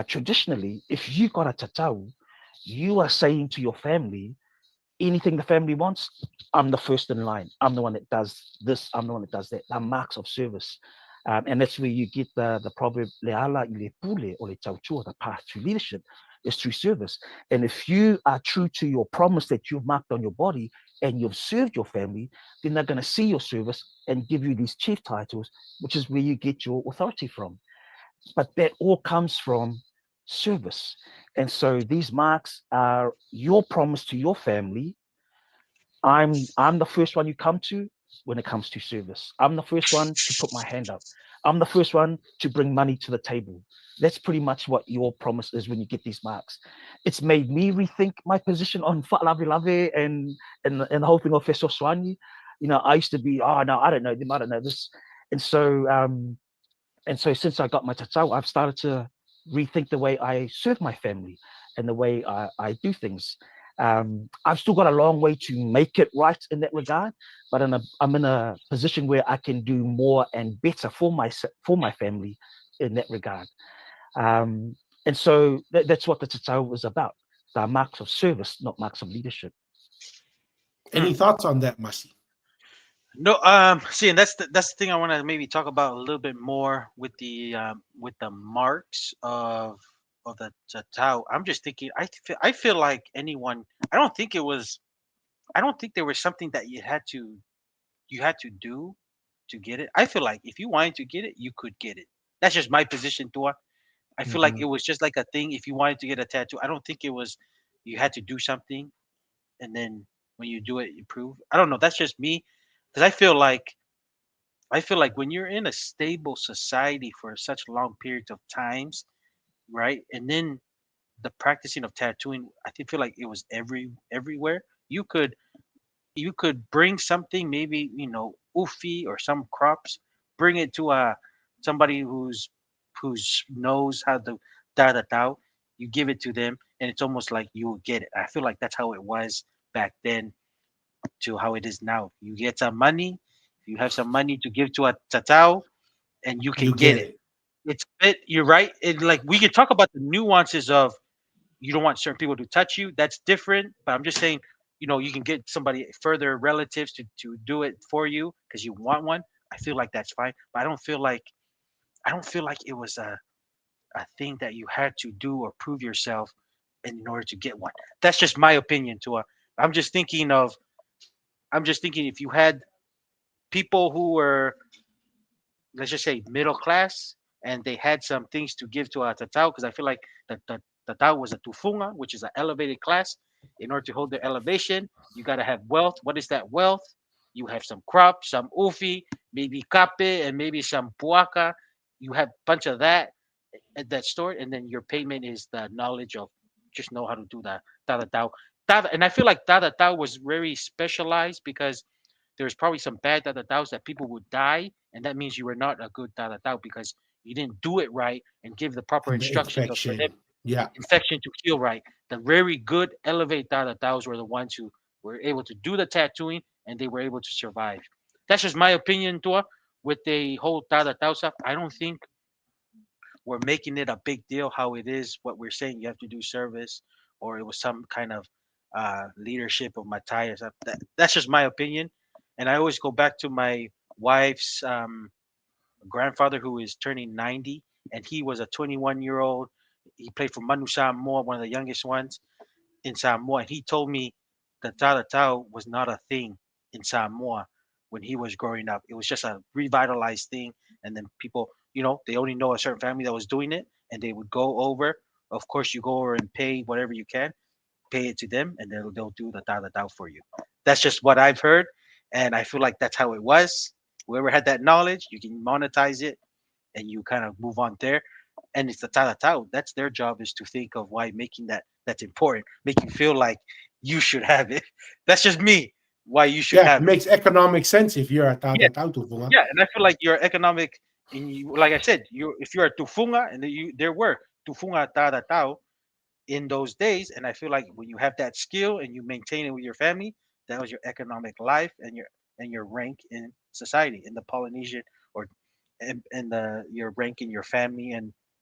traditionally, if you got a tatau, you are saying to your family, anything the family wants, I'm the first in line. I'm the one that does this. I'm the one that does that. The marks of service. And that's where you get the proverb, le ala I le pule o le tautua, the path to leadership is through service. And if you are true to your promise that you've marked on your body and you've served your family, then they're going to see your service and give you these chief titles, which is where you get your authority from. But that all comes from service. And so these marks are your promise to your family. I'm the first one you come to when it comes to service. I'm the first one to put my hand up. I'm the first one to bring money to the table. That's pretty much what your promise is when you get these marks. It's made me rethink my position on Fa'alawe Lave and the whole thing of Fesoswani. You know, I used to be, oh no, I don't know them, I don't know this. And so since I got my tatau, I've started to rethink the way I serve my family and the way I do things. I've still got a long way to make it right in that regard, but I'm in a position where I can do more and better for my family in that regard. And so that's what the tatau was about. The marks of service, not marks of leadership. Any thoughts on that, Masi? No, see, and that's the thing I want to maybe talk about a little bit more with the marks of the Tao. I'm just thinking, I feel like anyone. I don't think it was. I don't think there was something that you had to do to get it. I feel like if you wanted to get it, you could get it. That's just my position, Tua. I feel like Mhm. it was just like a thing. If you wanted to get a tattoo, I don't think it was you had to do something and then when you do it, you prove. I don't know. That's just me because I feel like when you're in a stable society for such long periods of times, right? And then the practicing of tattooing, feel like it was everywhere. You could you could bring something, maybe ufi or some crops, bring it to somebody who's knows how to da da. You give it to them, and it's almost like you will get it. I feel like that's how it was back then to how it is now. You get some money, you have some money to give to a tatao, and you can You get get it. it. You're right. Like we can talk about the nuances of you don't want certain people to touch you. That's different. But I'm just saying, you can get somebody further relatives to do it for you because you want one. I feel like that's fine. But I don't feel like it was a thing that you had to do or prove yourself in order to get one. That's just my opinion, Tua. I'm just thinking of I'm just thinking if you had people who were, let's just say, middle class, and they had some things to give to a tatao, because I feel like the tatao was a tufunga, which is an elevated class. In order to hold the elevation, you got to have wealth. What is that wealth? You have some crops, some ufi, maybe kape, and maybe some puaka. You have a bunch of that at that store, and then your payment is the knowledge of just know how to do that tatatao. And I feel like tatatao was very specialized because there's probably some bad tatataos that people would die, and that means you were not a good tatatao because you didn't do it right and give the proper And the instructions of for them infection. Yeah. infection to heal right. The very good elevated tatataos were the ones who were able to do the tattooing and they were able to survive. That's just my opinion, Tua. With the whole tatatao stuff, I don't think we're making it a big deal how it is what we're saying you have to do service or it was some kind of leadership of Matthias. That's just my opinion. And I always go back to my wife's grandfather who is turning 90 and he was a 21-year-old. He played for Manu Samoa, one of the youngest ones in Samoa. And he told me that Talatau was not a thing in Samoa when he was growing up. It was just a revitalized thing. And then people, they only know a certain family that was doing it and they would go over. Of course, you go over and pay whatever you can, pay it to them, and they'll do the Talatau for you. That's just what I've heard. And I feel like that's how it was. Whoever had that knowledge, you can monetize it and you kind of move on there. And it's the talatao. That's their job is to think of why making that's important, make you feel like you should have it. That's just me. Why you should Yeah. have it. Makes economic sense if you're a Yeah, tata tautufunga. yeah. And I feel like your economic, and like I said, if you're a tufunga, and there were tufunga talatao in those days, and I feel like when you have that skill and you maintain it with your family, that was your economic life and your rank in society in the Polynesian or and the your rank in your family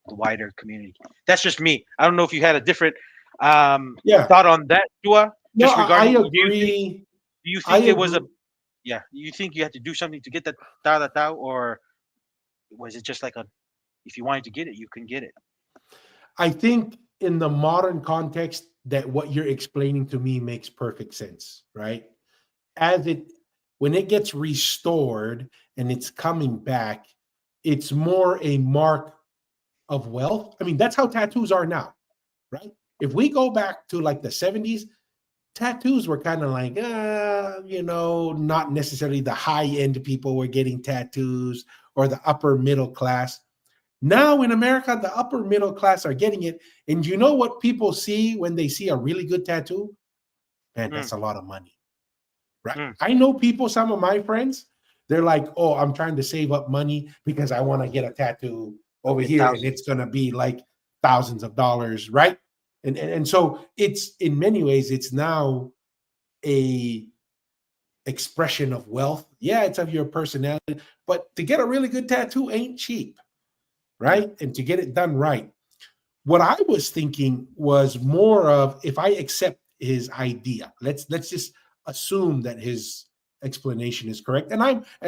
the wider community. That's just me. I don't know if you had a different Yeah. thought on that, Dua. No, Just I regarding, agree. do you I think it was a agree. yeah? You think you had to do something to get that tao tao, or was it just like a if you wanted to get it, you can get it? I think in the modern context that what you're explaining to me makes perfect sense, right? As it when it gets restored and it's coming back, it's more a mark of wealth. I mean, that's how tattoos are now, right? If we go back to like the 70s, tattoos were kind of like, not necessarily the high end people were getting tattoos or the upper middle class. Now in America, the upper middle class are getting it. And you know what people see when they see a really good tattoo? Man, Mm, that's a lot of money, right? mm, I know people, some of my friends, they're like, oh, I'm trying to save up money because I want to get a tattoo over get here and thousands. it's going to be like thousands of dollars, right? And so it's in many ways, it's now a expression of wealth. Yeah, it's of your personality, but to get a really good tattoo ain't cheap, Yeah. right? And to get it done right. What I was thinking was more of if I accept his idea, let's just assume that his explanation is correct. And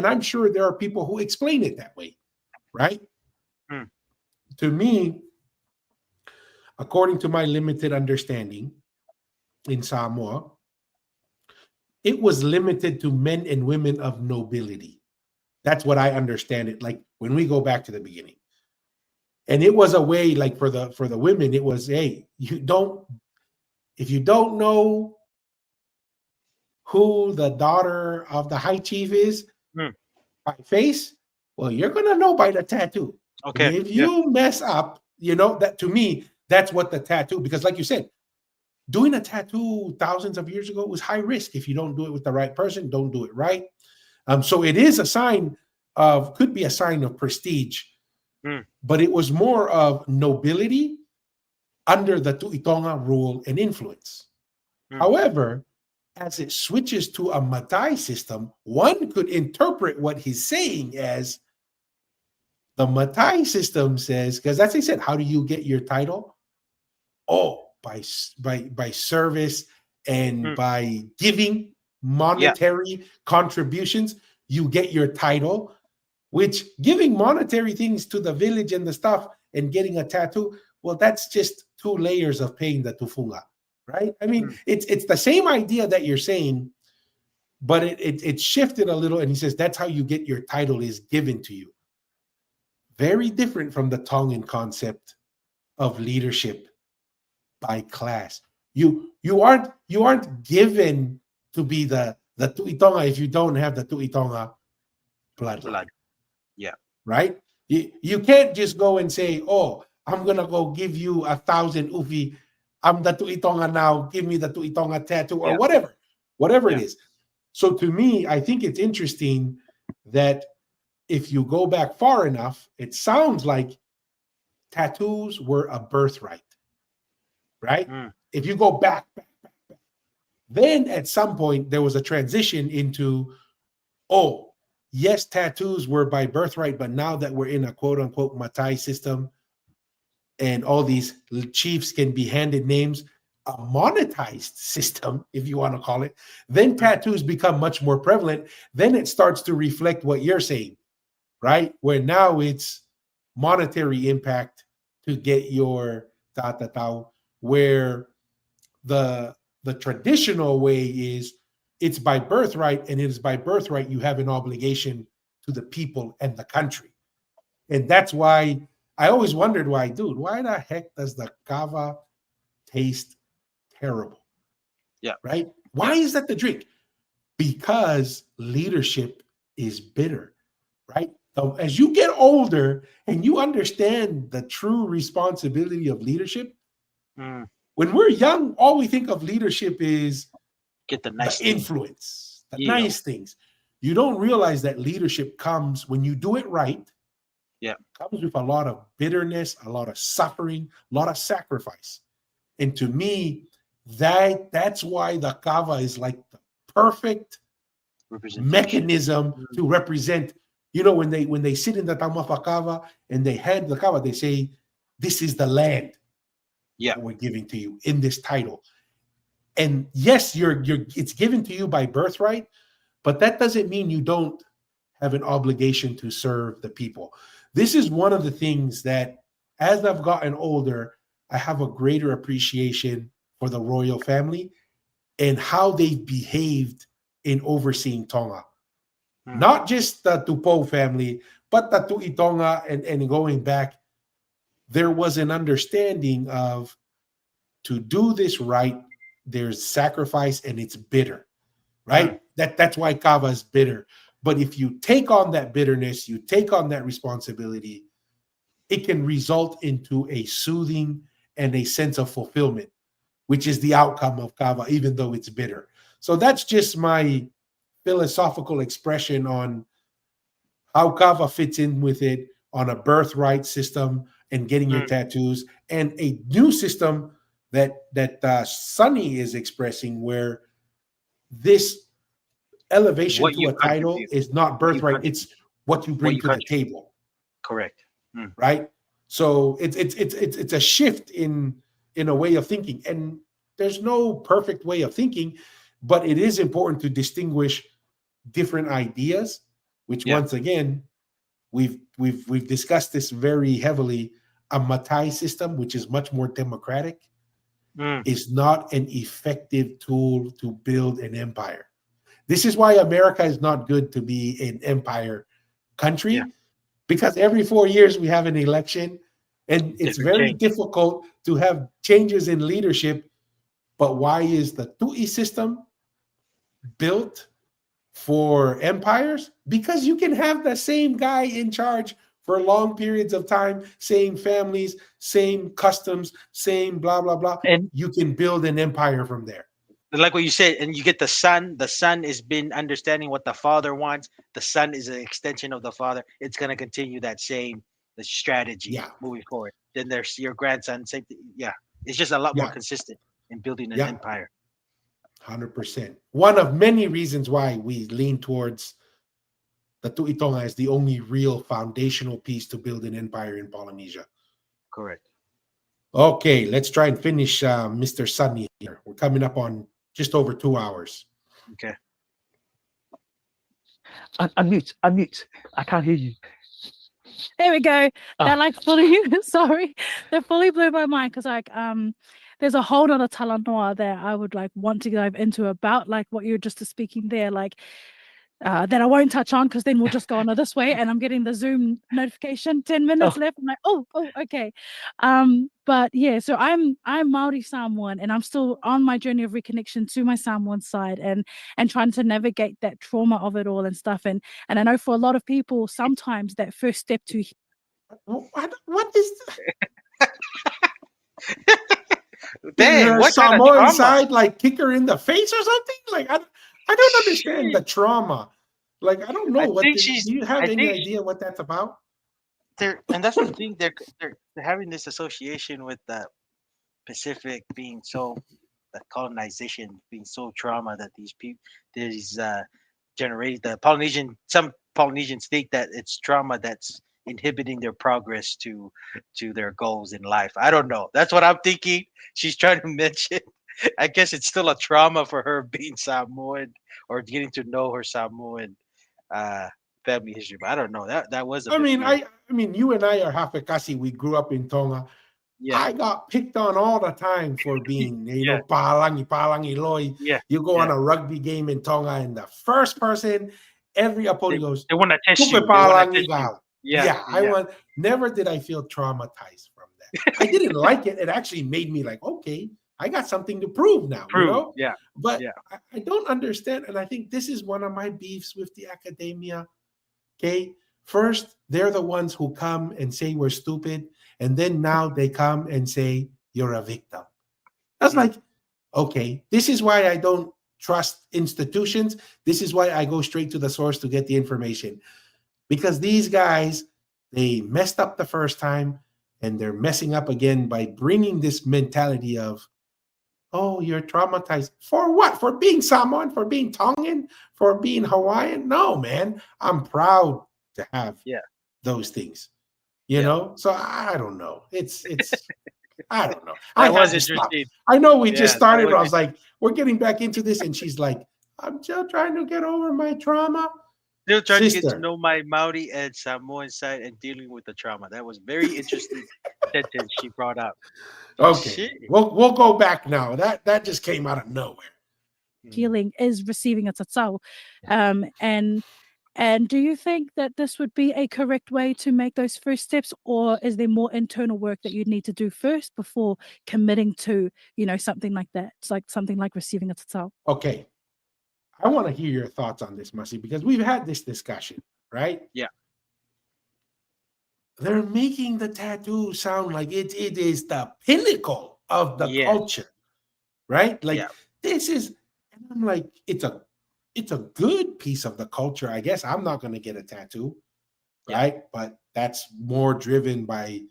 I'm sure there are people who explain it that way, right? Mm, To me, according to my limited understanding in Samoa, it was limited to men and women of nobility. That's what I understand it like when we go back to the beginning. And it was a way like for the women, it was, hey, if you don't know who the daughter of the high chief is mm. by face, well, you're gonna know by the tattoo. And Okay. if Yeah. you mess up, that to me, that's what the tattoo, because like you said, doing a tattoo thousands of years ago was high risk. If you don't do it with the right person, don't do it right. So it is could be a sign of prestige, Mm, but it was more of nobility under the Tuitonga rule and influence. mm, However, as it switches to a Matai system, one could interpret what he's saying as the Matai system says, because that's what he said, how do you get your title? Oh, by service and mm. by giving Yeah. monetary contributions, you get your title, which giving monetary things to the village and the stuff and getting a tattoo, well, that's just two layers of paying the tufunga, right? I mean, Mm, it's the same idea that you're saying, but it shifted a little, and he says that's how you get your title is given to you. Very different from the Tongan concept of leadership by class. You aren't given to be the Tuitonga if you don't have the Tuitonga bloodline, blood. Yeah. right? You can't just go and say, oh, I'm gonna go give you 1,000 ufi. I'm the Tuitonga now. Give me the Tuitonga tattoo or Yeah. whatever it Yeah. is. So to me, I think it's interesting that if you go back far enough, it sounds like tattoos were a birthright, right? Mm, If you go back, then at some point there was a transition into, oh, yes, tattoos were by birthright, but now that we're in a quote unquote Matai system and all these chiefs can be handed names, a monetized system, if you want to call it, then mm, tattoos become much more prevalent. Then it starts to reflect what you're saying, right? Where now it's monetary impact to get your tatatao, where the traditional way is it's by birthright, and it is by birthright you have an obligation to the people and the country. And that's why I always wondered why, dude, why the heck does the kava taste terrible? yeah. Right? Yeah. Why is that the drink? Because leadership is bitter, right? So as you get older and you understand the true responsibility of leadership, Mm. when we're young, all we think of leadership is Get the the nice thing. influence, the Yeah. nice things. You don't realize that leadership comes when you do it right, Yeah. comes with a lot of bitterness, a lot of suffering, a lot of sacrifice. And to me, that's why the kava is like the perfect Representation. mechanism Mm, to represent. When they sit in the tamafa kava and they hand the kava, they say, this is the land Yeah. that we're giving to you in this title. And yes, it's given to you by birthright, but that doesn't mean you don't have an obligation to serve the people. This is one of the things that, as I've gotten older, I have a greater appreciation for the royal family and how they've behaved in overseeing Tonga. Not just the Tupou family, but the Tu'i Tonga and going back, there was an understanding of, to do this right, there's sacrifice and it's bitter, right? That's why Kava is bitter. But if you take on that bitterness, you take on that responsibility, it can result into a soothing and a sense of fulfillment, which is the outcome of Kava, even though it's bitter. So that's just my philosophical expression on how Kava fits in with it, on a birthright system and getting your tattoos, and a new system that Sunny is expressing, where this elevation What to you a title contribute. is not birthright, contribute. it's what you bring you to the contribute. table, Correct. right? So it's a shift in a way of thinking, and there's no perfect way of thinking, but it is important to distinguish different ideas, which once again, we've discussed this very heavily. A Matai system, which is much more democratic, is not an effective tool to build an empire. This is why America is not good to be an empire country, because every 4 years we have an election, and it's very difficult to have changes in leadership. But why is the Tu'i system built for empires? Because you can have the same guy in charge for long periods of time, same families, same customs, same blah, blah, blah. And you can build an empire from there. Like what you said, and you get the son. The son has been understanding what the father wants. The son is an extension of the father. It's going to continue that same strategy moving forward. Then there's your grandson. Same thing. Yeah, it's just a lot more consistent in building an empire. 100%. One of many reasons why we lean towards the Tu'i Tonga as the only real foundational piece to build an empire in Polynesia. Correct. Okay, let's try and finish Mr. Sunny here. We're coming up on just over 2 hours. Okay. Unmute. I can't hear you. There we go. They're like fully sorry. They fully blew my mind, because there's a whole other talanoa that I would want to dive into about what you were just speaking there, that I won't touch on, because then we'll just go on this way, and I'm getting the Zoom notification 10 minutes left. I'm like, oh, okay. But yeah, so I'm Maori Samoan, and I'm still on my journey of reconnection to my Samoan side, and trying to navigate that trauma of it all and stuff. And I know for a lot of people, sometimes that first step to what is Dang, her what kind of Samoan trauma? side, kick her in the face or something? I don't understand the trauma. I don't know do you have any idea what that's about? And that's the thing. They're having this association with the Pacific being so, the colonization being so trauma that these people, generate some Polynesians think that it's trauma that's inhibiting their progress to their goals in life. I don't know. That's what I'm thinking. She's trying to mention. I guess it's still a trauma for her being Samoan, or getting to know her Samoan family history. But I don't know. That was. I mean, you and I are Hafekasi. We grew up in Tonga. Yeah. I got picked on all the time for being, palangi loi. Yeah. You go on a rugby game in Tonga, and the first person, every opponent goes, They want to test you. Never did I feel traumatized from that. I didn't like it. It actually made me okay, I got something to prove now. Yeah. But I don't understand, and I think this is one of my beefs with the academia. Okay, first they're the ones who come and say we're stupid, and then now they come and say you're a victim. That's okay, this is why I don't trust institutions. This is why I go straight to the source to get the information, because these guys, they messed up the first time, and they're messing up again by bringing this mentality of, oh, you're traumatized. For what? For being Samoan? For being Tongan? For being Hawaiian? No, man. I'm proud to have those things. You Yeah. know, so I don't know. It's I don't know. I That was had to stop. interesting. I know we just Yeah, that started, was but I was like, we're getting back into this, and she's like, I'm just trying to get over my trauma, still trying to get to sister. know my Maori and Samoan side and dealing with the trauma. That was very interesting sentence she brought up. Okay, Shit. we'll go back now. That just came out of nowhere. Mm. healing is receiving a tatsau. And do you think that this would be a correct way to make those first steps, or is there more internal work that you need to do first before committing to, something like that? It's like something like receiving a tatsau. Okay, I want to hear your thoughts on this, Mussy, because we've had this discussion, right? Yeah. They're making the tattoo sound like it is the pinnacle of the Yes. culture, right? Like Yeah. this is, and I'm like, it's a good piece of the culture. I guess I'm not going to get a tattoo, Yeah. right? But that's more driven by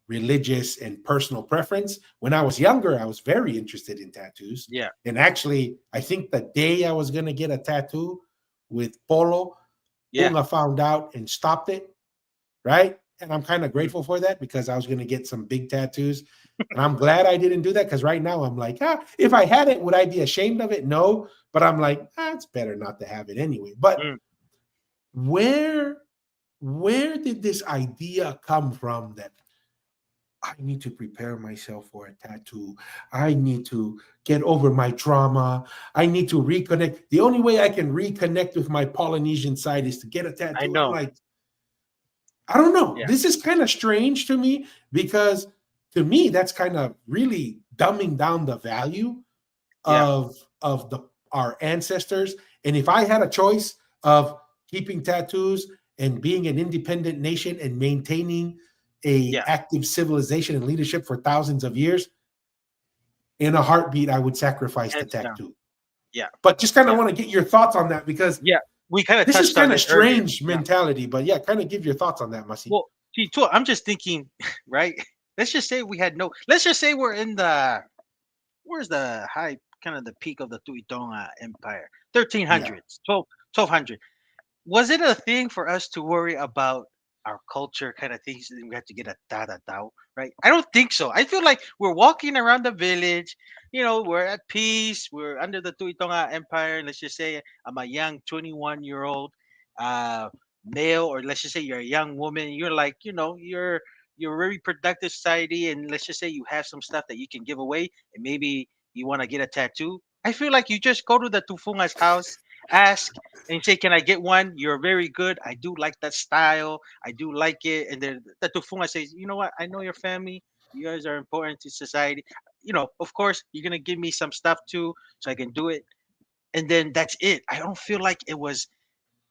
religious and personal preference. When I was younger, I was very interested in tattoos. Yeah. And actually, I think the day I was going to get a tattoo with Polo, Yeah. Unga found out and stopped it, right? And I'm kind of Mm. grateful for that because I was going to get some big tattoos. And I'm glad I didn't do that because right now I'm like, if I had it, would I be ashamed of it? No. But I'm like, it's better not to have it anyway. But Mm. where did this idea come from that I need to prepare myself for a tattoo? I need to get over my trauma. I need to reconnect. The only way I can reconnect with my Polynesian side is to get a tattoo. I I'm know. like, I don't know. Yeah. This is kind of strange to me because to me, that's kind of really dumbing down the value Yeah. of our ancestors. And if I had a choice of keeping tattoos and being an independent nation and maintaining a Yeah. active civilization and leadership for thousands of years, in a heartbeat, I would sacrifice the Hands down. tattoo. Yeah. But just kind of Yeah. want to get your thoughts on that because Yeah. We kind of this is touched on kind of it earlier. strange Yeah. mentality. But yeah, kind of give your thoughts on that, Masi. Well, see, too, I'm just thinking, right? Let's just say we had no. Let's just say we're in the. Where's the high, kind of the peak of the Tuitonga Empire? 1300s, 1200. Was it a thing for us to worry about our culture kind of things? We had to get a tatatao, right? I don't think so. I feel like we're walking around the village, we're at peace, we're under the Tuitonga Empire. And let's just say I'm a young 21-year-old male, or let's just say you're a young woman. You're like, you're a very productive society, and let's just say you have some stuff that you can give away, and maybe you want to get a tattoo. I feel like you just go to the Tufunga's house, ask, and say, "Can I get one? You're very good. I do like that style. I do like it." And then the Tufunga says, "You know what? I know your family. You guys are important to society. Of course, you're gonna give me some stuff too, so I can do it." And then that's it. I don't feel like it was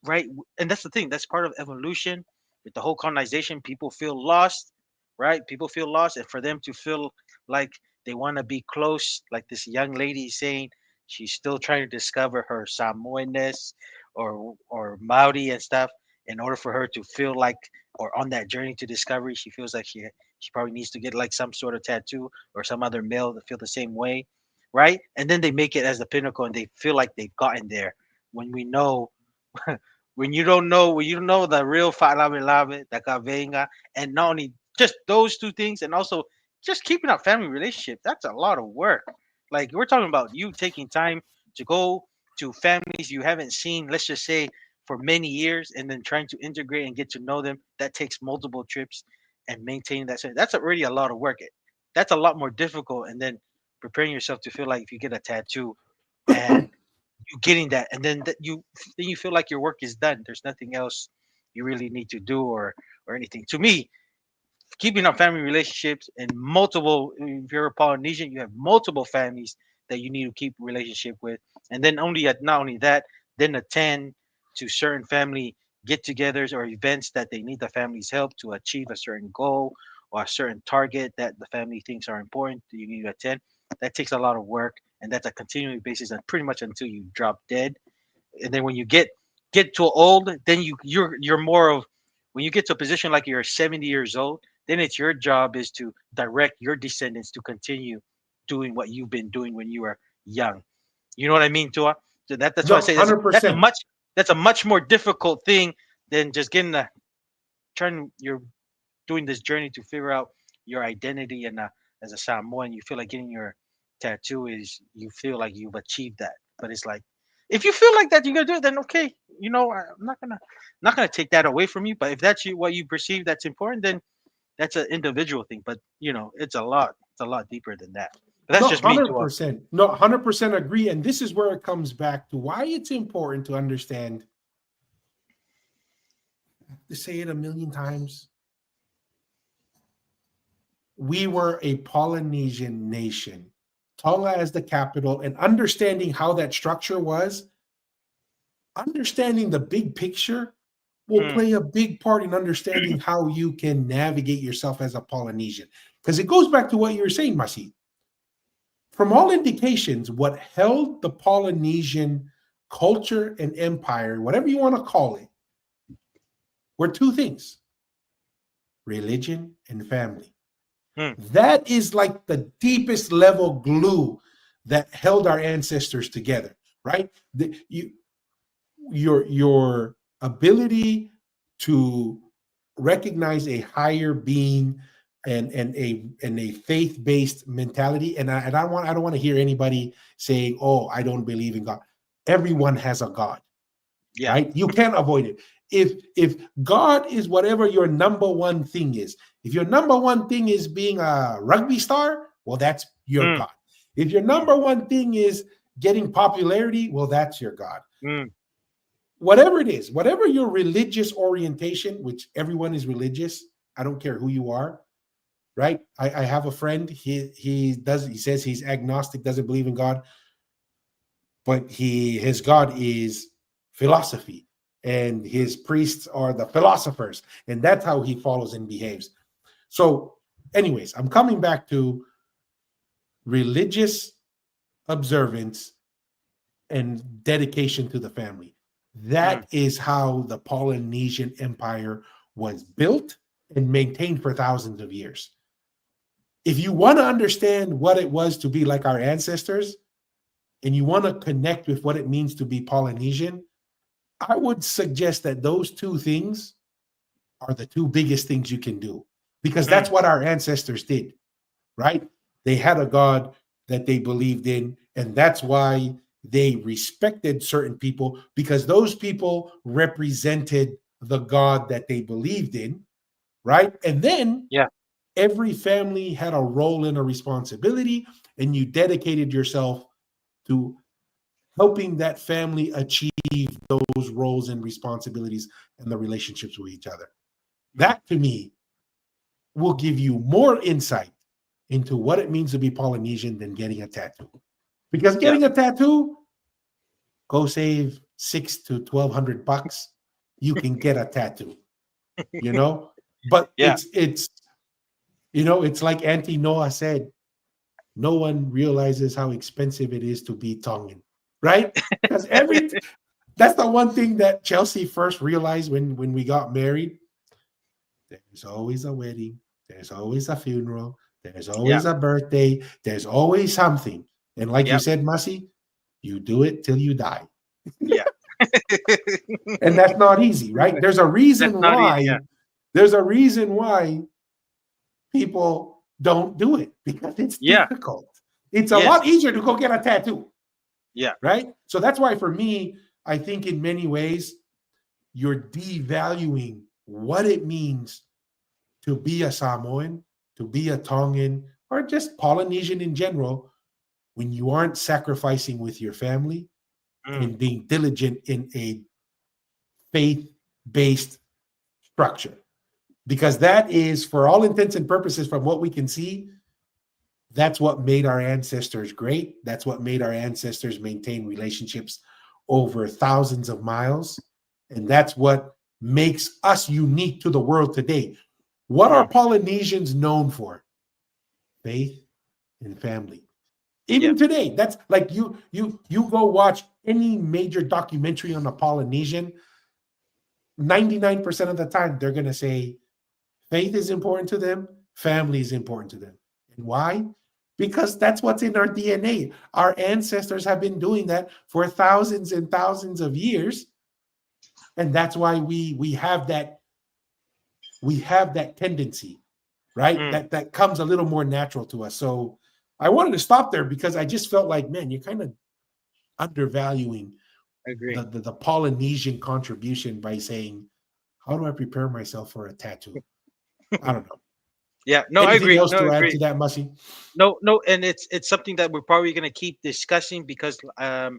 right. And that's the thing. That's part of evolution. With the whole colonization, people feel lost, right? People feel lost, and for them to feel like they want to be close, like this young lady is saying, she's still trying to discover her Samoanness or Maori and stuff. In order for her to feel like, or on that journey to discovery, she feels like she probably needs to get like some sort of tattoo or some other male to feel the same way, right? And then they make it as the pinnacle, and they feel like they've gotten there. When we know when you don't know the real Fa'alawe Lawe, the Kavenga, and not only just those two things, and also just keeping up family relationship, that's a lot of work. Like we're talking about you taking time to go to families you haven't seen, let's just say for many years, and then trying to integrate and get to know them. That takes multiple trips and maintaining that. That's already a lot of work. That's a lot more difficult. And then preparing yourself to feel like if you get a tattoo and you getting that, and then you feel like your work is done. There's nothing else you really need to do or anything. To me, keeping up family relationships and multiple. If you're a Polynesian, you have multiple families that you need to keep relationship with, and then not only that, then attend to certain family get-togethers or events that they need the family's help to achieve a certain goal or a certain target that the family thinks are important. You need to attend. That takes a lot of work, and that's a continuing basis, and pretty much until you drop dead. And then when you get to old, then you're more of, when you get to a position like you're 70 years old, then it's your job is to direct your descendants to continue doing what you've been doing when you were young. You know what I mean, Tua? So that's why I No, say that's, that's a 100%. much that's a much more difficult thing than just getting a trying your doing this journey to figure out your identity and as a Samoan, you feel like getting your tattoo is you feel like you've achieved that. But it's like if you feel like that you're gonna do it, then okay, I'm not gonna take that away from you. But if that's what you perceive that's important, then that's an individual thing. But it's a lot deeper than that. But that's No, just me too. 100%. No, 100% agree. And this is where it comes back to why it's important to understand, to say it a million times, we were a Polynesian nation, Tonga as the capital, and understanding how that structure was, understanding the big picture will play a big part in understanding how you can navigate yourself as a Polynesian. Because it goes back to what you were saying, Masi. From all indications, what held the Polynesian culture and empire, whatever you want to call it, were two things: religion and family. That is like the deepest level glue that held our ancestors together, right? Your ability to recognize a higher being and a faith-based mentality. And I don't want to hear anybody saying, "Oh, I don't believe in God." Everyone has a God, right? You can't avoid it. If God is whatever your number one thing is, if your number one thing is being a rugby star, well, that's your God. If your number one thing is getting popularity, well, that's your God. Whatever it is, whatever your religious orientation, which everyone is religious, I don't care who you are, right? I have a friend, he says he's agnostic, doesn't believe in God, but his God is philosophy, and his priests are the philosophers, and that's how he follows and behaves. So anyways, I'm coming back to religious observance and dedication to the family. That is how the Polynesian Empire was built and maintained for thousands of years. If you want to understand what it was to be like our ancestors, and you want to connect with what it means to be Polynesian, I would suggest that those two things are the two biggest things you can do, because that's what our ancestors did, right? They had a God that they believed in, and that's why they respected certain people, because those people represented the God that they believed in, right? And then every family had a role and a responsibility, and you dedicated yourself to helping that family achieve those roles and responsibilities and the relationships with each other. That, to me, will give you more insight into what it means to be Polynesian than getting a tattoo. Because getting a tattoo, go save $600 to $1,200. You can get a tattoo, But it's like Auntie Noah said, no one realizes how expensive it is to be Tongan, right? Because that's the one thing that Chelsea first realized when we got married. There's always a wedding, there's always a funeral, there's always a birthday, there's always something. And like you said, Masi, you do it till you die. And that's not easy, right? There's a reason why. There's a reason why people don't do it, because it's difficult. It's a lot easier to go get a tattoo. Right? So that's why, for me, I think in many ways, you're devaluing what it means to be a Samoan, to be a Tongan, or just Polynesian in general, when you aren't sacrificing with your family and being diligent in a faith-based structure. Because that is, for all intents and purposes, from what we can see, that's what made our ancestors great. That's what made our ancestors maintain relationships over thousands of miles. And that's what makes us unique to the world today. What are Polynesians known for? Faith and family. Even today, that's like you go watch any major documentary on a Polynesian, 99% of the time, they're going to say faith is important to them, family is important to them. And why? Because that's what's in our DNA. Our ancestors have been doing that for thousands and thousands of years. And that's why we have that we have that tendency, right? Mm. That comes a little more natural to us. So I wanted to stop there because I just felt like, man, you're kind of undervaluing Agree. the Polynesian contribution by saying, how do I prepare myself for a tattoo? I don't know. Yeah. No, I Anything agree. else No, I to add agree. to that, Mussy? No, and it's something that we're probably gonna keep discussing because our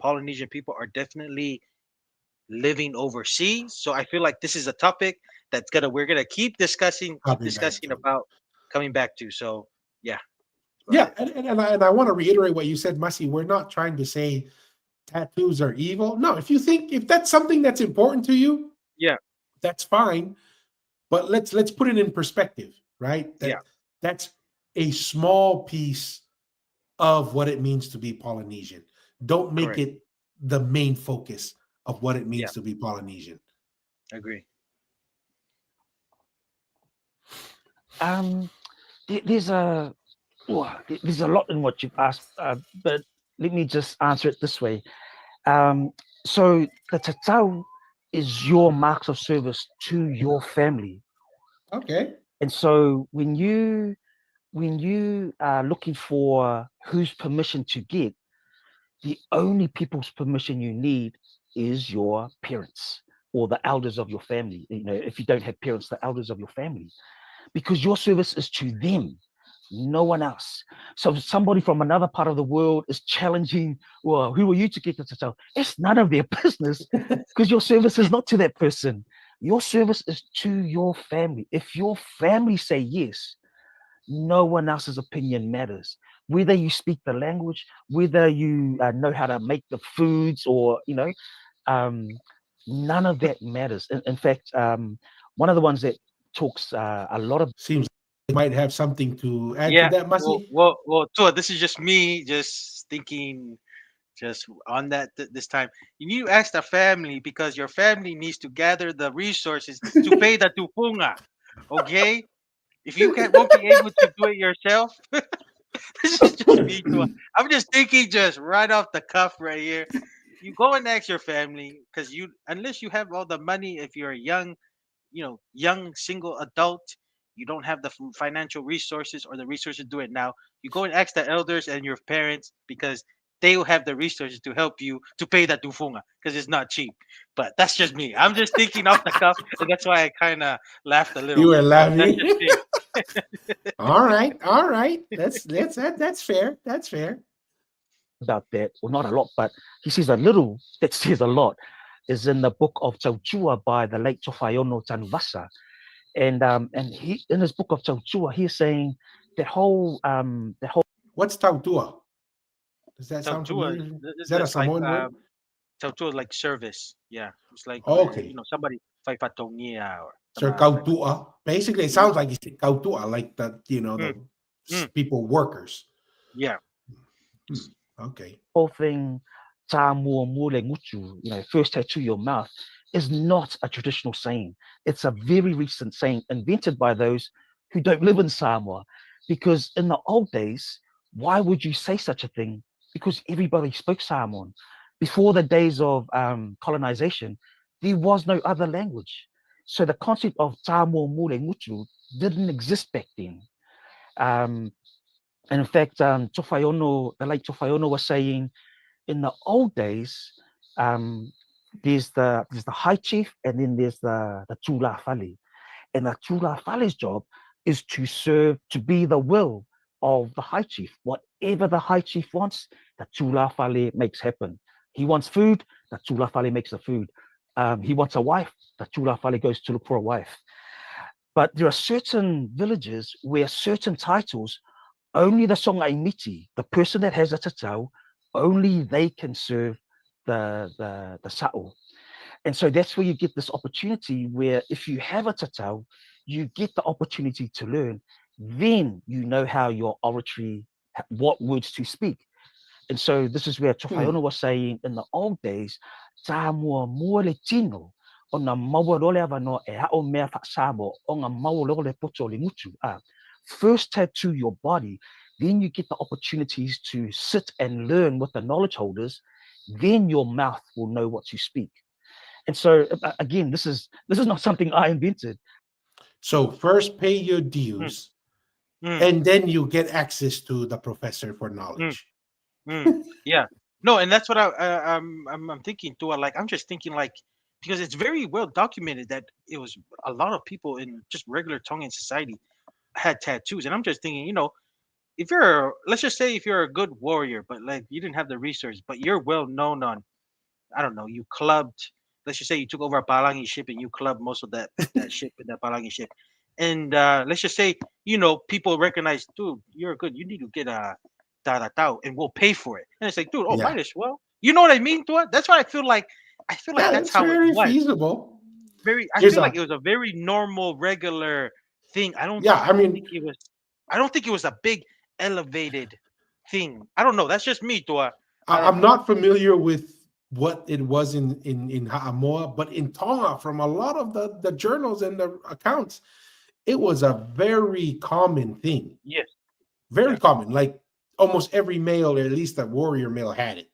Polynesian people are definitely living overseas. So I feel like this is a topic that's gonna we're gonna keep Coming back discussing to. about coming back to. So yeah, that's about Yeah, it. and I want to reiterate what you said, Mussy. We're not trying to say tattoos are evil. No, if that's something that's important to you, Yeah, that's fine. But let's put it in perspective, right? yeah, That's a small piece of what it means to be Polynesian. Don't make correct. it the main focus of what it Yeah, means to be Polynesian. agree. Um, there's a there's a lot in what you've asked, but let me just answer it this way. So the tatau is your marks of service to your family, Okay. and so when you are looking for whose permission to get, the only people's permission you need is your parents or the elders of your family. You know, if you don't have parents, the elders of your family, because your service is to them, no one else. So if somebody from another part of the world is challenging, well, who are you to get to tell? It's none of their business because your service is not to that person. Your service is to your family. If your family say yes, no one else's opinion matters. Whether you speak the language, whether you know how to make the foods, or um, none of that matters. In fact, one of the ones that talks a lot of Seems like you might have something to add to Yeah. that, Well, Mussy. well, well. Tua, this is just me, just thinking, just on that this time. You need to ask the family because your family needs to gather the resources to pay the tupunga. Okay. If you can't, won't be able to do it yourself, this is just me. Tua. I'm just thinking, just right off the cuff, right here. You go and ask your family because unless you have all the money, if you're a young single adult, you don't have the financial resources or the resources to do it now, you go and ask the elders and your parents because they will have the resources to help you to pay that tufunga because it's not cheap. But that's just me. I'm just thinking off the cuff, and that's why I kind of laughed a little You were bit. But that's laughing. just me. All right, all right. That's fair. That's fair. about that, well, not a lot, but he says a little that says a lot, is in the book of Chauchua by the late Tofayono Tanvasa. And he, in his book of Chauchua, he's saying the whole What's tautua? Does that sound Tautua, familiar? Is that a that's like Samoan word? Tautua, like service. Yeah, it's like Okay. somebody faifatongia or So tama kautua. Basically, it sounds like you say kautua, like mm, the mm, people workers. yeah. Hmm. Okay. whole thing, "Tā mua mole ngutu," first tattoo your mouth, is not a traditional saying. It's a very recent saying invented by those who don't live in Samoa. Because in the old days, why would you say such a thing? Because everybody spoke Samoan. Before the days of colonization, there was no other language. So the concept of "Tā mua mole ngutu" didn't exist back then. Um, and in fact, the late Tofayono was saying, in the old days, um, there's the high chief, and then there's the tula fale. And the tula fale's job is to serve, to be the will of the high chief. Whatever the high chief wants, the tula fale makes happen. He wants food, the tula fale makes the food. He wants a wife, the tula fale goes to look for a wife. But there are certain villages where certain titles, only the songaimiti, the person that has a tatau, only they can serve the sa'o. And so that's where you get this opportunity where if you have a tatau, you get the opportunity to learn. Then you know how your oratory, what words to speak. And so this is where Hmm. Tofayono was saying in the old days, "Tā mua mua le tino, o ngā maua role awano e hao mea whaksamo, o ngā maua role poto le mutu." First tattoo your body, then you get the opportunities to sit and learn with the knowledge holders, then your mouth will know what to speak. And so again, this is not something I invented. So first pay your dues, Mm, and then you get access to the professor for knowledge. yeah. No, and that's what I'm thinking too. Like I'm just thinking like because it's very well documented that it was a lot of people in just regular Tongan society had tattoos, and I'm just thinking, if let's just say if you're a good warrior, but like you didn't have the resources, but you're well known on, I don't know, you clubbed. Let's just say you took over a Palangi ship and you clubbed most of that ship in that Palangi ship, and let's just say people recognize, dude, you're good. You need to get a taratao, and we'll pay for it. And it's like, dude, oh, Yeah. might as well. You know what I mean? To it. That's why I feel like. I feel like Yeah, that's it's how it very was. feasible. I Here's feel a like it was a very normal, regular thing. yeah. I mean, Think it was. I don't think it was a big elevated thing. I don't know. That's just me, Tua. I don't I'm know. not familiar with what it was in Ha'amoa, but in Tonga, from a lot of the journals and the accounts, it was a very common thing. Yes. Very Yeah. common. Like almost every male, or at least a warrior male, had it,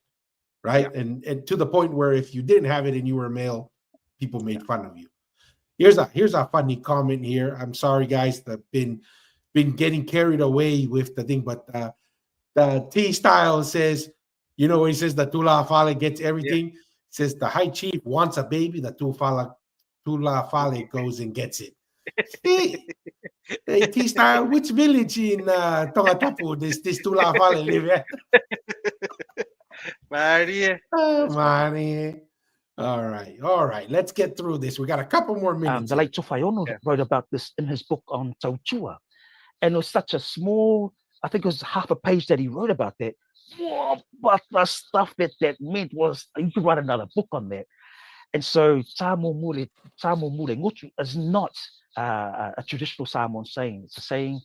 right? Yeah. And to the point where if you didn't have it and you were a male, people made Yeah. fun of you. Here's a funny comment here. I'm sorry, guys, that been getting carried away with the thing, but the T style says, where he says the Tula Fale gets Yeah. everything. Says the high chief wants a baby, the Tula Fale goes and gets it. Hey, T style, which village in Tongatapu this Tula Fale live at? Maria. Oh, That's funny. money. All right. Let's get through this. We got a couple more minutes. The Here. late Tofayono Yeah. wrote about this in his book on Tauchua. And it was such a small, I think it was half a page that he wrote about that. Whoa, but the stuff that meant was, you could write another book on that. And so Tamo Mure Ngutu is not a traditional Samoan saying. It's a saying,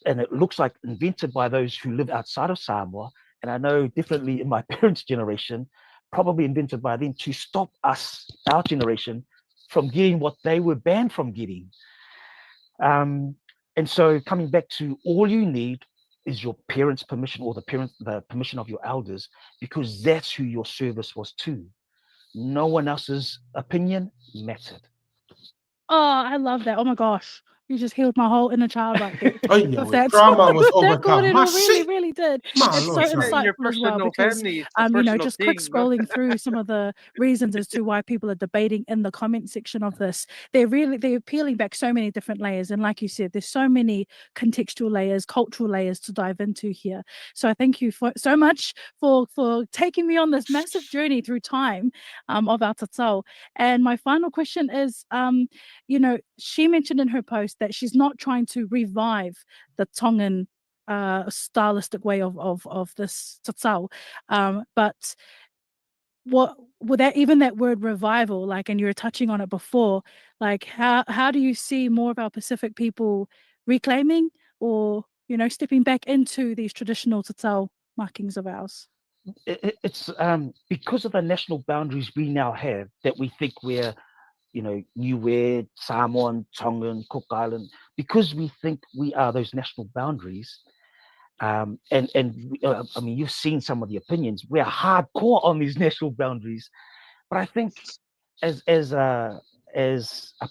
and it looks like invented by those who live outside of Samoa. And I know definitely in my parents' generation, probably invented by them to stop us, our generation, from getting what they were banned from getting. And so coming back to, all you need is your parents' permission, or the permission of your elders, because that's who your service was to. No one else's opinion mattered. Oh, I love that. Oh my gosh. You just healed my whole inner child right there. Oh, yeah, With that, trauma was with that overcome. Gordon, really, Masi, really did. It's so malo, It's sorry. in your insightful as well personal because, family. It's a personal just quick thing. No? scrolling through some of the reasons as to why people are debating in the comment section of this. They're peeling back so many different layers, and like you said, there's so many contextual layers, cultural layers to dive into here. So I thank you so much for taking me on this massive journey through time of our tatau. And my final question is, she mentioned in her post that she's not trying to revive the Tongan stylistic way of this tatau, but what would that, even that word revival, like, and you were touching on it before, like how do you see more of our Pacific people reclaiming or stepping back into these traditional tatau markings of ours? It's because of the national boundaries we now have, that we think we're, Niue, Samoan, Tongan, Cook Island, because we think we are those national boundaries. I mean, you've seen some of the opinions. We're hardcore on these national boundaries, but I think as a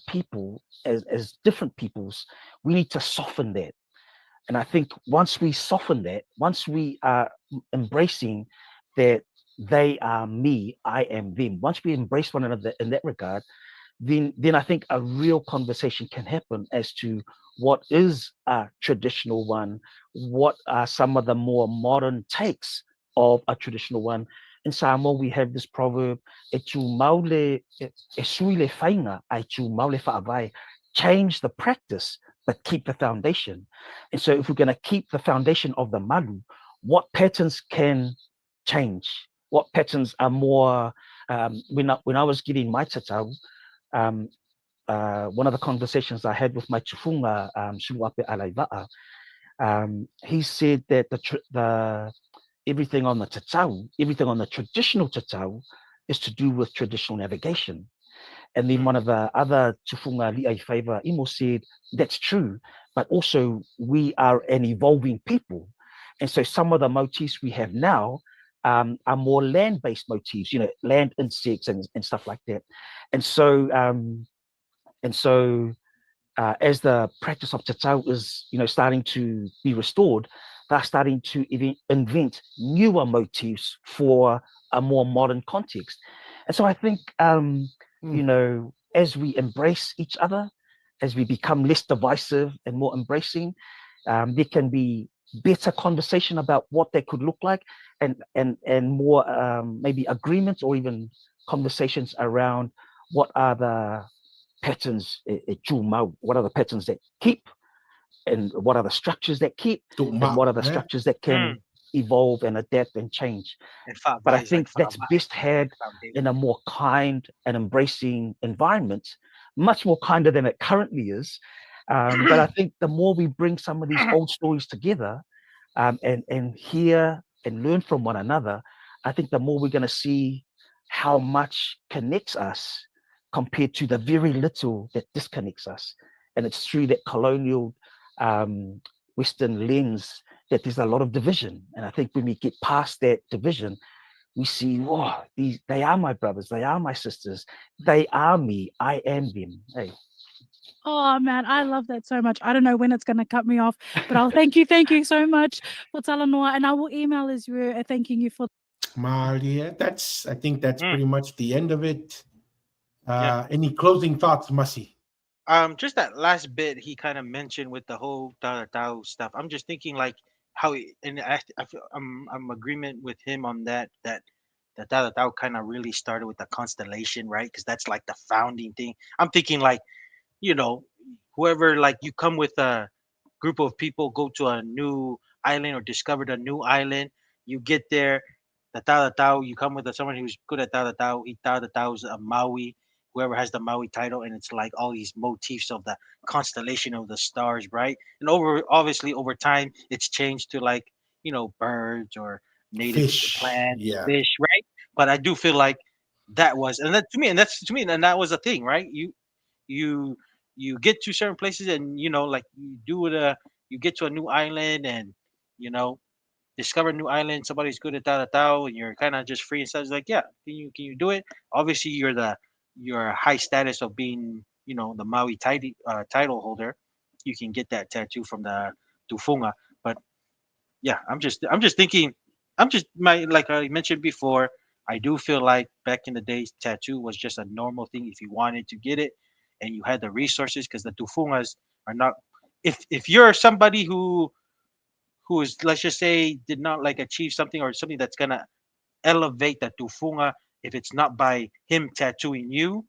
people, as different peoples, we need to soften that. And I think once we soften that, once we are embracing that they are me, I am them, once we embrace one another in that regard, then I think a real conversation can happen as to what is a traditional one, what are some of the more modern takes of a traditional one. In Samoa, we have this proverb, change the practice, but keep the foundation. And so if we're going to keep the foundation of the malu, what patterns can change? What patterns are more, when I was getting my tatau, one of the conversations I had with my chufunga, Sumuape Alaiva'a, he said that the everything on the tatau, everything on the traditional tatau, is to do with traditional navigation. And then one of the other chufunga li'ai whaiva imo said, that's true, but also we are an evolving people. And so some of the motifs we have now are more land-based motifs, land insects and stuff like that. And so as the practice of tatau is, starting to be restored, they're starting to invent newer motifs for a more modern context. And so I think, as we embrace each other, as we become less divisive and more embracing, there can be better conversation about what that could look like, and more maybe agreements or even conversations around what are the patterns, what are the patterns that keep, and what are the structures that keep, and what are the structures that can evolve and adapt and change. But I think that's best had in a more kind and embracing environment, much more kinder than it currently is. But I think the more we bring some of these old stories together, and hear and learn from one another, I think the more we're going to see how much connects us compared to the very little that disconnects us. And it's through that colonial Western lens that there's a lot of division. And I think when we get past that division, we see, oh, they are my brothers, they are my sisters, they are me, I am them. Hey. Oh man, I love that so much. I don't know when it's going to cut me off, but I'll thank you so much for Talanoa, and I will email Israel thanking you for. Malia, I think that's pretty much the end of it. Any closing thoughts, Masi? Just that last bit he kind of mentioned with the whole Tao stuff. I'm just thinking like how, and I feel I'm agreement with him on that the Tao kind of really started with the constellation, right? Because that's like the founding thing. I'm thinking like, whoever, like, you come with a group of people, go to a new island or discovered a new island, you get there, the Tao, you come with someone who's good at Tao, the Tao's a Maui, whoever has the Maui title, and it's like all these motifs of the constellation of the stars, right? And obviously over time it's changed to like, birds or native Fish, plants, yeah. fish, right? But I do feel like that was, and that was a thing, right? You get to certain places, and like you get to a new island, and you know discover a new island, somebody's good at Tao, and you're kind of just free and stuff. It's like, yeah, can you do it? Obviously you're a high status of being, the Maui title holder. You can get that tattoo from the tufunga. But yeah, I'm just thinking, like I mentioned before, I do feel like back in the days, tattoo was just a normal thing if you wanted to get it and you had the resources, because the tufungas are not. If you're somebody who is, let's just say, did not like achieve something, or something that's gonna elevate the tufunga, if it's not by him tattooing you,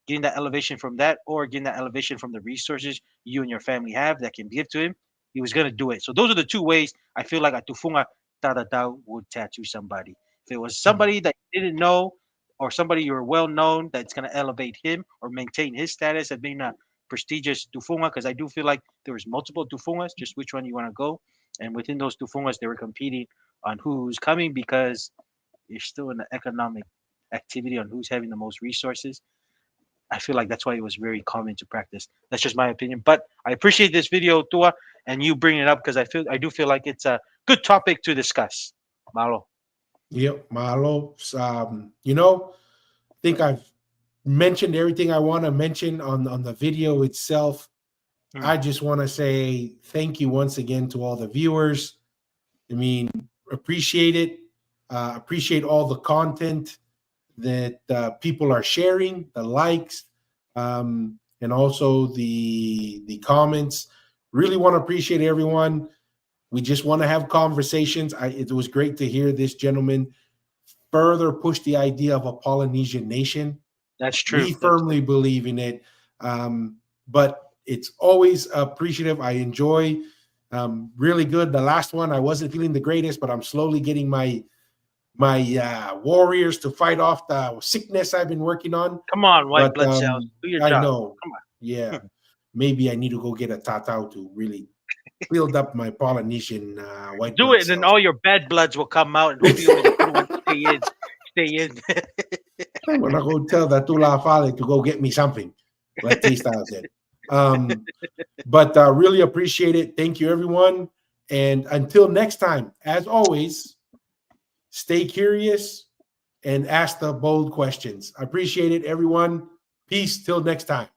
getting that elevation from that, or getting that elevation from the resources you and your family have that can give to him, he was gonna do it. So those are the two ways I feel like a tufunga tatatau would tattoo somebody. If it was somebody that you didn't know, or somebody you're well known, that's gonna elevate him or maintain his status as being a prestigious tufunga, because I do feel like there was multiple tufungas, just which one you want to go. And within those tufungas, they were competing on who's coming, because you're still in the economic activity on who's having the most resources. I feel like that's why it was very common to practice. That's just my opinion. But I appreciate this video, Tua, and you bringing it up, because I do feel like it's a good topic to discuss. Malo. Yep, Malo. I think I've mentioned everything I want to mention on the video itself. I just want to say thank you once again to all the viewers. I mean, appreciate it. Appreciate all the content that people are sharing, the likes, and also the comments. Really want to appreciate everyone. We just want to have conversations. It was great to hear this gentleman further push the idea of a Polynesian nation. That's true. We firmly believe in it. But it's always appreciative. I enjoy really good. The last one, I wasn't feeling the greatest, but I'm slowly getting my warriors to fight off the sickness I've been working on. Come on, white blood cells. Do your job. I know. Come on. Yeah. Maybe I need to go get a tatau to really build up my Polynesian white Do blood it, and then cells. all your bad bloods will come out, and hopefully only the good ones stay in. I'm gonna go tell the Tula Fale to go get me something, like T Style said. But really appreciate it. Thank you, everyone. And until next time, as always, stay curious and ask the bold questions. I appreciate it, everyone. Peace till next time.